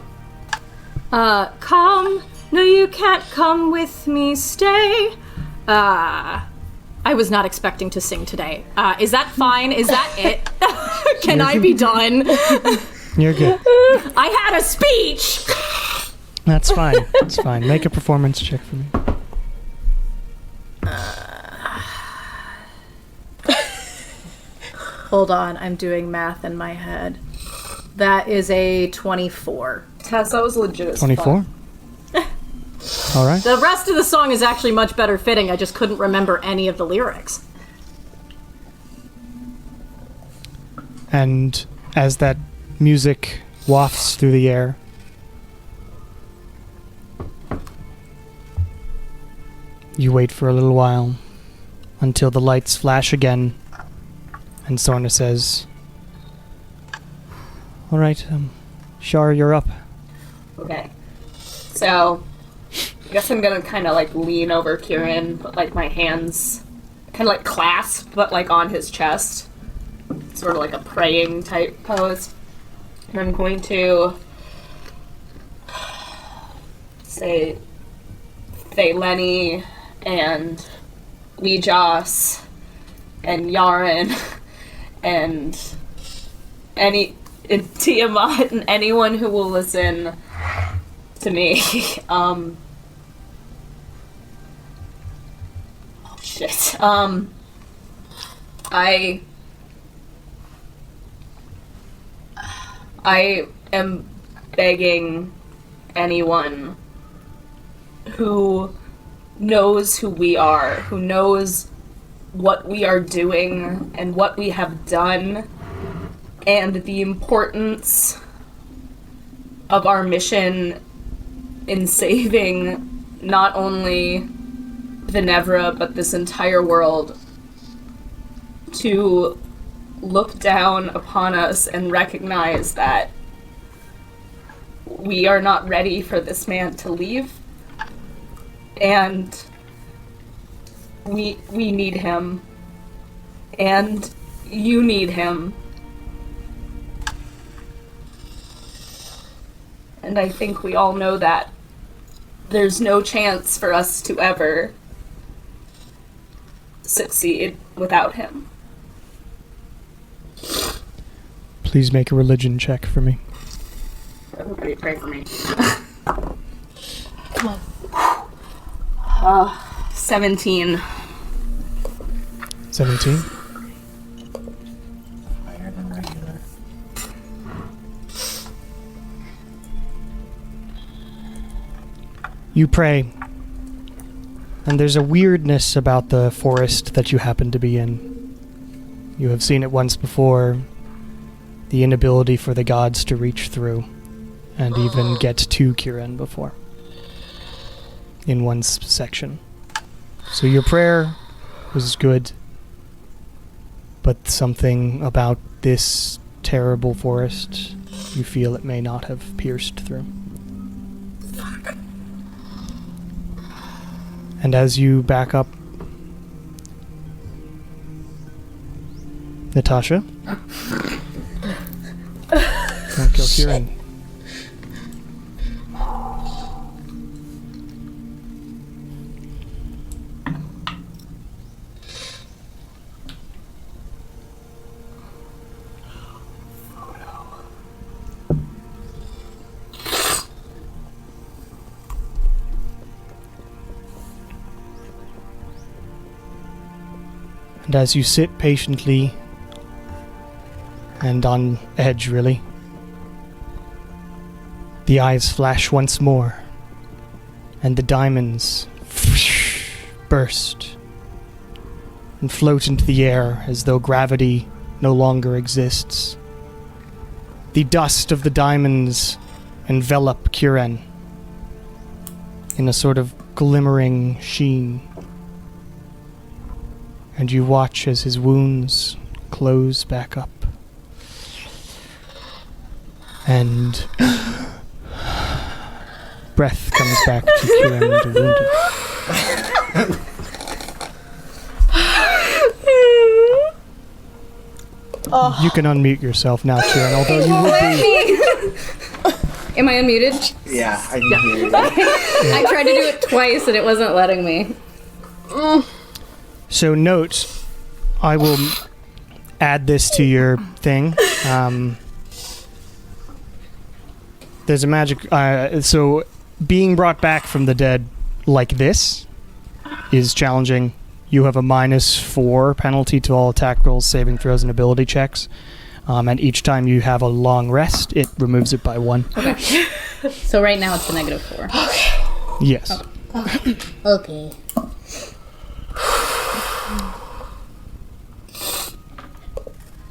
Come. No, you can't come with me. Stay. I was not expecting to sing today. Is that fine? Is that it? Can I be done? You're good. I had a speech. That's fine. It's fine. Make a performance check for me. Hold on, I'm doing math in my head. That is a 24. Tess, that was legit as 24? All right. The rest of the song is actually much better fitting. I just couldn't remember any of the lyrics. And as that music wafts through the air, you wait for a little while until the lights flash again, and Sorna says, "All right, Shar, you're up." Okay. So, I guess I'm gonna kind of like lean over Kieran, put like my hands kind of like clasped, but like on his chest. Sort of like a praying type pose. And I'm going to say Lenny and Weejoss and Yaren and Tiamat and anyone who will listen to me. Oh shit. I am begging anyone who knows who we are, who knows what we are doing and what we have done, and the importance of our mission in saving not only Venevra, but this entire world, to look down upon us and recognize that we are not ready for this man to leave. And we need him. And you need him. And I think we all know that there's no chance for us to ever succeed without him. Please make a religion check for me. Everybody pray for me. Come on. 17. 17. Higher than regular. You pray, and there's a weirdness about the forest that you happen to be in. You have seen it once before, the inability for the gods to reach through and even get to Kirin before in one section. So your prayer was good, but something about this terrible forest, you feel it may not have pierced through. And as you back up, Natasha, don't kill Kirin. And as you sit patiently and on edge, really, the eyes flash once more, and the diamonds burst and float into the air as though gravity no longer exists. The dust of the diamonds envelop Kirin in a sort of glimmering sheen. And you watch as his wounds close back up. And breath comes back to Kirin the wounded. You can unmute yourself now, Kirin, although you would be... Am I unmuted? Yeah, I can hear you. I tried to do it twice and it wasn't letting me. So note, I will add this to your thing. There's a magic... so being brought back from the dead like this is challenging. You have a -4 penalty to all attack rolls, saving throws, and ability checks. And each time you have a long rest, it removes it by 1. Okay. So right now it's a -4. Yes. Okay.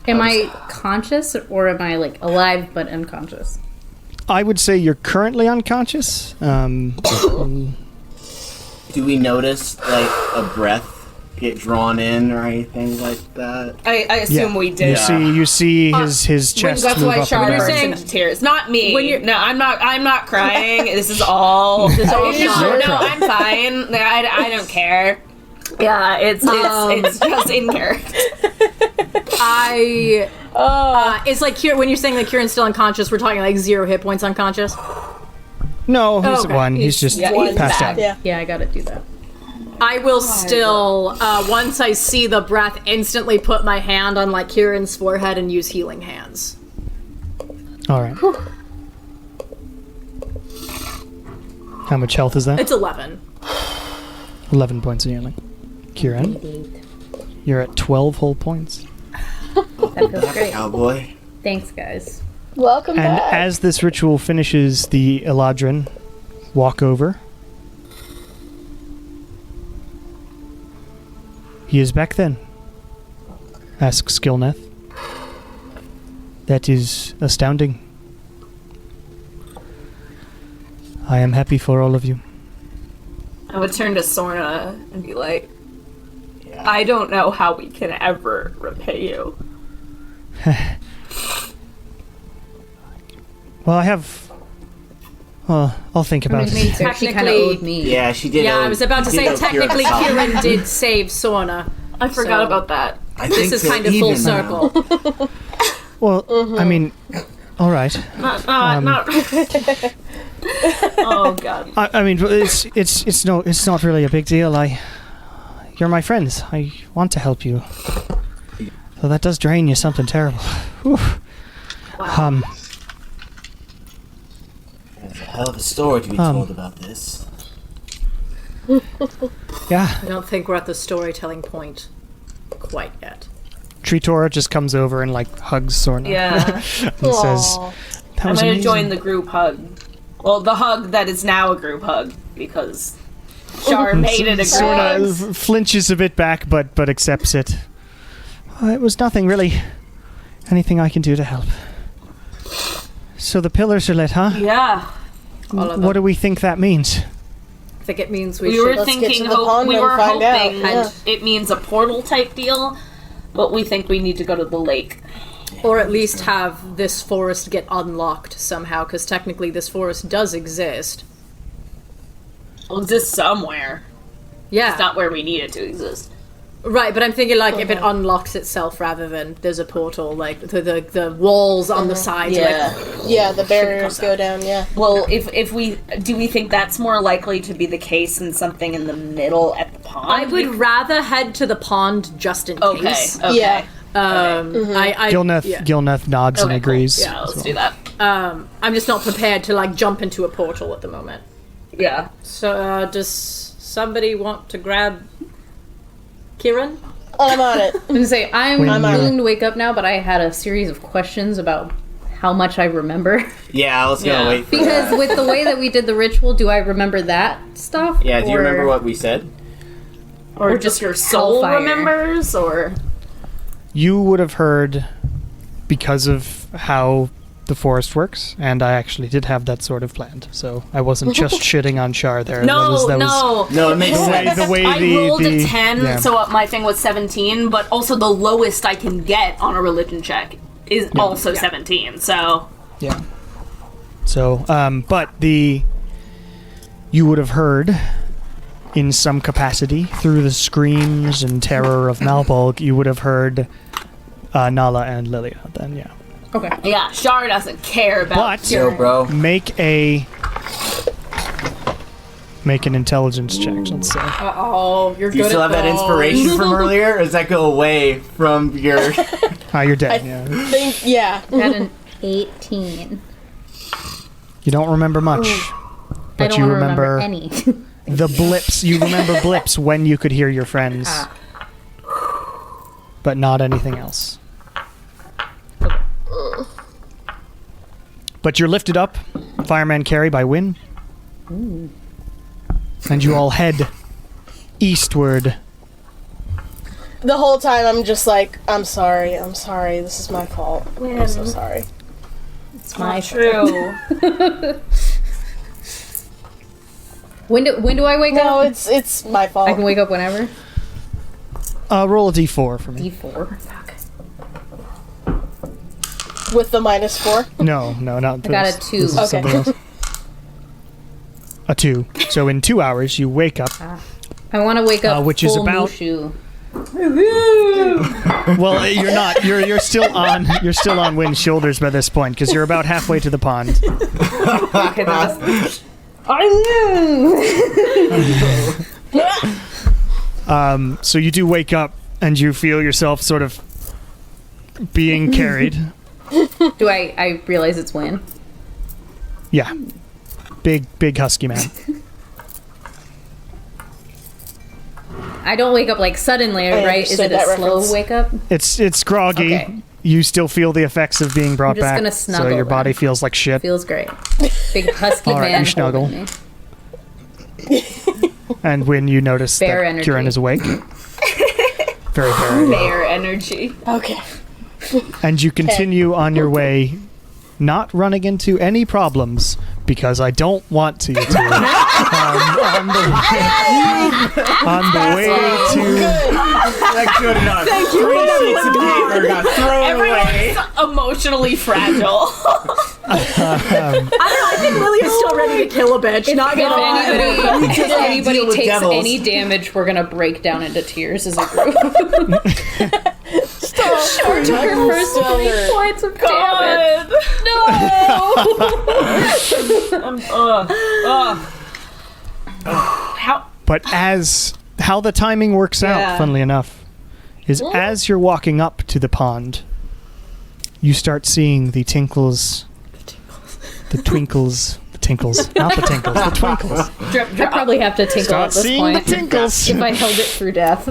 Am I conscious or am I like alive but unconscious? I would say you're currently unconscious. Do we notice like a breath get drawn in or anything like that? I assume we did. You see his chest That's move why up Shar and burst down. into tears. Not me. When you're- No, I'm not crying. This is all. You're No, crying. I'm fine. I don't care. Yeah, it's just in character. It's like when you're saying that Kieran's still unconscious, we're talking like 0 hit points unconscious. No, he's Okay. one. He's just he's passed bad. out. Yeah. Yeah, I gotta do that. I will still, once I see the breath, instantly put my hand on like Kieran's forehead and use healing hands. All right. How much health is that? It's 11. 11 points of healing. Kieran, you're at 12 whole points. That feels great. Cowboy. Thanks, guys. Welcome And back. as this ritual finishes, the Eladrin walk over. He is back then, asks Skilneth. That is astounding. I am happy for all of you. I would turn to Sorna and be like, I don't know how we can ever repay you. Well, I have I'll think about She it. kind of Technically- owed me. Yeah, she did. Yeah, I was about to she say, did owe Kieran technically, something. Kieran did save Sorna. I forgot So- about that. I This think is they're kind of full even now. circle. Well, I mean, all right. Not. Oh god. I mean, it's not really a big deal. You're my friends. I want to help you. So that does drain you something terrible. Whew. There's a hell of a story to be told about this. Yeah. I don't think we're at the storytelling point quite yet. Tritora just comes over and like hugs Sorna Yeah. and says, "That I'm was gonna amazing." join the group hug. Well, the hug that is now a group hug because Char made it a group Sort hug. of flinches a bit back, but accepts it. It was nothing really. Anything I can do to help. So the pillars are lit, huh? Yeah. All of What them. do we think that means? I think it means we We should. were Let's get thinking, to the pond we and were find out, hoping yeah. it means a portal type deal, but we think we need to go to the lake. Or at least have this forest get unlocked somehow, because technically this forest does exist. It'll exist somewhere. Yeah. It's not where we need it to exist. Right, but I'm thinking like if it unlocks itself rather than there's a portal, like the walls on the sides. Yeah. Yeah, the barriers go down, yeah. Well, if we think that's more likely to be the case than something in the middle at the pond? I would rather head to the pond just in Okay. case. Okay. Yeah. Gilneth nods and Okay, cool. agrees. Yeah, let's do that. I'm just not prepared to like jump into a portal at the moment. Yeah. So does somebody want to grab Kieran? I'm on it. I'm gonna say I'm When you're- willing to wake up now, but I had a series of questions about how much I remember. Yeah, I was gonna Yeah. wait for Because that. with the way that we did the ritual, do I remember that stuff? Yeah, do you Or- remember what we said? Or just your soul hellfire. remembers, or You would have heard because of how the forest works, and I actually did have that sort of planned, so I wasn't just shitting on Char there. no, that was, no. No, it makes sense. the way I the rolled the, a 10, yeah. so my thing was 17, but also the lowest I can get on a religion check is also 17, so... Yeah. So, but you would have heard, in some capacity, through the screams and terror of Malbolg, you would have heard Nala and Lilia. Then, yeah. Okay. Yeah, Shar doesn't care about... But Yo, bro. make an intelligence check. Let's say. Oh, you're Do you good still at have that those. inspiration from earlier, or does that go away from your... You're dead. Yeah. Yeah. Got an 18. You don't remember much, I but don't you remember remember any. the blips. You remember blips when you could hear your friends, but not anything else. But you're lifted up, fireman carry by Wynn, and you all head eastward. The whole time I'm just like, I'm sorry, this is my fault. I'm so sorry. It's my True. When do I wake No, up? it's my fault. I can wake up whenever. Roll a d4 for me. D4. Fuck. With the -4. No, not I got this. a 2. This is Okay. something else. A 2. So in 2 hours, you wake up. I want to wake up Which full is about- Mushu. Well, you're not. You're still on. You're still on Wynn's shoulders by this point because you're about halfway to the pond. Okay, that's... So you do wake up and you feel yourself sort of being carried. Do I realize it's Win? Yeah, big husky man. I don't wake up like suddenly, I right? Is understood it a that slow reference. wake up? It's groggy. Okay. You still feel the effects of being brought just back. gonna So snuggle your body then. feels like shit. Feels great. Big husky All right, man you snuggle. holding me. And when you notice Bear that energy. Kieran is awake, very bear. Bear energy. Okay. And you continue on your way, not running into any problems because I don't want to. You two. on the way to That's good enough. Thank you. 3 sheets of paper got thrown away. Everyone's emotionally fragile. I think Lily's still ready to kill a bitch. Not gonna lie. If anybody deal with takes devils. any damage, we're gonna break down into tears as a group. Short took her first 3 points of damage. How? But how the timing works Yeah. out, funnily enough, is as you're walking up to the pond, you start seeing the tinkles, the twinkles, the tinkles, not the tinkles, the twinkles. Drip, I drop. probably have to tinkle Start at this seeing point. the tinkles. If I held it through death.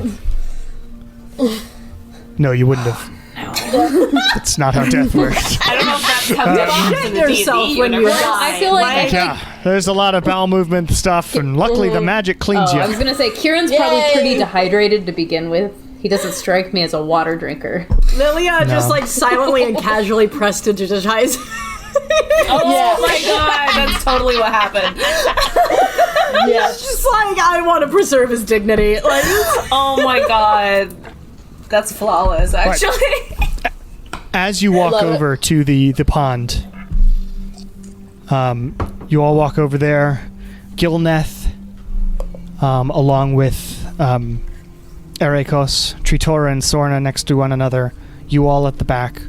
No, you wouldn't have. That's not how death works. I don't know if that's how death works in the yourself D&D when you universe. die. I feel like Yeah, there's a lot of bowel movement stuff, and luckily the magic cleans I was you. gonna say Kieran's probably pretty dehydrated to begin with. He doesn't strike me as a water drinker. Lilia just like silently and casually prestidigitize. Oh my god, that's totally what happened. Just like I want to preserve his dignity. Like Oh my god. That's flawless, actually. As you walk over to the pond, you all walk over there. Gilneth, along with Erekos, Tritora, and Sorna next to one another. You all at the back.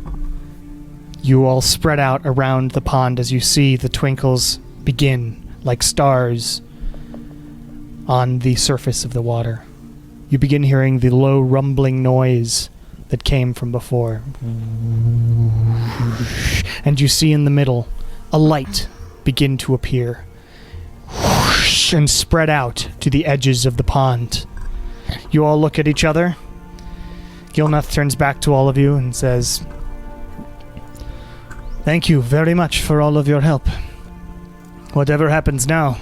You all spread out around the pond as you see the twinkles begin like stars on the surface of the water. You begin hearing the low rumbling noise that came from before. And you see in the middle a light begin to appear and spread out to the edges of the pond. You all look at each other. Gilneth turns back to all of you and says, "Thank you very much for all of your help. Whatever happens now,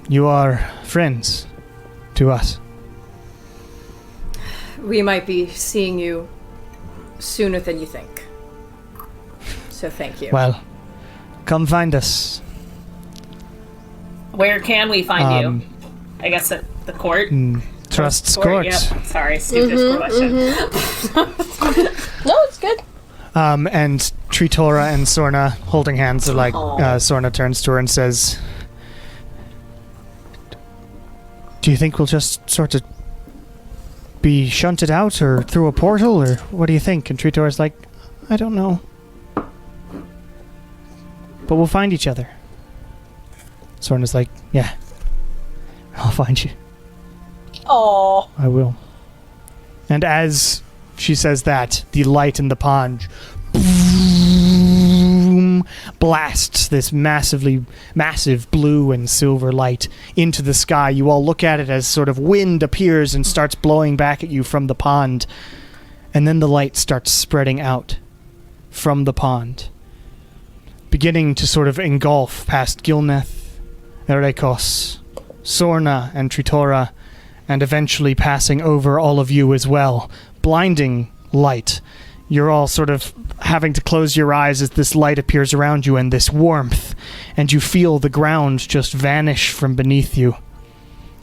you are friends to us." we might be seeing you sooner than you think. So thank you. Well, come find us. Where can we find you? I guess at the court? Trust's Court. Yep. Sorry, stupid question. No, it's good. And Tritora and Sorna holding hands are like, Sorna turns to her and says, "Do you think we'll just sort of be shunted out or through a portal, or what do you think?" And Tritora's like, "I don't know. But we'll find each other." Sorna's like, "Yeah, I'll find you. Oh. I will." And as she says that, the light in the pond boom, blasts this massive blue and silver light into the sky. You all look at it as sort of wind appears and starts blowing back at you from the pond. And then the light starts spreading out from the pond, beginning to sort of engulf past Gilneth, Erekos, Sorna, and Tritora, and eventually passing over all of you as well. Blinding light. You're all sort of having to close your eyes as this light appears around you and this warmth, and you feel the ground just vanish from beneath you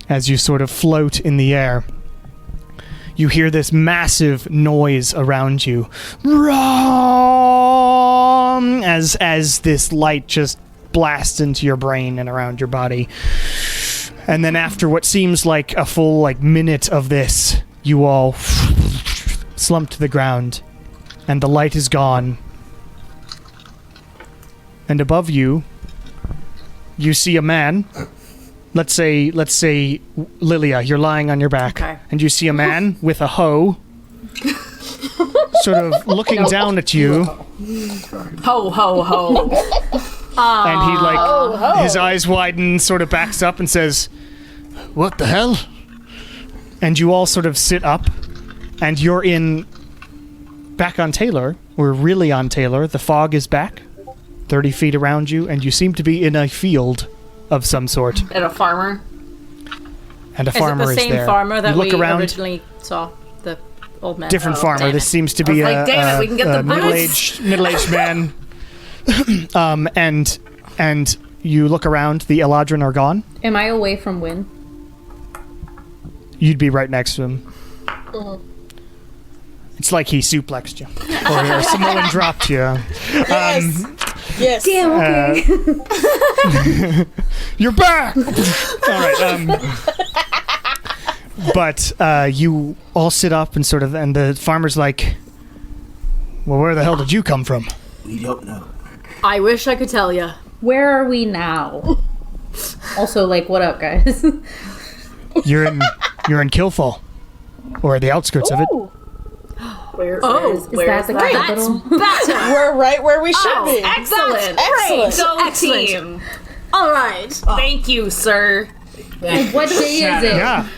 as you sort of float in the air. You hear this massive noise around you. Rom! As this light just blasts into your brain and around your body. And then after what seems like a full minute of this, you all slump to the ground, and the light is gone. And above you, you see a man. Let's say Lilia, you're lying on your back, Okay. and you see a man with a hoe, sort of looking down at you, Ho, ho, ho. and he his eyes widen, sort of backs up and says, "What the hell?" And you all sort of sit up, and you're back on Taylor. We're really on Taylor. The fog is back, 30 feet around you, and you seem to be in a field of some sort. And a farmer. And a Is it farmer the is same there. farmer that you look we around, originally saw? The old man. different Oh, farmer. damn This it. seems to be I was like, damn it, we can get the boots. middle-aged man. And you look around. The Eladrin are gone. Am I away from Win? You'd be right next to him. It's like he suplexed you, or Samoan dropped you. Yes. Yes. Damn, okay. You're back. All right. But you all sit up and sort of, and the farmer's like, "Well, where the hell did you come from?" We don't know. I wish I could tell you. Where are we now? Also, like, what up, guys? You're in Kilfall, or the outskirts of it. Where, Oh, where's, Is where's that the that? capital? Better. We're right where we should be. Excellent. Excellent. Go Excellent. team. All right. Thank you, sir. What day is it? Yeah.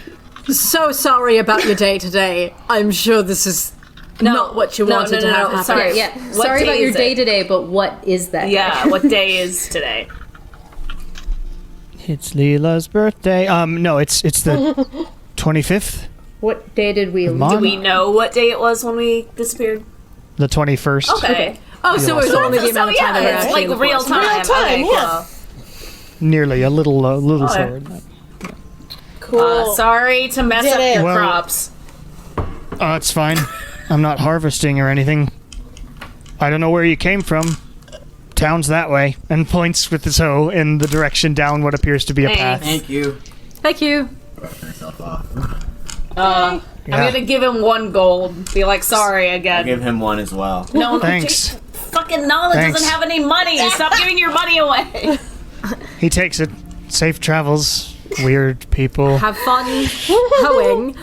So sorry about your day today. I'm sure this is not what you wanted to have happen. sorry. Yeah. What Sorry day about your is day it? today, but what is that? Yeah, day? what day is today? It's Leela's birthday. No, it's the 25th. What day did we leave? Mon- Do we know what day it was when we disappeared? The 21st. Okay. Oh, so it was only the amount of time that we're it's actually in like the real forest. time. Real time, Okay, yeah. Nearly a little Okay. slower. than that. Cool. Sorry to mess Did up it. your Well- crops. Oh, it's fine. I'm not harvesting or anything. I don't know where you came from. Town's that way, and points with his hoe in the direction down what appears to be a path. Thank you. Thank you. Brush myself off. I'm gonna give him 1 gold. Be like, sorry I'll again. give him one as well. No, Thanks. fucking knowledge Thanks. doesn't have any money. Stop giving your money away. He takes it. Safe travels. Weird people. Have fun hoeing.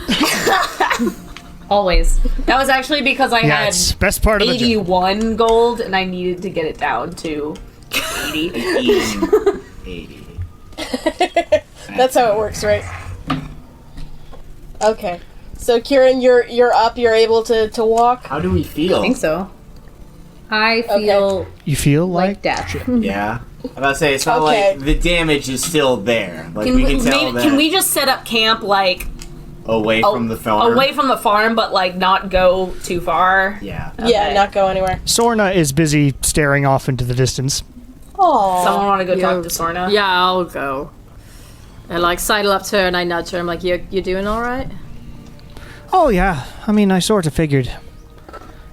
Always. That was actually because I Yeah, had it's best part of the job. 81 gold and I needed to get it down to 80. 80. That's how it works, right? Okay. So Kieran, you're up. You're able to walk. How do we feel? I think so. I feel You feel like like death. Yeah. I'm about to say, it's not Okay. like the damage is still there. Like, Can we we, can tell that can we just set up camp like away from the farm. away from the farm, but like not go too far? Yeah. Yeah, not go anywhere. Sorna is busy staring off into the distance. Oh. Someone want to go Yeah. talk to Sorna? Yeah, I'll go. I like sidle up to her and I nudge her. I'm like, you doing all right? Oh yeah, I mean, I sort of figured.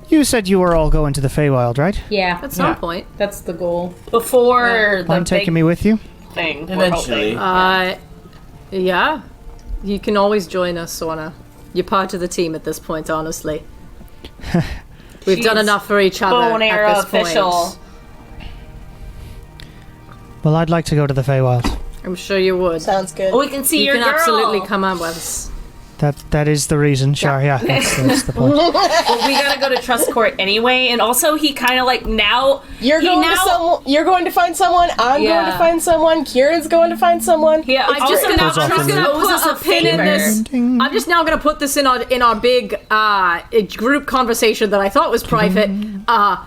You said you were all going to the Feywild, right? Yeah, At some point. that's the goal. Before the Mind big taking me with you? thing. we're Eventually. hoping. Yeah. You can always join us, Sorna. You're part of the team at this point, honestly. We've done She's enough for each other Bow and arrow at this official. point. Well, I'd like to go to the Feywild. I'm sure you would. Sounds good. Oh, we can see You your can girl. absolutely come on with us. That is the reason. Sure, yeah, that's the point. Well, we gotta go to Trust Court anyway, and also he kind of like now. You're he going now, to you're going to find someone. I'm going to Yeah. find someone. Kieran's going to find someone. Yeah, I'm just also gonna, now Goes off I'm just in gonna owes us put a pin in this. I'm just now gonna put this in our big group conversation that I thought was private.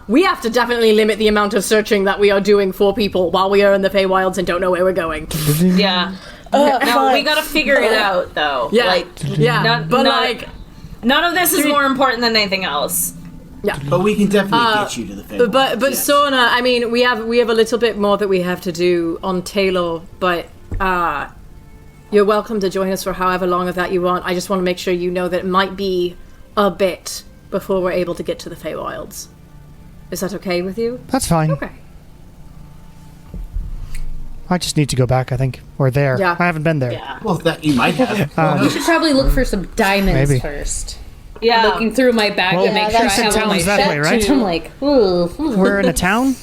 We have to definitely limit the amount of searching that we are doing for people while we are in the Feywilds and don't know where we're going. Yeah. No, fine. we gotta figure it out though. Yeah, Like, yeah, not- but not- like, none of this is more important than anything else. But we can definitely get you to the Feywild. but yes. Sorna, I mean, we have a little bit more that we have to do on Taylor, but you're welcome to join us for however long of that you want. I just want to make sure you know that it might be a bit before we're able to get to the Feywilds. Is that okay with you? That's fine. Okay. I just need to go back, I think. Or there. Yeah. I haven't been there. Yeah. Well, that you might have. We should probably look for some diamonds Maybe. first. Yeah. Looking through my bag Well, to make yeah, sure I that's have the all my town's that shit. way, right? I'm like, ooh. We're in a town?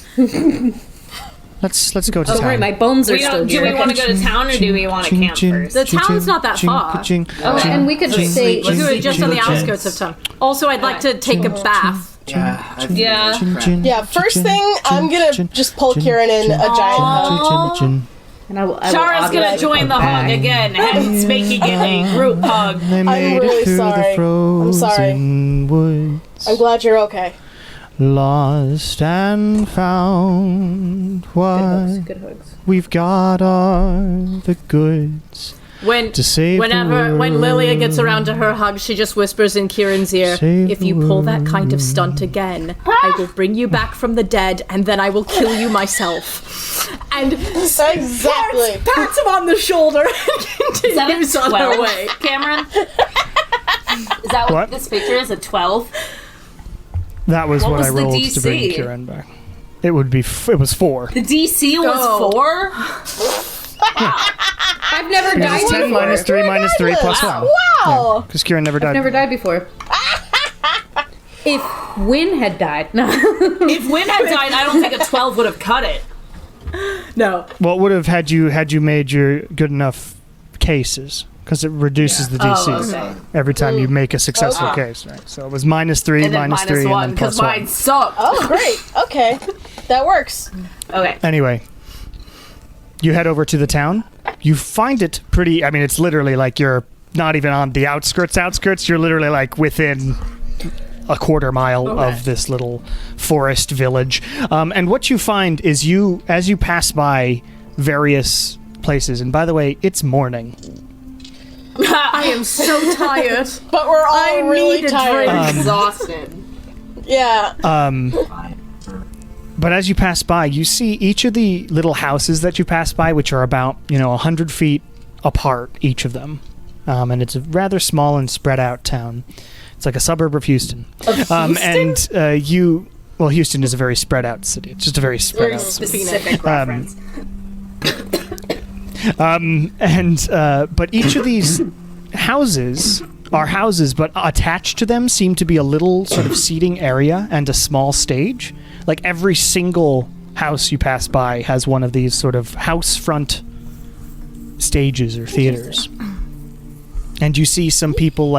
Let's go to Oh town. right, my bones are We still don't, do here. we want to go to town or do we want to camp first? The town's not that far. Oh, and we could say We do it just on the outskirts of town. Also, I'd like to take a bath. Yeah. Yeah. Yeah, first thing, I'm gonna just pull Kieran in a giant hug. and I will Shara's gonna obviously join the hug again, hence making it a group hug. They made really it through sorry. the frozen sorry. woods. I'm glad you're okay. Lost and found. What Good hugs. we've got are the goods. When To save the when Lilia gets around to her hug, she just whispers in Kieran's ear, Save "If the you pull that kind of stunt again, I will bring you back from the dead, and then I will kill you myself." And Exactly. pats him on the shoulder and continues on her way. Cameron? Is that what What? this picture is? A 12? That was What what, was I the rolled to bring DC? Kieran back. It would be. It was 4. The DC was Oh. 4? I've never died It's 10 before. minus 3 minus 3 plus 1. Wow. Because Kieran never died. Never died before. If Win had died, no. If Wynn had died, I don't think a 12 would have cut it. No. What would have had you made your good enough cases? Because it reduces the DC okay. every time you make a successful Okay. case, right? So it was minus 3, And then minus 3, -1, and then because plus 1. mine sucked. Oh, great. Okay. That works. Okay. Anyway, you head over to the town. You find it pretty. I mean, it's literally like you're not even on the outskirts. You're literally like within a quarter mile of this little forest village. And what you find is as you pass by various places, and by the way, it's morning. I am so tired. But we're all really need a tired. drink. Exhausted. Yeah. But as you pass by, you see each of the little houses that you pass by, which are about 100 feet apart, each of them. And it's a rather small and spread out town. It's like a suburb of Houston. Houston is a very spread out city. It's just a very spread Very out city. specific reference. But each of these houses are houses, but attached to them seem to be a little sort of seating area and a small stage. Like every single house you pass by has one of these sort of house front stages or theaters. And you see some people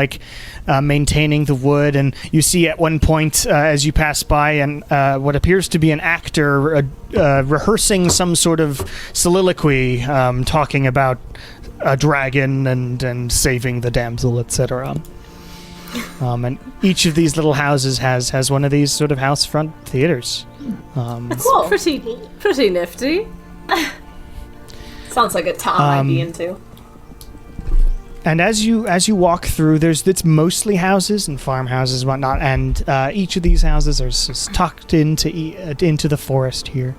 maintaining the wood, and you see at one point as you pass by and what appears to be an actor rehearsing some sort of soliloquy, talking about a dragon and saving the damsel, etc. And each of these little houses has one of these sort of house front theaters. Cool. Pretty nifty. Sounds like a town I'd be into. And as you walk through, it's mostly houses and farmhouses and whatnot, and each of these houses are just tucked into the forest here.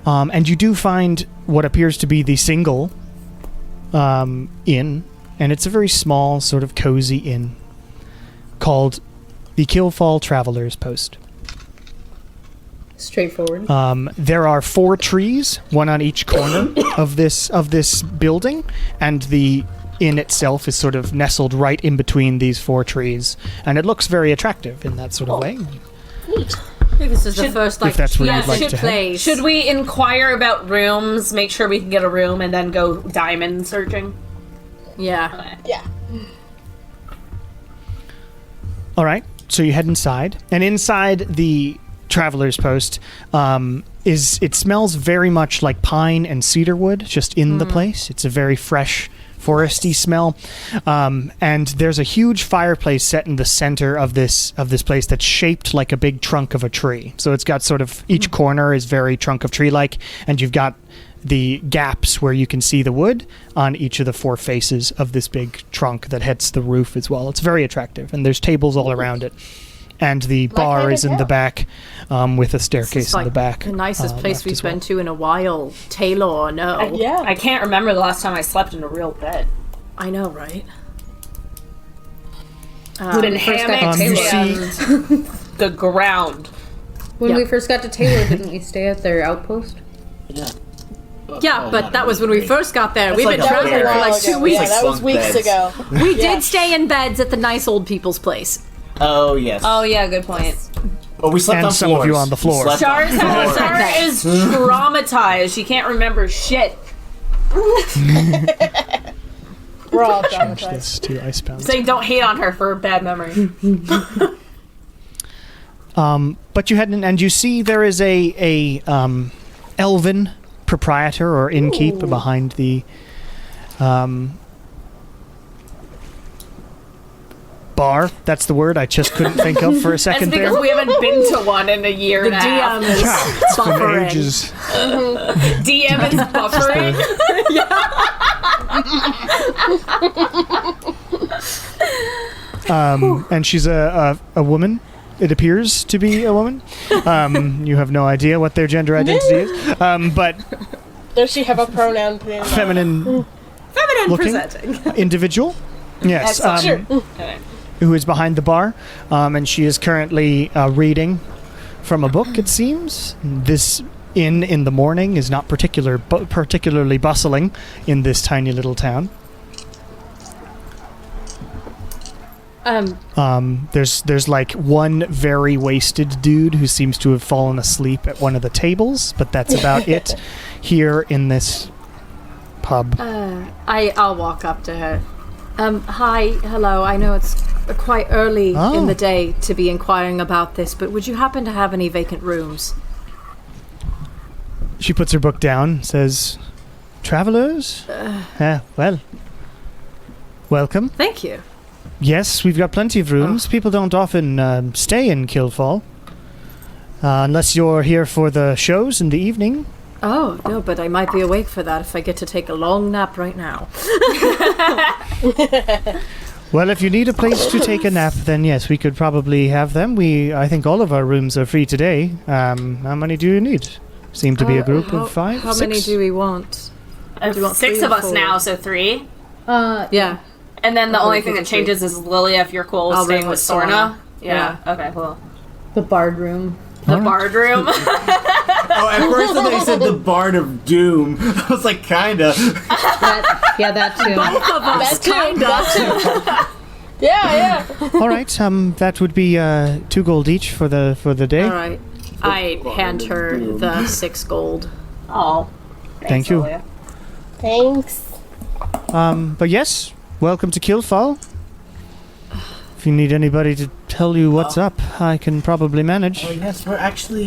And you do find what appears to be the single inn, and it's a very small, sort of cozy inn called the Killfall Travelers Post. Straightforward. There are 4 trees, one on each corner of this building, and the inn itself is sort of nestled right in between these 4 trees, and it looks very attractive in that sort of way. I think this is the first if that's where you'd like to head. place. Should we inquire about rooms, make sure we can get a room, and then go diamond searching? Yeah. Yeah. All right, so you head inside, and inside the Traveler's Post it smells very much like pine and cedar wood just in the place. It's a very fresh, foresty smell, and there's a huge fireplace set in the center of this place that's shaped like a big trunk of a tree. So it's got sort of each corner is very trunk of tree like, and you've got the gaps where you can see the wood on each of the 4 faces of this big trunk that hits the roof as well. It's very attractive, and there's tables all around it. And the bar kind is of in the town. back, with a This staircase is in the back. the nicest place left we've as well. been to in a while. Taylor or no? Yeah. I can't remember the last time I slept in a real bed. I know, right? Wooden first got hammocks you and the ground. When Yep. we first got to Taylor, didn't we stay at their outpost? Yeah, but that was when we first got there. We've like been a That was a traveling for while like 2 ago. weeks. Yeah, that was Bunk weeks beds. ago. We Yeah. did stay in beds at the nice old people's place. Oh yes. Oh yeah, good point. But we slept And on some of floors. you on the floor. We slept on floors. Shara is traumatized. She can't remember shit. We're all Change traumatized. this to Icebound. Saying don't hate on her for bad memory. But you head in, and you see there is a elven proprietor or innkeep behind the bar. That's the word I just couldn't think of for a That's second because there. we haven't been to one in a year The and a half. DM is It's been buffering. ages. DM is buffering. And she's a woman. It appears to be a woman. You have no idea what their gender identity is. But Does she have a pronoun? Put in feminine Feminine looking presenting. individual. Yes. Sure. Who is behind the bar. And she is currently reading from a book, it seems. This inn in the morning is not particularly bustling in this tiny little town. There's like one very wasted dude who seems to have fallen asleep at one of the tables, but that's about it here in this pub. I'll walk up to her. Hi, hello. I know it's quite early in the day to be inquiring about this, but would you happen to have any vacant rooms? She puts her book down, says, "Travelers? Well, welcome. Thank you. Yes, we've got plenty of rooms. People don't often stay in Killfall. Unless you're here for the shows in the evening. Oh, no, but I might be awake for that if I get to take a long nap right now. Well, if you need a place to take a nap, then yes, we could probably have them. I think all of our rooms are free today. How many do you need? Seem to be a group of 5, How 6? many do we want? Do you want 6 3 of or us 4? now, so 3. Yeah. And then the I'll only bring thing that it to changes is Lilia, if you're cool with I'll staying bring with with Sorna. Sorna. Yeah. Okay, cool. The bard room. The bard room. Oh, at first they said the Bard of Doom. I was like, kinda. That too. That too. Yeah. All right, that would be 2 gold each for the day. All right. I hand her the 6 gold. Oh. Thank you. Lilia. Thanks. But yes, welcome to Killfall. If you need anybody to tell you what's up, I can probably manage. Oh, yes, we're actually,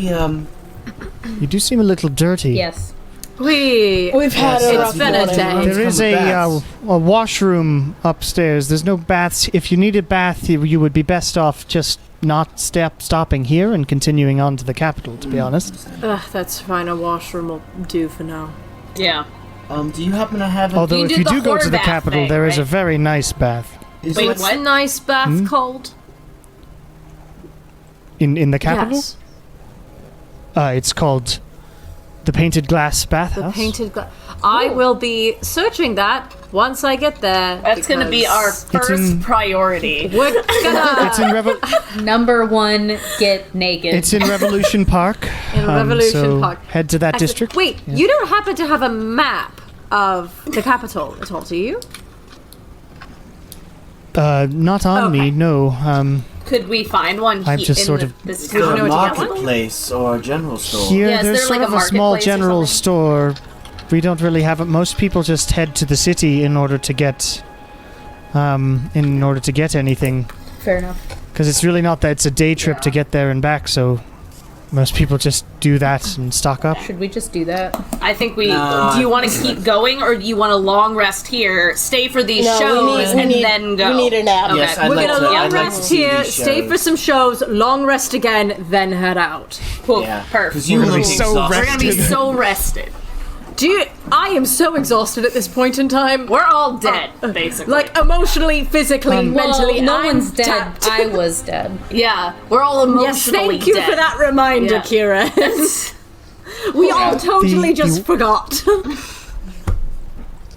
You do seem a little dirty. Yes. We've had a rough It's been a morning. day. There is From a washroom upstairs. There's no baths. If you need a bath, you would be best off just not stopping here and continuing on to the capital, to be honest. That's fine. A washroom will do for now. Yeah. do you happen to have Although You if did you the do go to whore the bath capital, thing, there is a right? very nice bath. Wait, What's what? a nice bath called? In the capital? Yes. It's called the Painted Glass Bathhouse. The painted glass. I will be searching that once I get there. That's going to be our because first priority. We're gonna It's in Number 1, get naked. It's in Revolution Park. in Revolution so Park. Head to that Actually, district. Wait, you don't happen to have a map of the capital at all, do you? Not on me, Okay. no. Could we find one I've just in sort of- this Would you town? know where to get one? marketplace or a general store? Here, Yeah, is there's there, sort like, of a a small marketplace or general something? store. We don't really have it. Most people just head to the city in order to get, anything. Fair enough. Because it's really not that it's a day trip to get there and back, so most people just do that and stock up. Should we just do that? I think we. Nah. Do you want to keep going, or do you want a long rest here, stay for these No, shows, we and need, then go? We need a nap. Okay. Yes, I'd We're like gonna to, long I'd like to rest see here, these stay for shows. some shows, long rest again, then head out. Cool. Yeah, Perfect. because you We're gonna look be so exhausted. We're gonna be so rested. I am so exhausted at this point in time. We're all dead, basically. Like emotionally, physically, mentally. no I'm one's dead. tapped. I was dead. yeah, we're all Yes, emotionally thank you dead. for that reminder, Yeah. Kira. We all totally just forgot.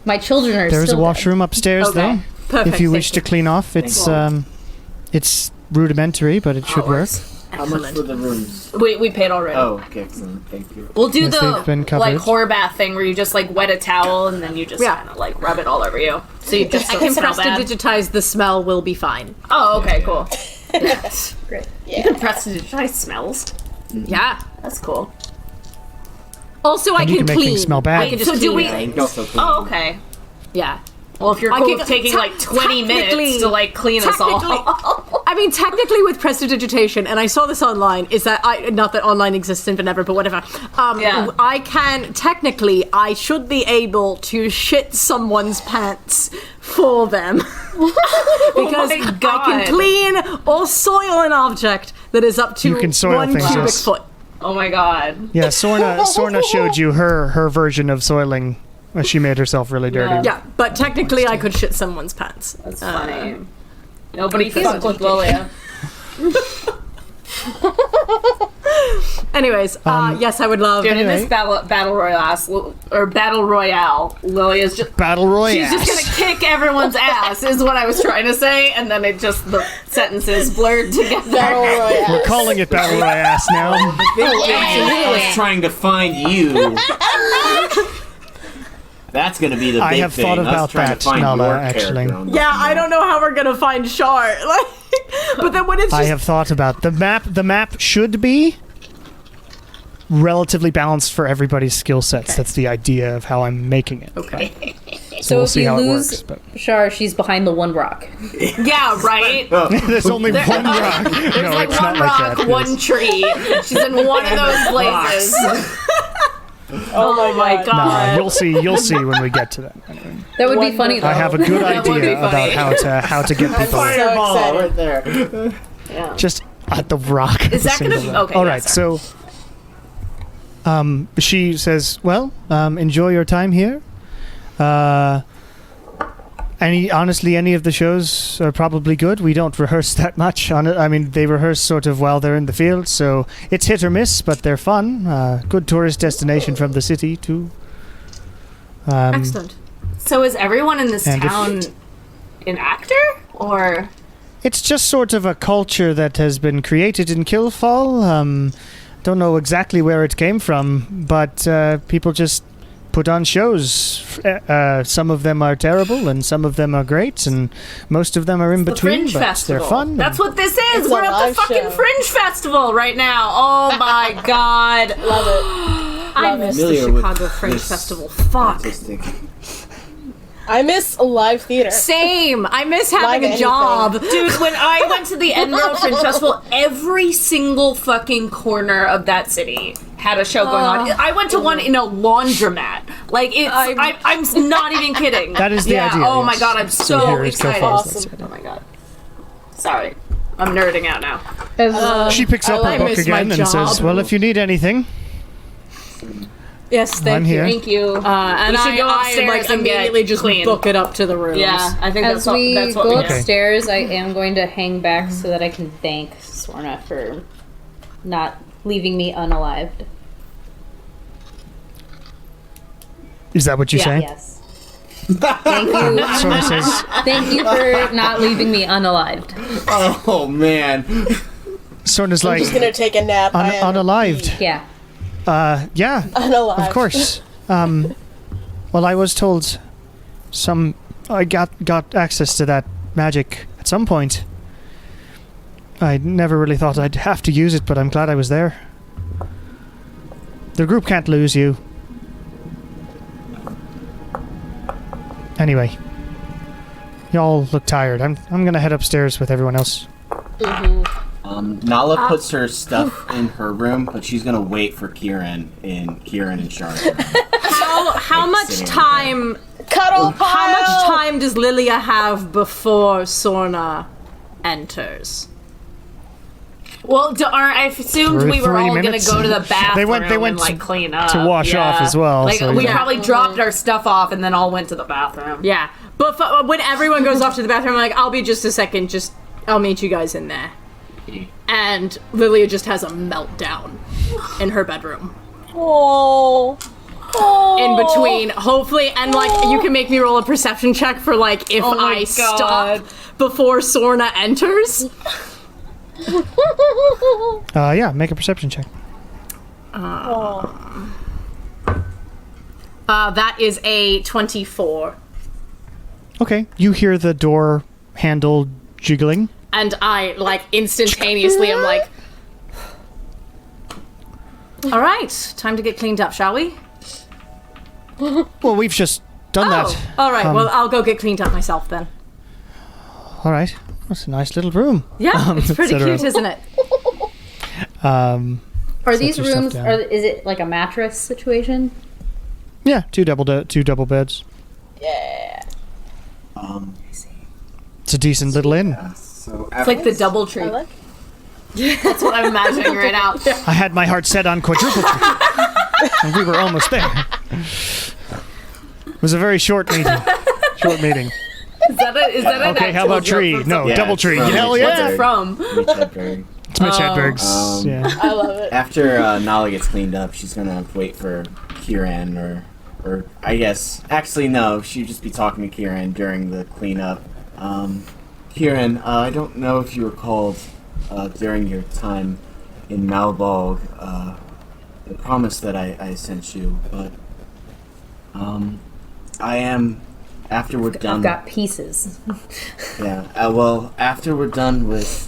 My children are There is a still washroom upstairs, Okay, though. perfect. If you thank wish to clean off, it's rudimentary, but it should work. How much for the rooms? We paid already. Oh, okay, excellent. Thank you. We'll do Yes, they've been the covered. like horror bath thing where you just like wet a towel and then you just Yeah. kind of like rub it all over you, so you just I don't can smell press to bad. digitize the smell will be fine. Oh, okay, cool. Great. You can press to digitize smells. Yeah. That's cool. Also, I And you can can make clean. things smell bad. I can just So do clean we- things. Thank also clean. Oh, okay. Yeah. Well, if you're I cool can- with taking like 20 minutes technically- to like clean us all. I mean, technically, with prestidigitation, and I saw this online, is that not that online exists in Venever, but whatever. Yeah. I should be able to shit someone's pants for them. Because my I God. can clean or soil an object that is up to You can soil 1 things, cubic yes. foot. Oh my god. Yeah, Sorna showed you her version of soiling She made herself really dirty. Yeah, but technically I could shit someone's pants. That's funny. Nobody fuck with Lilia. Anyways, yes, I would love. Dude, in this battle royale, Lilia's just Battle Royale. she's just gonna kick everyone's ass, is what I was trying to say, and then it just the sentences blurred together. Battle Royale. We're calling it Battle Royale now. I was trying to find you. That's gonna be the big I have thing. thought us about trying that, to find Nala, your actually. character on the Yeah, I don't know how we're gonna find Shar. Like, but then when it's just I have thought about the map. The map should be relatively balanced for everybody's skill sets. That's the idea of how I'm making it. okay. So we'll see how it works. But Shar, she's behind the one rock. Yeah, right? there's only one rock. There's No, like it's one not rock, like that. one tree. She's in one of those places. Oh my god. Nah, you'll see when we get to that. That would be funny though. I have a good That would be idea about funny. how to get people Fireball right there. just at the rock. Is that gonna be okay? All yeah, right, sorry. so she says, "Well, enjoy your time here. Honestly, any of the shows are probably good. We don't rehearse that much on it. I mean, they rehearse sort of while they're in the field, so it's hit or miss, but they're fun. Good tourist destination from the city too. Excellent. So is everyone in this And if- town an actor? Or It's just sort of a culture that has been created in Killfall. Don't know exactly where it came from, but people just put on shows. Some of them are terrible, and some of them are great, and most of them are in the between. Fringe but Festival. they're fun. That's what this is. It's We're a at the live fucking show. Fringe Festival right now. Oh my god. Love it. I miss the Familiar with Chicago Fringe this Festival. Fuck. artistic- I miss live theater. Same. I miss having Live a anything. job. Dude, when I went to the Edinburgh Fringe Festival, every single fucking corner of that city had a show going on. I went to one in a laundromat. Like, it's, I'm not even kidding. That is the idea, Oh my yes. god, I'm so here is excited. Killfall. Awesome. Oh my god. Sorry. I'm nerding out now. She picks up I her book miss my again and says, job. "Well, if you need anything, Yes, thank I'm you. here." Thank you. And We should go upstairs like and get immediately just clean. book it up to the rooms. Yeah, I think As that's we that's what go we do. upstairs, I am going to hang back so that I can thank Sorna for not leaving me unalived. Is that what you say? Yes. Thank you. Sort of says, Thank you for not leaving me unalived. Oh man. sort of like Just gonna take a nap. I am unalived. Yeah. Yeah, unalive. of course. Well, I was told I got access to that magic at some point. I never really thought I'd have to use it, but I'm glad I was there. The group can't lose you. Anyway, y'all look tired. I'm gonna head upstairs with everyone else. Nala puts her stuff in her room, but she's gonna wait for Kieran and Charlotte. How much sitting time? Cuddle pile. How much time does Lilia have before Sorna enters? Well, I assumed we were 3 all minutes? gonna go to the bathroom They went and like clean up to wash off as well, Like so we yeah. probably dropped our stuff off and then all went to the bathroom. Yeah, but when everyone goes off to the bathroom, I'm like, I'll be just a second. I'll meet you guys in there. And Lilia just has a meltdown in her bedroom. Oh. In between, hopefully, and like you can make me roll a perception check for like if I stop before Sorna enters. Yeah, make a perception check. That is a 24. Okay, you hear the door handle jiggling. And I, like, instantaneously am like, all right, time to get cleaned up, shall we? Well, we've just done that. All right, well, I'll go get cleaned up myself then. All right, that's a nice little room. Yeah, it's pretty etc. cute, isn't it? Are these your stuff rooms? down. Is it like a mattress situation? Yeah, two double beds. Yeah. It's a decent little inn. So It's like the double tree. I like. That's what I'm imagining right now. I had my heart set on quadruple tree, and we were almost there. It was a very short meeting. Short meeting. Is that an Okay, how actual about joke tree? from No, Yeah, double it's tree. from- Hell What's yeah. What's it from? Mitch Hedberg. It's Mitch Hedberg's. Yeah. I love it. After Nala gets cleaned up, she's gonna wait for Kieran, or I guess actually no, she'd just be talking to Kieran during the cleanup. Kieran, I don't know if you recalled during your time in Malbolg the promise that I sent you, but I am after we're done. I've got pieces. Yeah. Well, after we're done with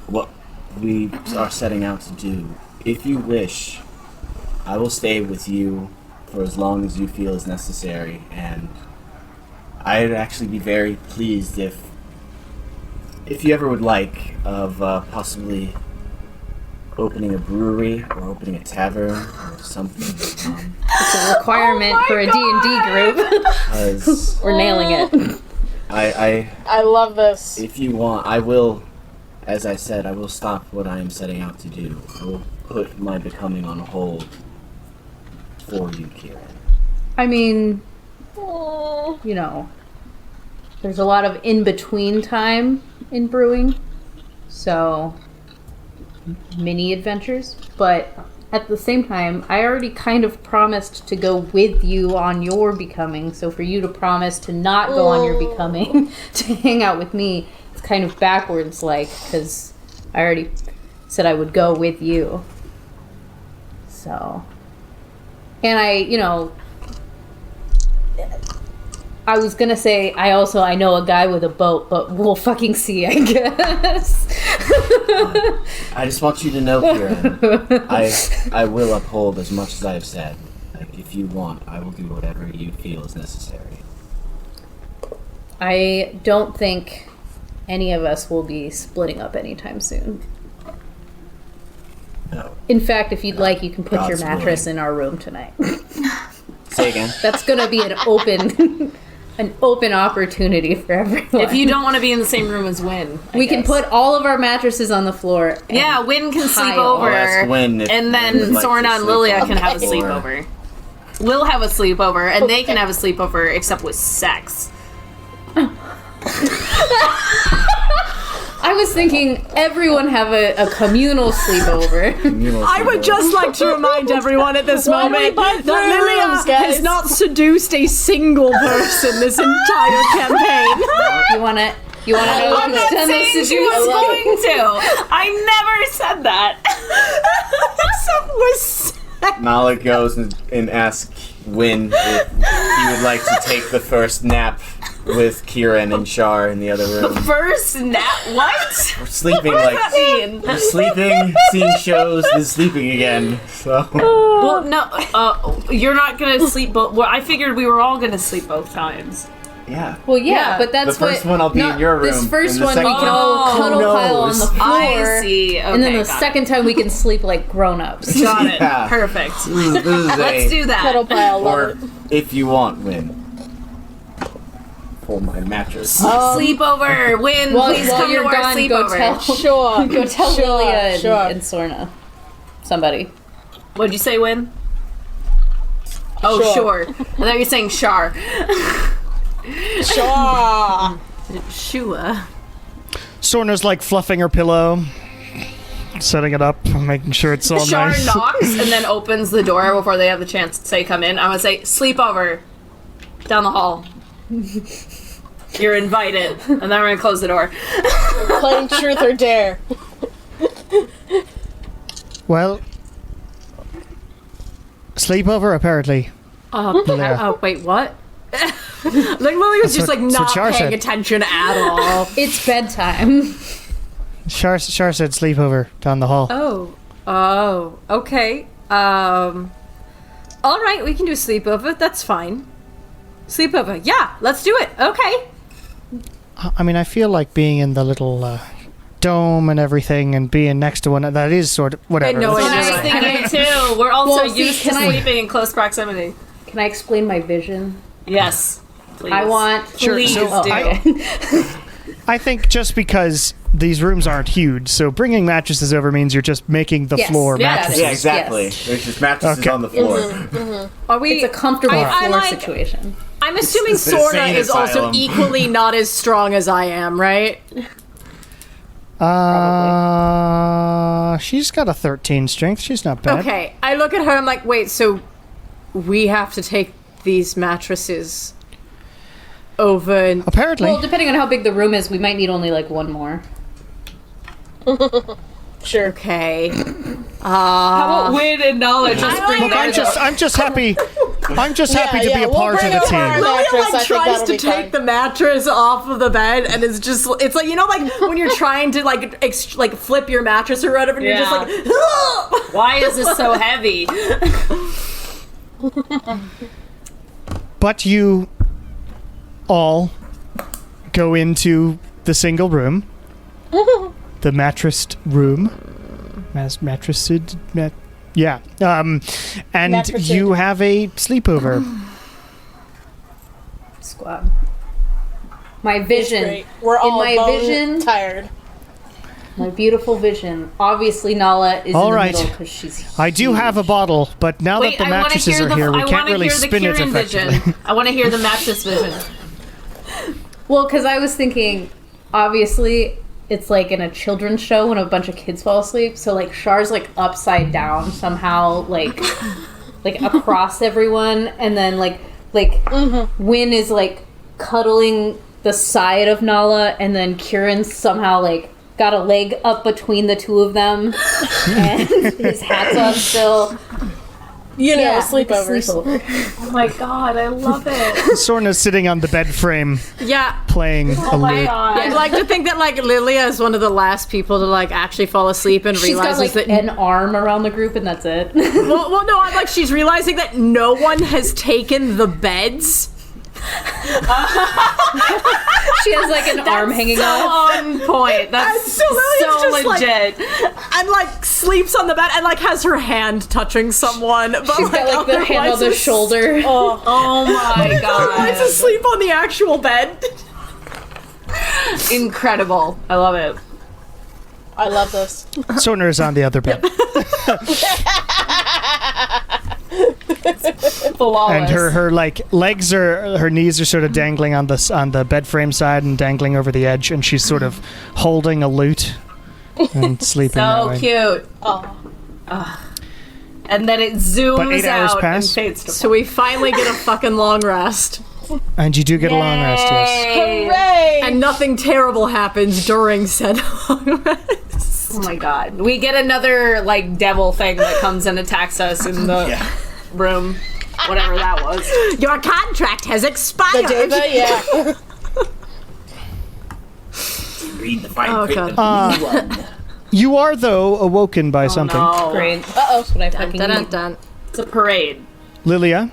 what we are setting out to do, if you wish, I will stay with you for as long as you feel is necessary, and I'd actually be very pleased if you ever would like of possibly opening a brewery or opening a tavern or something. It's a requirement for a D&D group. 'Cause We're nailing it. I love this. if you want, I will, as I said, I will stop what I am setting out to do. I will put my becoming on hold for you, Kieran. I mean, you know, there's a lot of in-between time in brewing, so mini adventures, but at the same time, I already kind of promised to go with you on your becoming, so for you to promise to not go on your becoming, to hang out with me, it's kind of backwards, like, because I already said I would go with you. So, and I was gonna say, I know a guy with a boat, but we'll fucking see, I guess. I just want you to know, Kieran, I will uphold as much as I have said. Like, if you want, I will do whatever you feel is necessary. I don't think any of us will be splitting up anytime soon. No. In fact, if you'd like, you can put your God's mattress willing. in our room tonight. Say again. That's gonna be an open opportunity for everyone. If you don't want to be in the same room as Win, we can put all of our mattresses on the floor. and- Yeah, Win can sleep Pile. over, I'll ask Win if and then Win would like Sorna to and sleep Lilia on can the have a floor. sleepover. We'll have a sleepover, and they can have a sleepover, except with sex. I was thinking everyone have a communal sleepover. I would just like to remind everyone at this Why do we moment buy that 3 Lilia rooms, guys? has not seduced a single person this entire campaign. You wanna know I'm who's not done saying this she was going to. I never said that. Nala goes and asks Win if he would like to take the first nap with Kieran and Shar in the other room. First nap? What? We're sleeping What like does that mean? we're sleeping, seeing shows, then sleeping again. So Well, no, you're not gonna sleep both. Well, I figured we were all gonna sleep both times. yeah. Well, yeah, Yeah. but that's The first what, one I'll be not- in your room, This first and the one we second can all one- cuddle Who pile on knows? the floor. I see. Okay, and then the got second time we can sleep like grown-ups. Got it. Yeah. Perfect. This is Let's do that. Cuddle pile, love Or it. if you want, Win. For my mattress. Sleepover. Win. Please while come you're to our gone, go sleepover. tell, Sure. go tell Sure, Lilia and, sure. and Sorna. Somebody. What'd you say, Win? Oh, Sure. sure. I thought you were saying Shar. Sure. Shua. Sorna's like fluffing her pillow, setting it up, making sure it's all Shar nice. knocks and then opens the door before they have the chance to say come in. I'm gonna say sleepover down the hall. You're invited, and then we're gonna close the door. Playing truth or dare. Well, sleepover apparently. Lilia. Oh, wait, what? Like, Lily was just what- like that's what not Char paying said. attention at all. It's bedtime. Shar said sleepover down the hall. Oh, okay. All right, we can do sleepover. That's fine. Sleepover, yeah, let's do it. Okay. I mean, I feel like being in the little dome and everything and being next to one that is sort of whatever. no, Let's it I just was say- thinking it too. We're also Well, see, used to can I- sleeping in close proximity. Can I explain my vision? Yes. Please. I want. Sure, Please so do. I think just because these rooms aren't huge, so bringing mattresses over means you're just making the Yes. floor Yeah, mattresses. Yeah, exactly. Yes. There's just mattresses Okay. on the floor. Are we? It's a comfortable I floor like- situation. I'm assuming It's the Sorna insane is also asylum. equally not as strong as I am, right? She's got a 13 strength. She's not bad. Okay, I look at her, I'm like, wait, so we have to take these mattresses over and... Apparently. Well, depending on how big the room is, we might need only like one more. Sure. Okay. How about Win and Nala just bring Look, I'm just happy. I'm just happy to be a we'll part of bring the it apart. team. Lilia Mattress, I like think tries that'll to be take fine. the mattress off of the bed, and it's just, it's like, you know, like when you're trying to like like flip your mattress or whatever, and you're just Yeah. like, "Ugh!" Why is this so heavy? But you all go into the single room, the mattressed room, mattressed, yeah. And Mattressed. you have a sleepover. Squad. My vision. Great. We're all my bone vision, tired. my beautiful vision. Obviously, Nala is All in right. the middle because she's. I do have a bottle, but now Wait, that the I want to mattresses hear are the. here, we I can't want to really hear the spin it Kieran effectively. vision. I want to hear the mattress vision. Well, because I was thinking, obviously, it's like in a children's show when a bunch of kids fall asleep. So like Char's like upside down somehow, like across everyone, and then like Win is like cuddling the side of Nala, and then Kieran's somehow like got a leg up between the two of them, and his hat's on still. You know, Yeah, sleepovers. sleepover. Oh my god, I love it. Sorna's sitting on the bed frame Yeah. playing a lute. I'd like to think that like Lilia is one of the last people to like actually fall asleep and She's got realizes like that an arm around the group, and that's it. well, no, I'm like she's realizing that no one has taken the beds. She has like an arm hanging So off. on point. That's So Lilia's so just, like- legit. And like sleeps on the bed and like has her hand touching someone. But She's got like the hand on the otherwise shoulder. Oh my Otherwise god. asleep on the actual bed. Incredible. I love it. I love this. Sorna is on the other bed. Flawless. And her like legs are, her knees are sort of dangling on the bed frame side and dangling over the edge, and she's sort of holding a lute and sleeping that so way. cute. Oh. And then it zooms But 8 hours out and pass. fades to So we finally get a fucking long rest. And you do get a long rest, yes. Hooray! And nothing terrible happens during said long rest. Oh my god. We get another like devil thing that comes and attacks us in the room. Whatever that was. Your contract has expired. the Deva, yeah. Read the fine Oh, print. God. You are, though, awoken by something. No. Great. Uh-oh. That's what I fucking Dun, dun, need. dun. It's a parade. Lilia,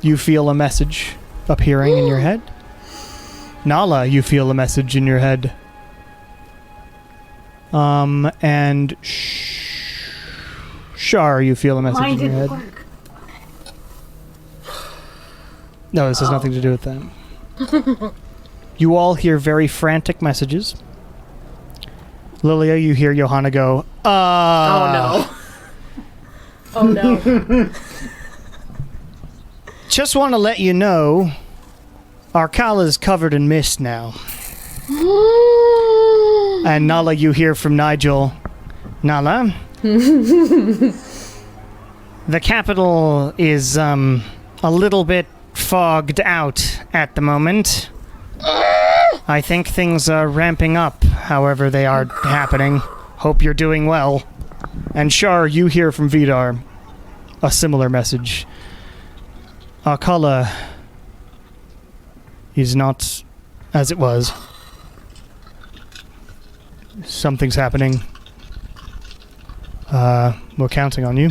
you feel a message appearing in your head. Nala, you feel a message in your head. And Shar, you feel a message Mine in your didn't head. work. No, this has nothing to do with that. You all hear very frantic messages. Lilia, you hear Johanna go, Oh Oh no. Just want to let you know, Arkala's covered in mist now. And Nala, you hear from Nigel, Nala, the capital is a little bit fogged out at the moment. I think things are ramping up, however they are happening. Hope you're doing well. And Shar, you hear from Vidar a similar message. Arkala is not as it was. Something's happening. We're counting on you,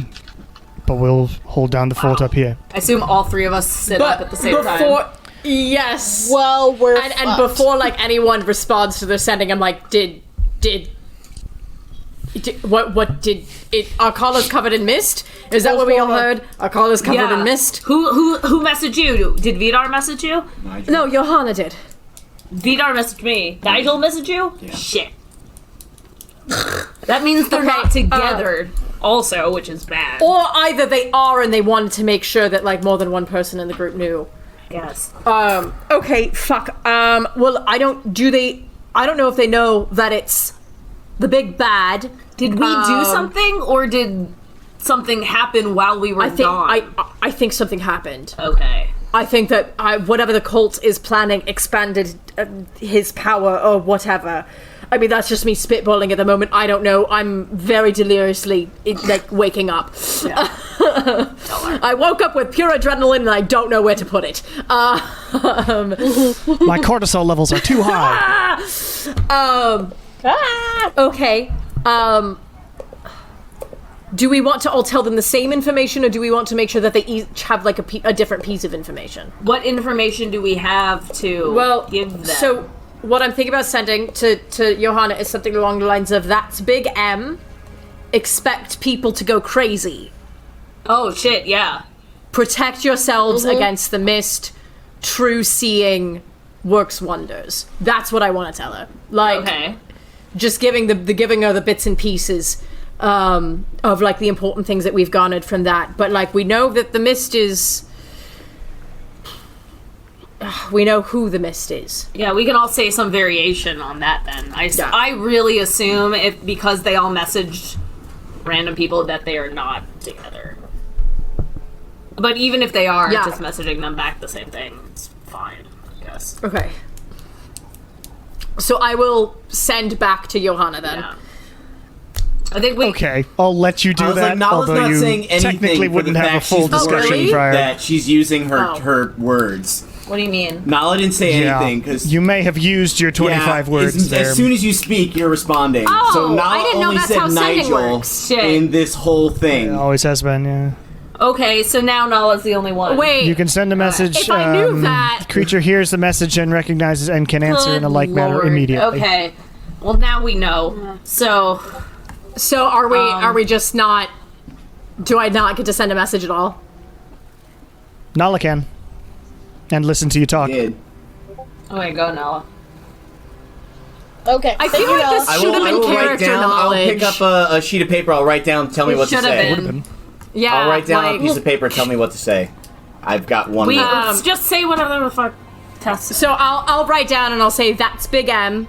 but we'll hold down the fort up here. I assume all three of us sit up at the same time. Yes. Well, we're And fucked. before like anyone responds to the sending, I'm like, did what did it? Arkala's covered in mist. Is that what we all heard? Arkala's covered in mist. Who messaged you? Did Vidar message you? Nigel. No, Johanna did. Vidar messaged me. Nigel messaged you? Yeah. Shit. That means they're not together also, which is bad. Or either they are and they wanted to make sure that like more than one person in the group knew. guess. Okay, fuck. Well, I don't know if they know that it's the big bad. Did we do something, or did something happen while we were gone? I think something happened. Okay. I think that whatever the cult is planning expanded his power or whatever. I mean, that's just me spitballing at the moment. I don't know. I'm very deliriously, waking up. I woke up with pure adrenaline and I don't know where to put it. My cortisol levels are too high. Okay. Do we want to all tell them the same information, or do we want to make sure that they each have like a different piece of information? What information do we have to give them? So what I'm thinking about sending to Johanna is something along the lines of, that's Big M. Expect people to go crazy. Oh shit, yeah. Protect yourselves against the mist. True seeing works wonders. That's what I want to tell her. Like, just giving giving her the bits and pieces of like the important things that we've garnered from that. But like, we know that the mist is. We know who the mist is. Yeah, we can all say some variation on that then. I really assume because they all messaged random people that they are not together. But even if they are, just messaging them back the same thing, it's fine, I guess. Okay. So I will send back to Johanna then. Yeah. I think Okay, I'll let you do was that. like, Nala's although not you saying anything technically for wouldn't the have a fact full she's discussion really? prior. that she's using her words. What do you mean? Nala didn't say anything because you may have used your 25 words there. As soon as you speak, you're responding. Oh, so Nala I didn't know only that's said how sending Nigel works. Shit. in this whole thing. It always has been, yeah. Okay, so now Nala's the only one. Wait. You can send a message. If I knew that- Creature hears the message and recognizes and can answer in a like manner Lord. immediately. Okay. Well, now we know. So are we just not? Do I not get to send a message at all? Nala can. And listen to you talk. Did. okay, go Nala. Okay. I thank feel you, like Nala. this should have been character I'll knowledge. pick up a sheet of paper. I'll write down. Tell me what to Should have say. been. Yeah, I'll write down like, a piece of paper. Tell me what to say. I've got one. We word. just say whatever the fuck. Test. So I'll write down and I'll say that's Big M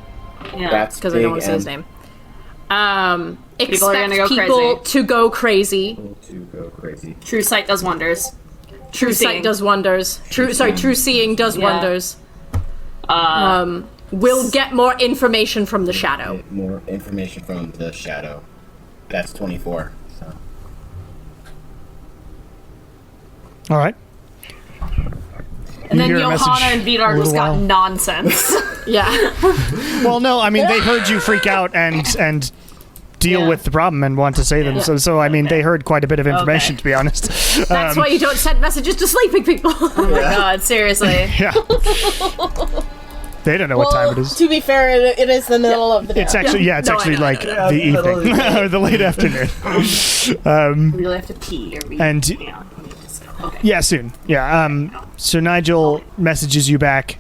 Yeah. That's because I don't want to say his big name. People are gonna Expect go people crazy. to go crazy. to go crazy. True sight does wonders. True sight seeing. does wonders. True seeing does Yeah. wonders. We'll get more information from the shadow. Get more information from the shadow. That's 24. So. All right. And then You hear a Johanna message and Vidar a just little got while. nonsense. Yeah. Well, no, I mean, they heard you freak out and deal Yeah. with the problem and want to say them. So I mean, they heard quite a bit of information, to be honest. That's why you don't send messages to sleeping people. Oh my god, seriously. Yeah. They don't know what time it is. To be fair, it is the middle of the day. It's actually, it's No, I actually know, like the evening or the late afternoon. We really have to pee. Or we, And- yeah, we need to just go. Okay. Yeah, soon. Yeah. So Nigel messages you back.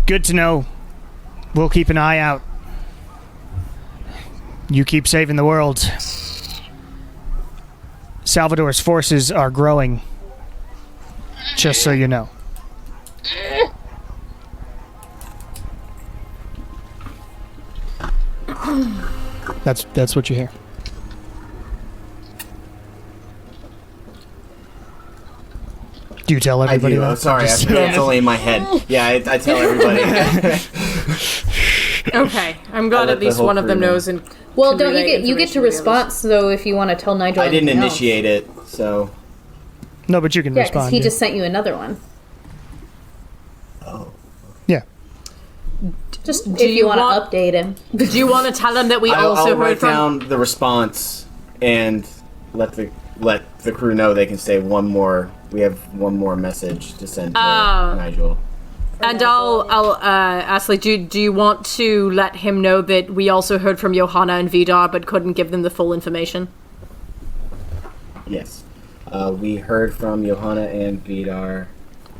Good to know. We'll keep an eye out. You keep saving the world. Salvador's forces are growing. Just so you know. That's what you hear. Do you tell I everybody do. that? Oh, sorry. Just- It's only in my head. Yeah, I tell everybody. Okay, I'm glad let at least the whole one of them crew know. knows. And Well, can don't you relay get to information to the others. response though if you want to tell Nigel? I didn't anything else. initiate it, so. No, but you can Yeah, because respond. he yeah. just sent you another one. Yeah. Just if you you want want- to update him. Do you want to tell them that we also I'll heard write from? down the response and let the crew know they can say one more. We have one more message to send to Nigel. And I'll ask, like, do you want to let him know that we also heard from Johanna and Vidar, but couldn't give them the full information? Yes. We heard from Johanna and Vidar.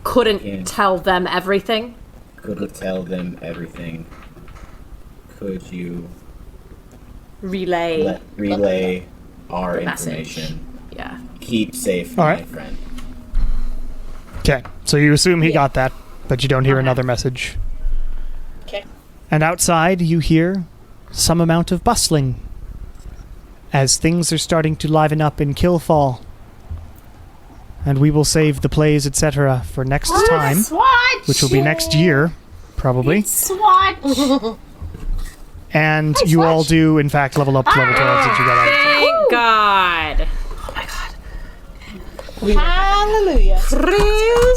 Couldn't Yeah. tell them everything. Couldn't tell them everything. Could you Relay. relay our The message. information? Yeah. Keep safe, All my right. friend. Okay, so you assume he got that, but you don't hear another message. Okay. And outside, you hear some amount of bustling as things are starting to liven up in Killfall. And we will save the plays, etc., for next time, Swatch! which will be next year, probably. Swatch! And you all do, in fact, level up to level 12 since you got out. Thank God. Hallelujah.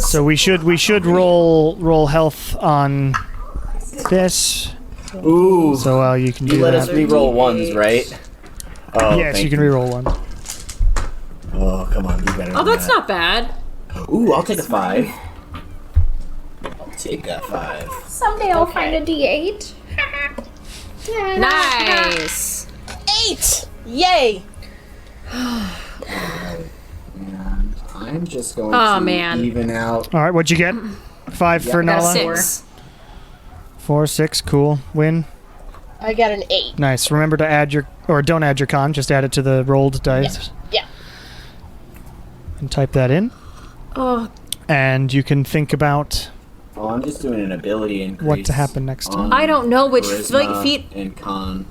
So we should roll health on this. Ooh. So you can do You let us that. re-roll ones, right? Oh, Yes, thank you can reroll one. Oh, come on, do better. Oh, that's not bad. Ooh, I'll take a 5. I'll take a 5. Someday I'll find a D8. Nice. 8! Yay! And I'm just going Oh, to man. even out. All right, what'd you get? 5 for got a Nala. 6. 4, 6, cool. Win. I got an 8. Nice. Remember to add your, or don't add your con, just add it to the rolled dice. Yeah. And type that in. Oh, And you can think about Oh, I'm just doing an ability increase. what to happen next time. I don't know which Charisma feet. and con.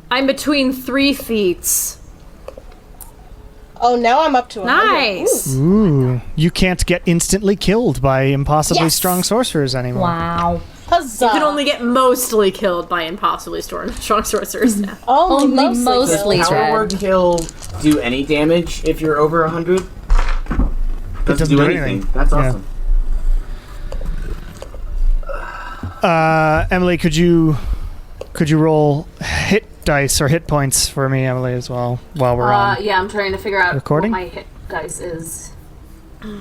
I'm between 3 feats. Oh, now I'm up to 100. Nice. Ooh. You can't get instantly killed by impossibly Yes! strong sorcerers anymore. Wow. Huzzah! You can only get mostly killed by impossibly strong sorcerers now. Only mostly. killed. Power Word Kill do any damage if you're over 100? doesn't do anything. That's Yeah. awesome. Emily, could you roll hit dice or hit points for me, Emily, as well, while we're on? Yeah, I'm trying to figure out Recording? what my hit dice is. Now,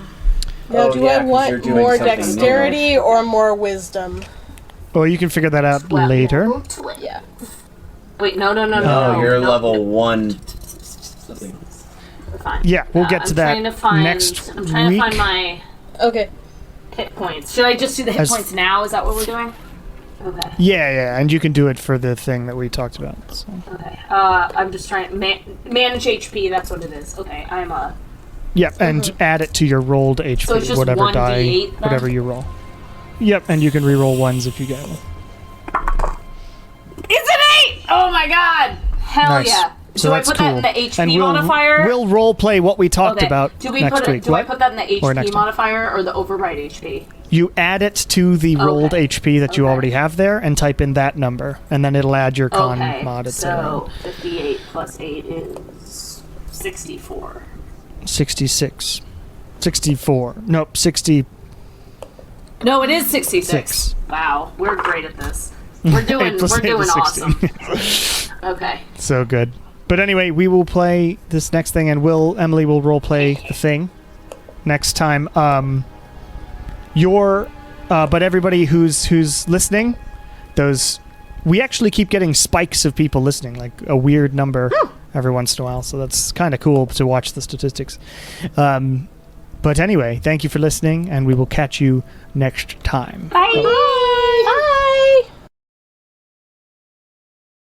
Oh, do yeah, I 'cause want you're doing more something dexterity or more wisdom? Well, you can figure that out Well, later. Yeah. Wait, no. Oh, you're no. level 1. Something. Fine. Yeah, we'll get to I'm that trying to find, next I'm trying week. to find my Okay. hit points. Should I just do the hit As- points now? Is that what we're doing? Okay. Yeah, and you can do it for the thing that we talked about. So. Okay. I'm just trying to manage HP. That's what it is. Okay. I'm Yep, and add it to your rolled HP, So it's just whatever 1d8 die, then? whatever you roll. Yep, and you can re-roll ones if you get them. It's an 8! Oh my god! Hell Nice. yeah! So do I that's put cool. that in the HP and modifier? We'll role play what we talked Okay. about Do we next put week. it? Do I What? put that in the Or HP next time. modifier or the override HP? You add it to the rolled Okay. HP that you Okay. already have there, and type in that number, and then it'll add your con Okay. mod, etc. So 58 plus 8 is 64. 66. 64. Nope, 60. No, it is 66. Six. Wow, we're great at this. We're doing 8 plus we're 8 doing is 16. awesome. Okay. So good. But anyway, we will play this next thing, and Emily will role play the thing next time. But everybody who's listening, we actually keep getting spikes of people listening, like a weird number every once in a while. So that's kind of cool to watch the statistics. But anyway, thank you for listening, and we will catch you next time. Bye.